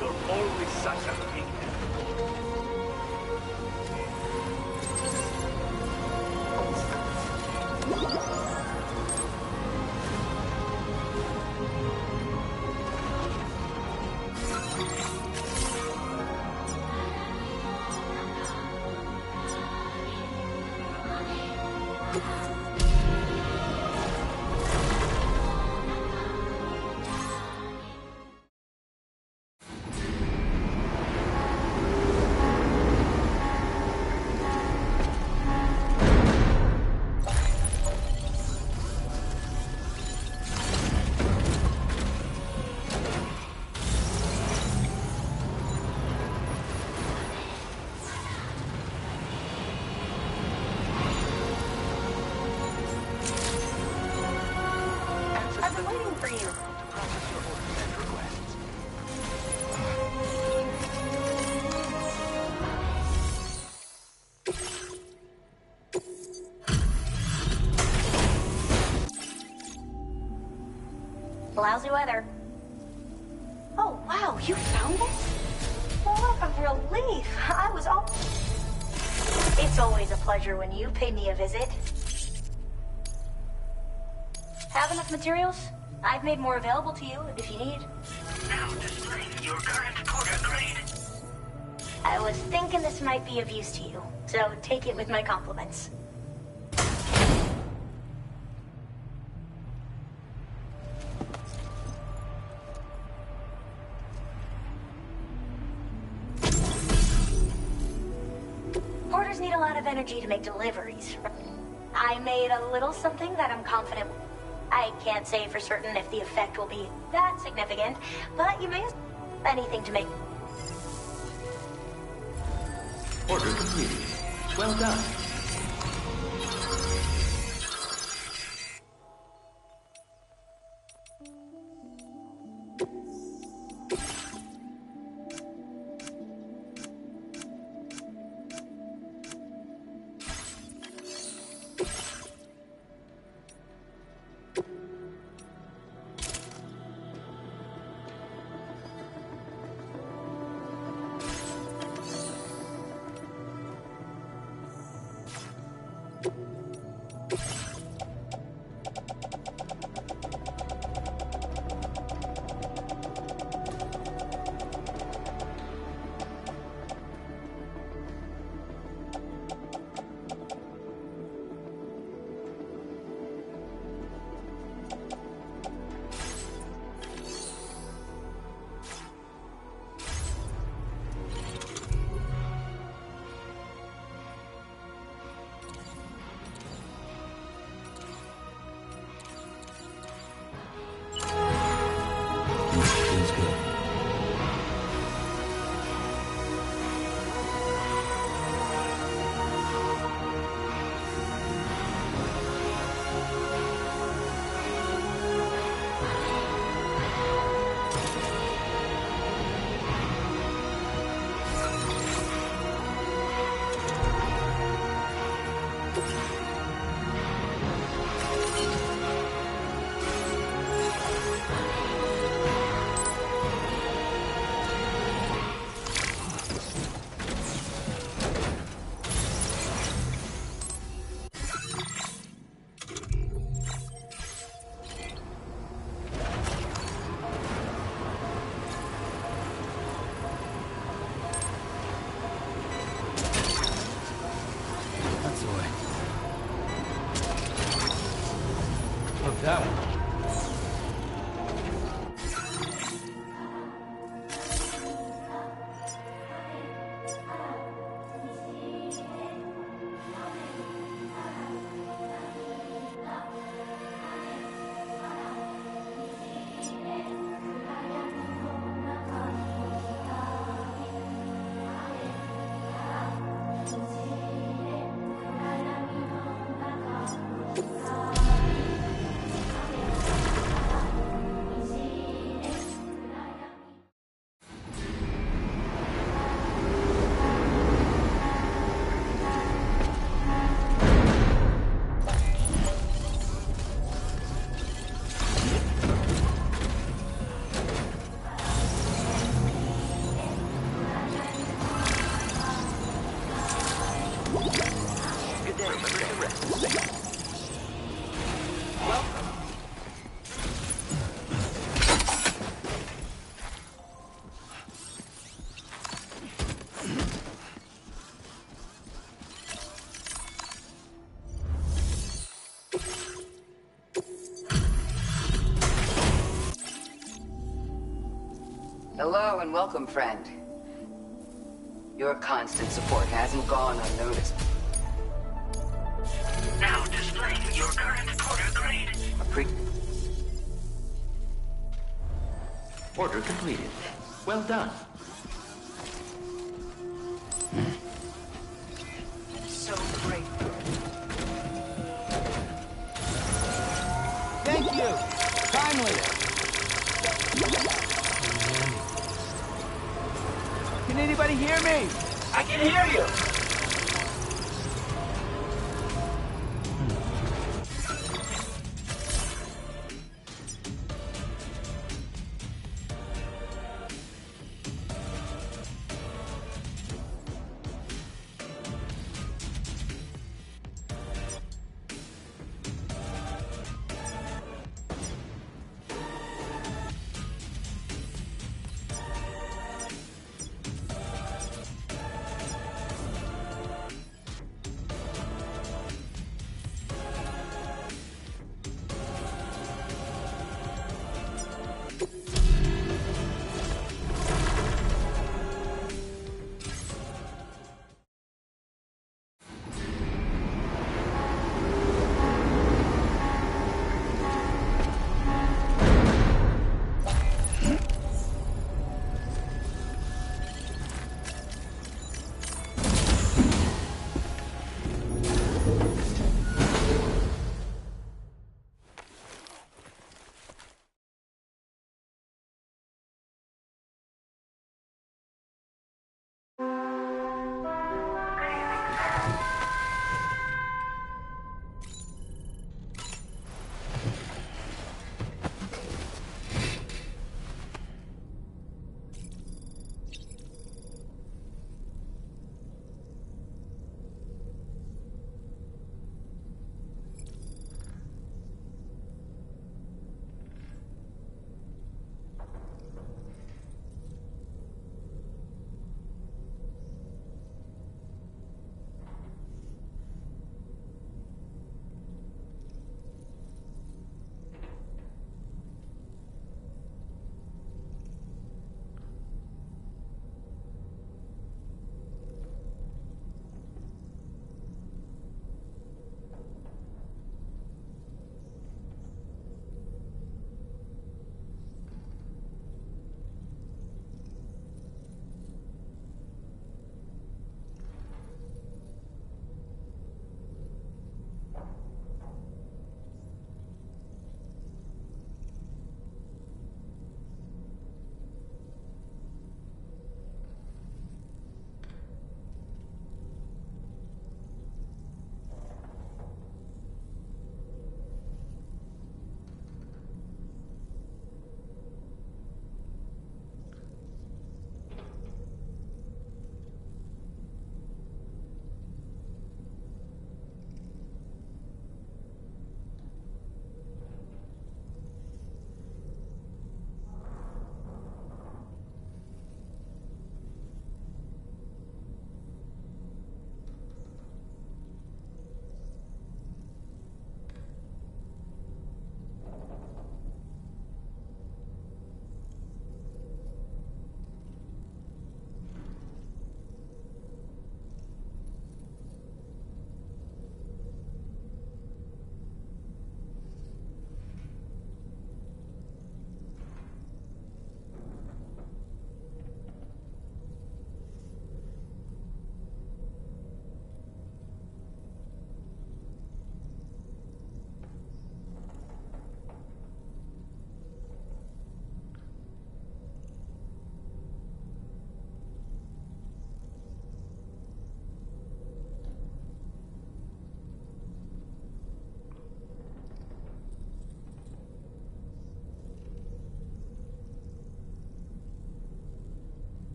Speaker 9: You're always such a
Speaker 10: lousy weather. Oh, wow, you found this? What a relief. I was all... It's always a pleasure when you pay me a visit. Have enough materials? I've made more available to you if you need.
Speaker 3: Now displaying your current porter grade.
Speaker 10: I was thinking this might be of use to you, so take it with my compliments. Porters need a lot of energy to make deliveries. I made a little something that I'm confident. I can't say for certain if the effect will be that significant, but you may anything to make.
Speaker 7: Order completed. Well done.
Speaker 4: That one.
Speaker 17: Hello and welcome, friend. Your constant support hasn't gone unnoticed.
Speaker 3: Now displaying your current porter grade.
Speaker 7: Order completed. Well done.
Speaker 17: So grateful.
Speaker 6: Thank you. Kindly. Can anybody hear me?
Speaker 5: I can hear you.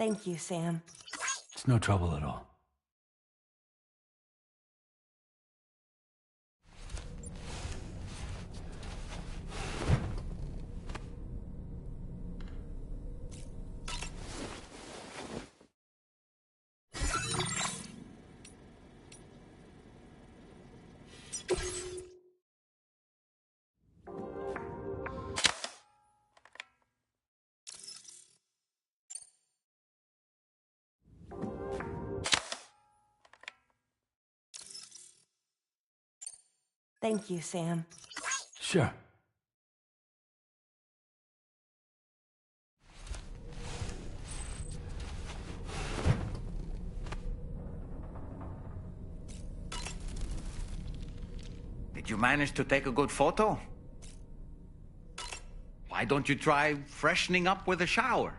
Speaker 16: Thank you, Sam.
Speaker 4: It's no trouble at all.
Speaker 16: Thank you, Sam.
Speaker 4: Sure.
Speaker 1: Did you manage to take a good photo? Why don't you try freshening up with a shower?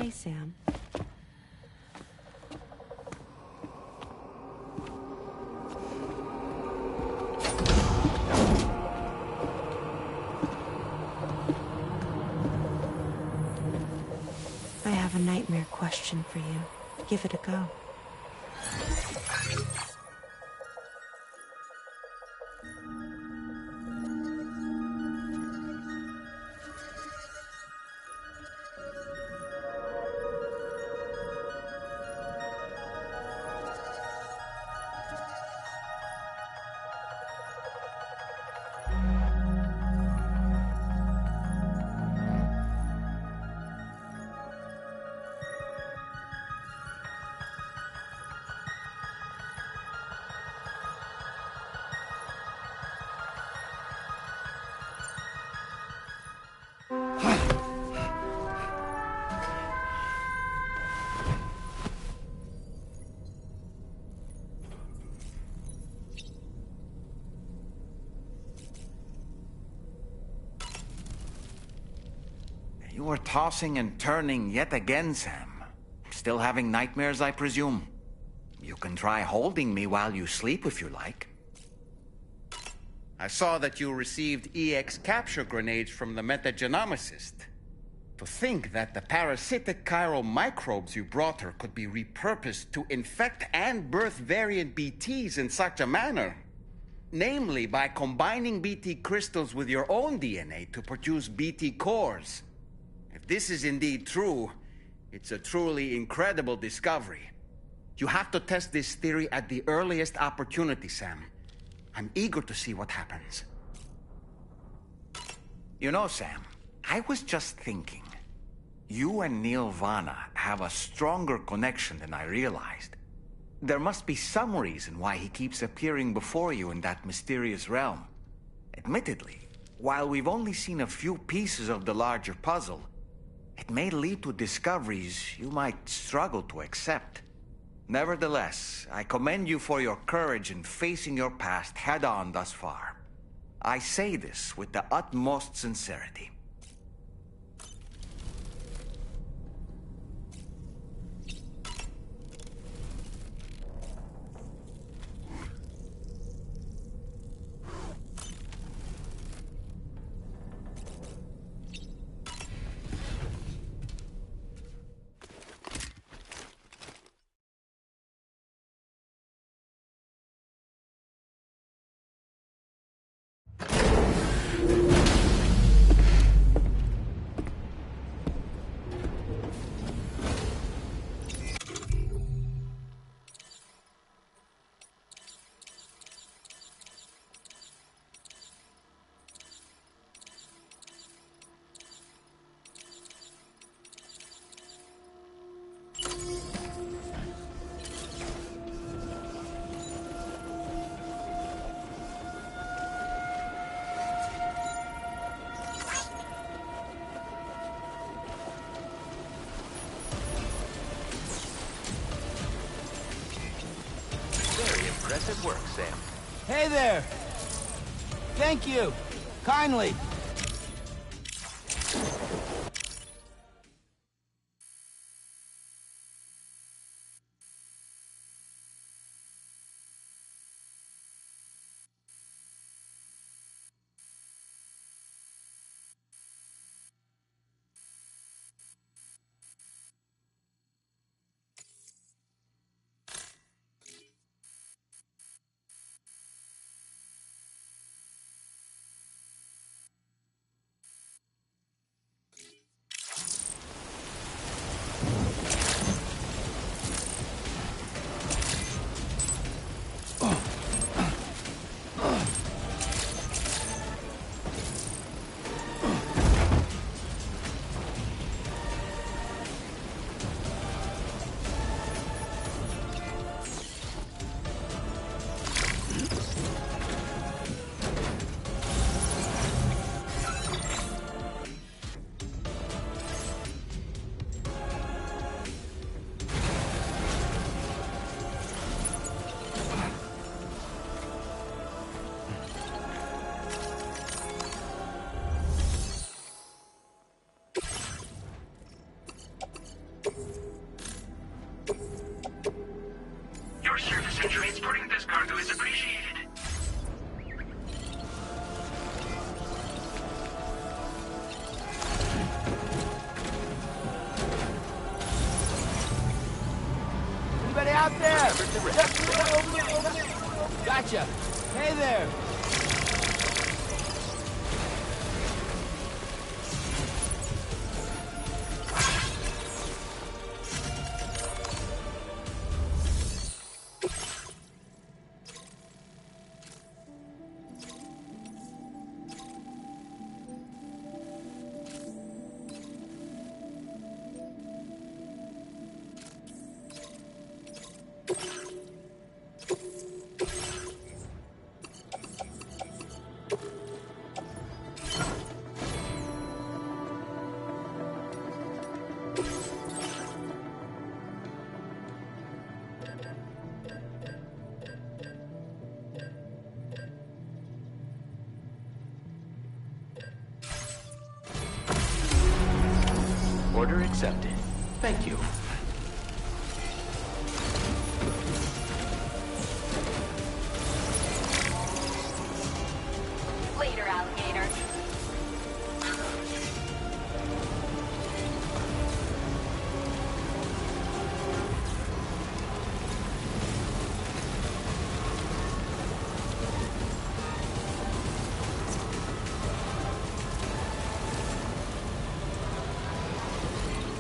Speaker 16: Hey, Sam. I have a nightmare question for you. Give it a go.
Speaker 1: were tossing and turning yet again, Sam. Still having nightmares, I presume? You can try holding me while you sleep if you like. I saw that you received EX capture grenades from the metagenomicist. To think that the parasitic chiral microbes you brought her could be repurposed to infect and birth variant BTs in such a manner. Namely, by combining BT crystals with your own DNA to produce BT cores. If this is indeed true, it's a truly incredible discovery. You have to test this theory at the earliest opportunity, Sam. I'm eager to see what happens. You know, Sam, I was just thinking. You and Neil Vana have a stronger connection than I realized. There must be some reason why he keeps appearing before you in that mysterious realm. Admittedly, while we've only seen a few pieces of the larger puzzle, it may lead to discoveries you might struggle to accept. Nevertheless, I commend you for your courage in facing your past head-on thus far. I say this with the utmost sincerity.
Speaker 7: Impressive work, Sam.
Speaker 6: Hey there! Thank you! Kindly!
Speaker 3: Your service in transporting this cargo is appreciated.
Speaker 6: Anybody out there? Gotcha. Hey there.
Speaker 7: Order accepted. Thank you.
Speaker 10: Later, alligator.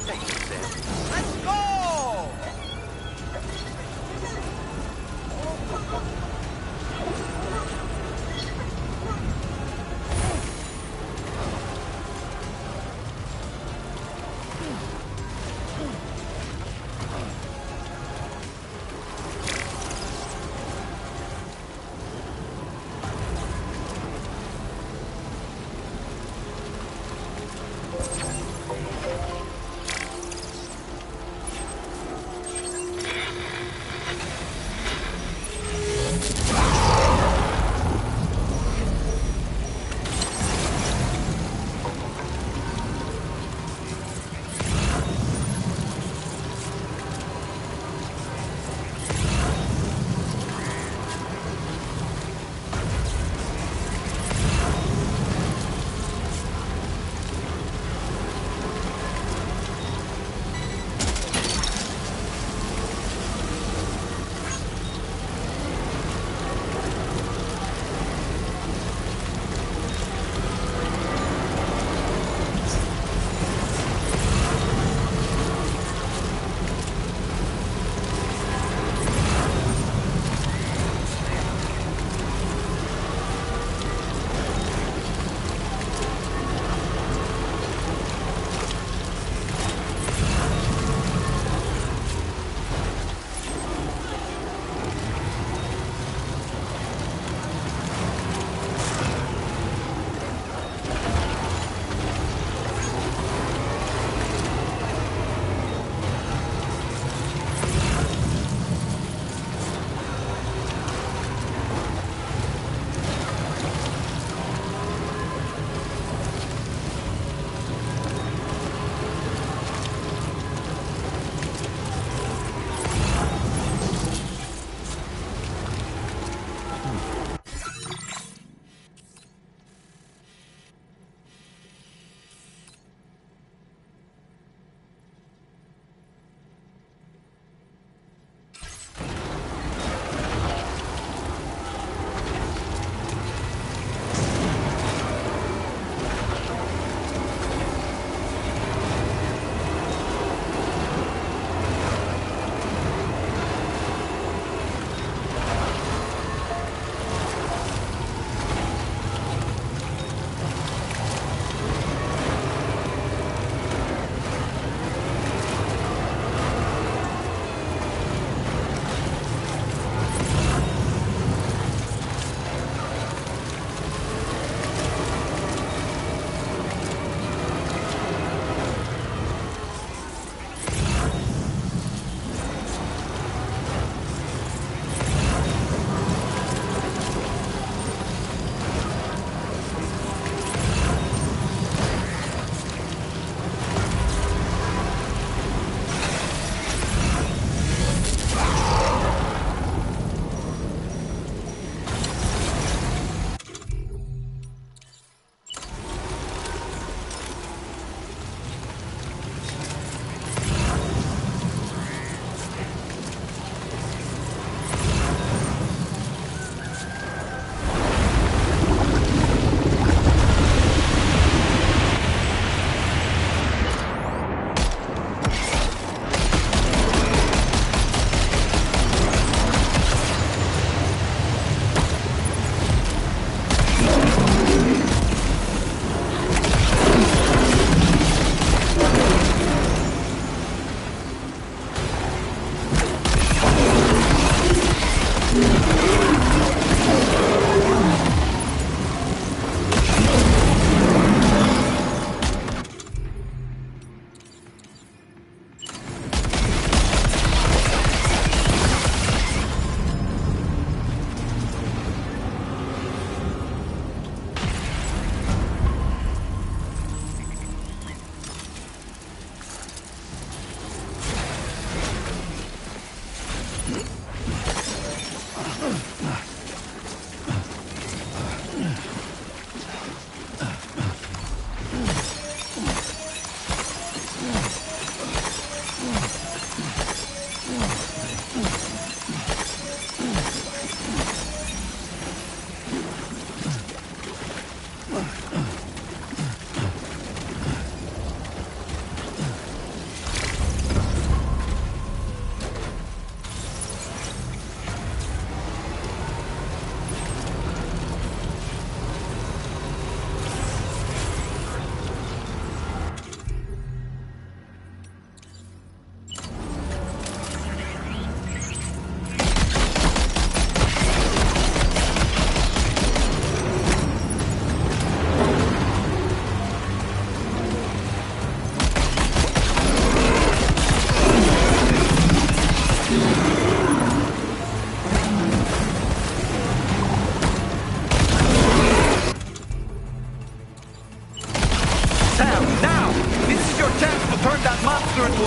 Speaker 7: Thank you, Sam.
Speaker 18: Let's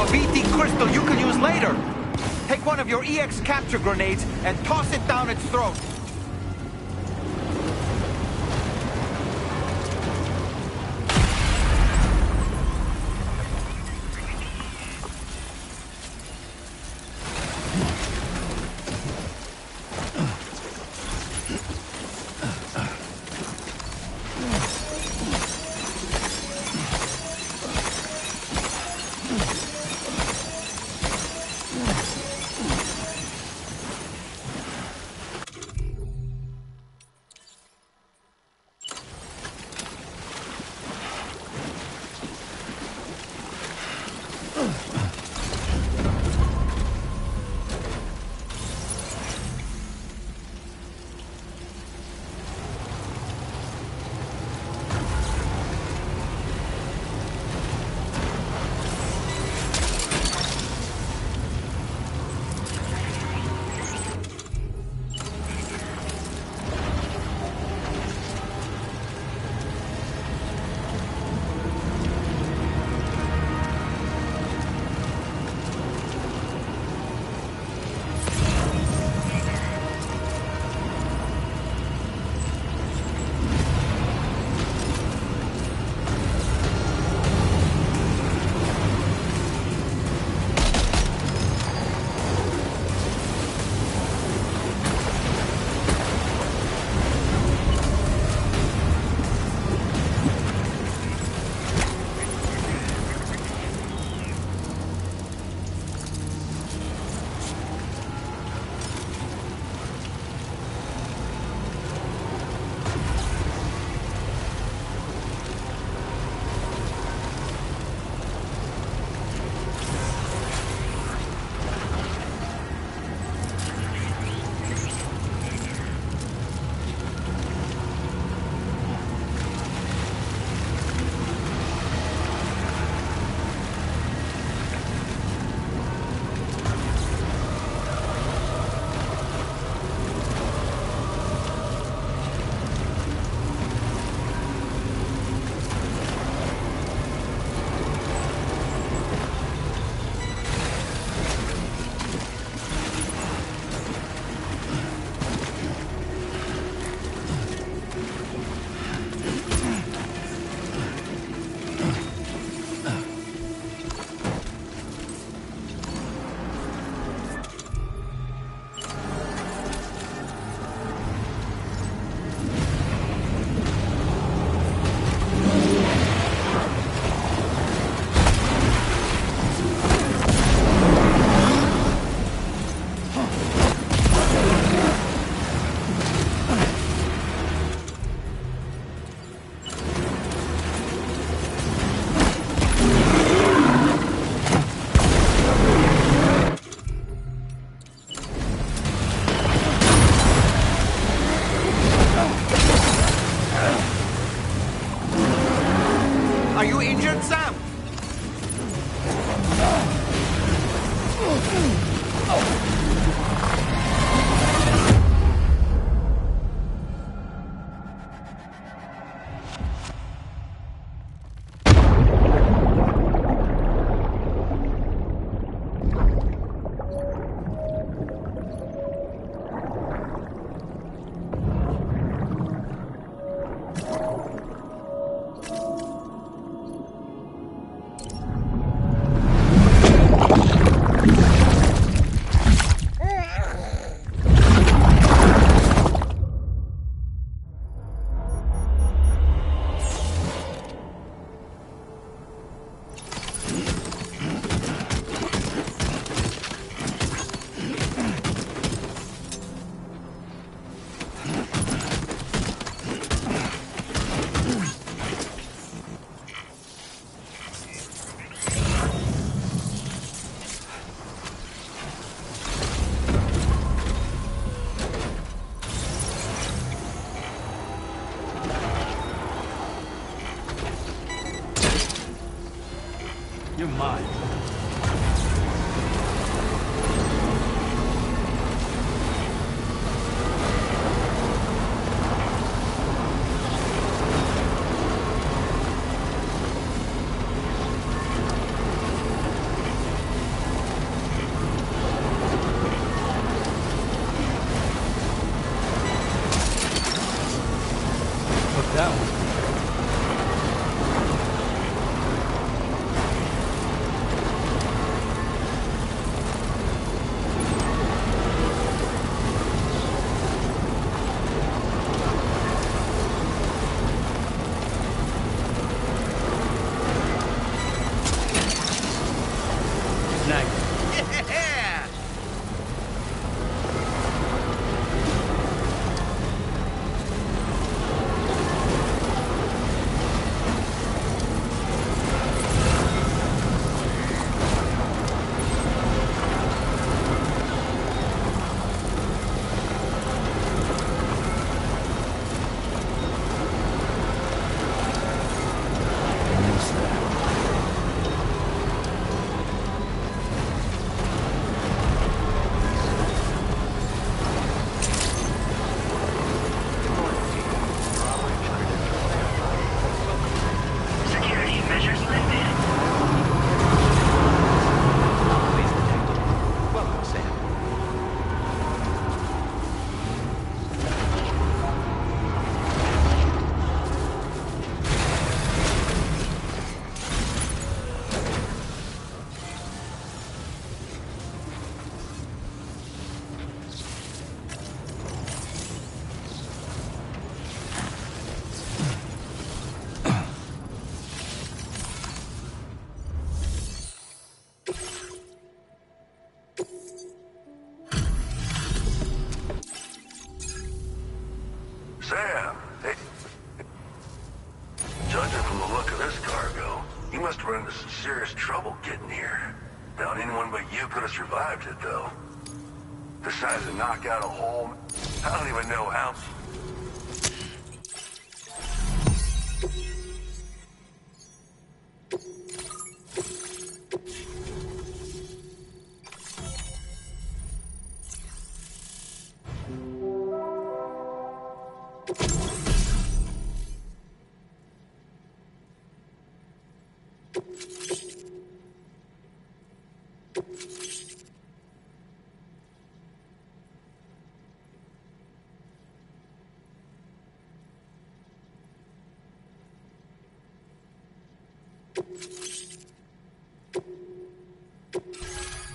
Speaker 18: a VT crystal you can use later. Take one of your EX capture grenades and toss it down its throat.
Speaker 1: Yeah!
Speaker 3: Security measures lifted.
Speaker 7: Welcome, Sam.
Speaker 13: Sam, hey. Judging from the look of this cargo, you must run into some serious trouble getting here. Doubt anyone but you could have survived it, though. Decided to knock out a hole. I don't even know how.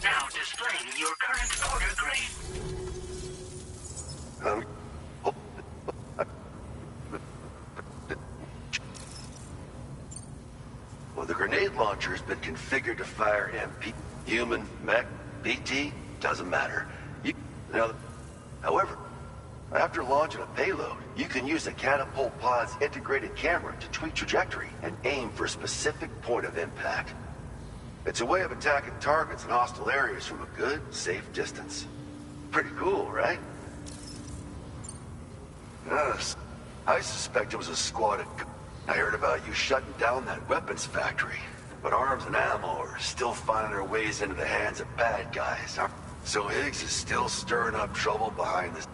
Speaker 3: Now displaying your current order grade.
Speaker 9: Well, the grenade launcher has been configured to fire MP. Human, mech, BT, doesn't matter. However, after launching a payload, you can use the catapult pod's integrated camera to tweak trajectory and aim for a specific point of impact. It's a way of attacking targets in hostile areas from a good, safe distance. Pretty cool, right? Yes. I suspect it was a squad of... I heard about you shutting down that weapons factory, but arms and ammo are still finding their ways into the hands of bad guys. So Higgs is still stirring up trouble behind this.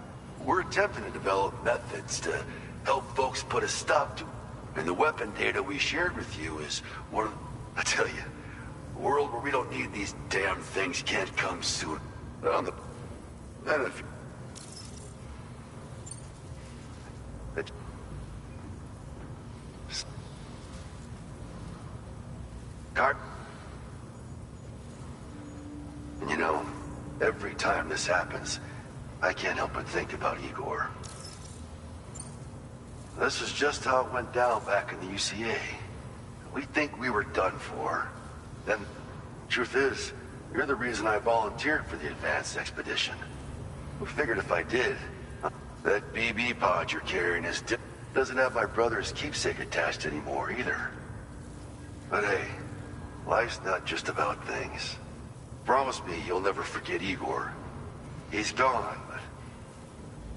Speaker 9: We're attempting to develop methods to help folks put a stop to... And the weapon data we shared with you is one of... I tell you, a world where we don't need these damn things can't come soon. On the... And if... Cart. You know, every time this happens, I can't help but think about Igor. This is just how it went down back in the UCA. We think we were done for. Then, truth is, you're the reason I volunteered for the advanced expedition. We figured if I did, that BB pod you're carrying doesn't have my brother's keepsake attached anymore either. But hey, life's not just about things. Promise me you'll never forget Igor. He's gone, but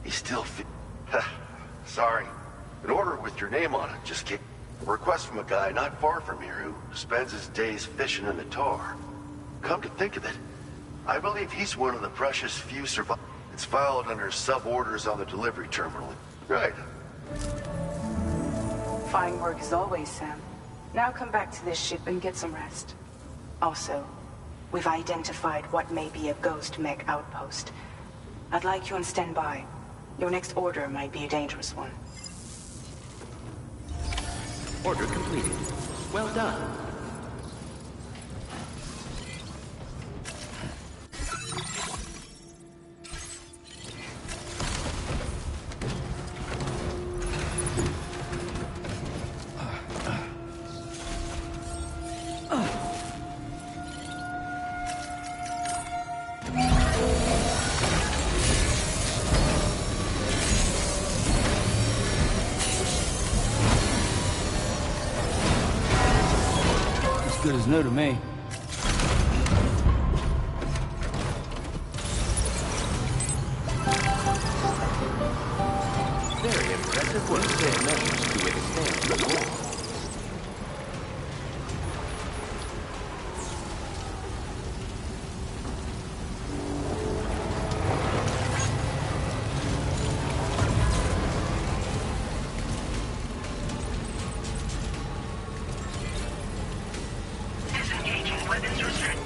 Speaker 9: he's still Sorry. An order with your name on it just came. A request from a guy not far from here who spends his days fishing in the tar. Come to think of it, I believe he's one of the precious few survivors. It's filed under sub-orders on the delivery terminal. Right.
Speaker 11: Fine work as always, Sam. Now come back to this ship and get some rest. Also, we've identified what may be a ghost mech outpost. I'd like you on standby. Your next order might be a dangerous one.
Speaker 7: Order completed. Well done.
Speaker 6: good as new to me.
Speaker 7: Very impressive work. Their measures to withstand the war.
Speaker 3: Disengaging weapons restrict.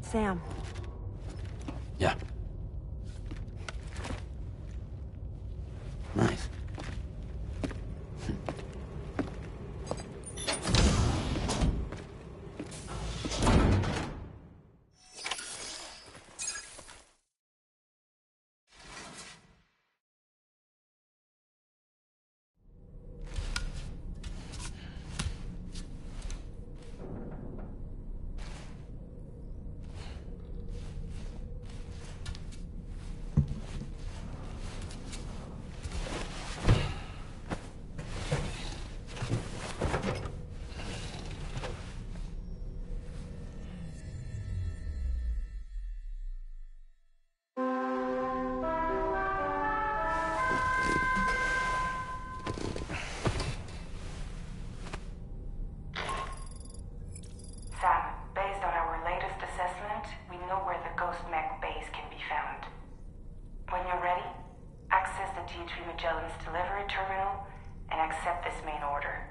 Speaker 19: Sam.
Speaker 4: Yeah. Nice.
Speaker 11: Sam, based on our latest assessment, we know where the Ghost Mech base can be found. When you're ready, access the T3 Magellan's delivery terminal and accept this main order.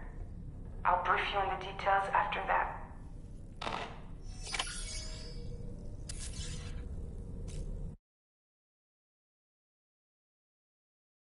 Speaker 11: I'll brief you on the details after that.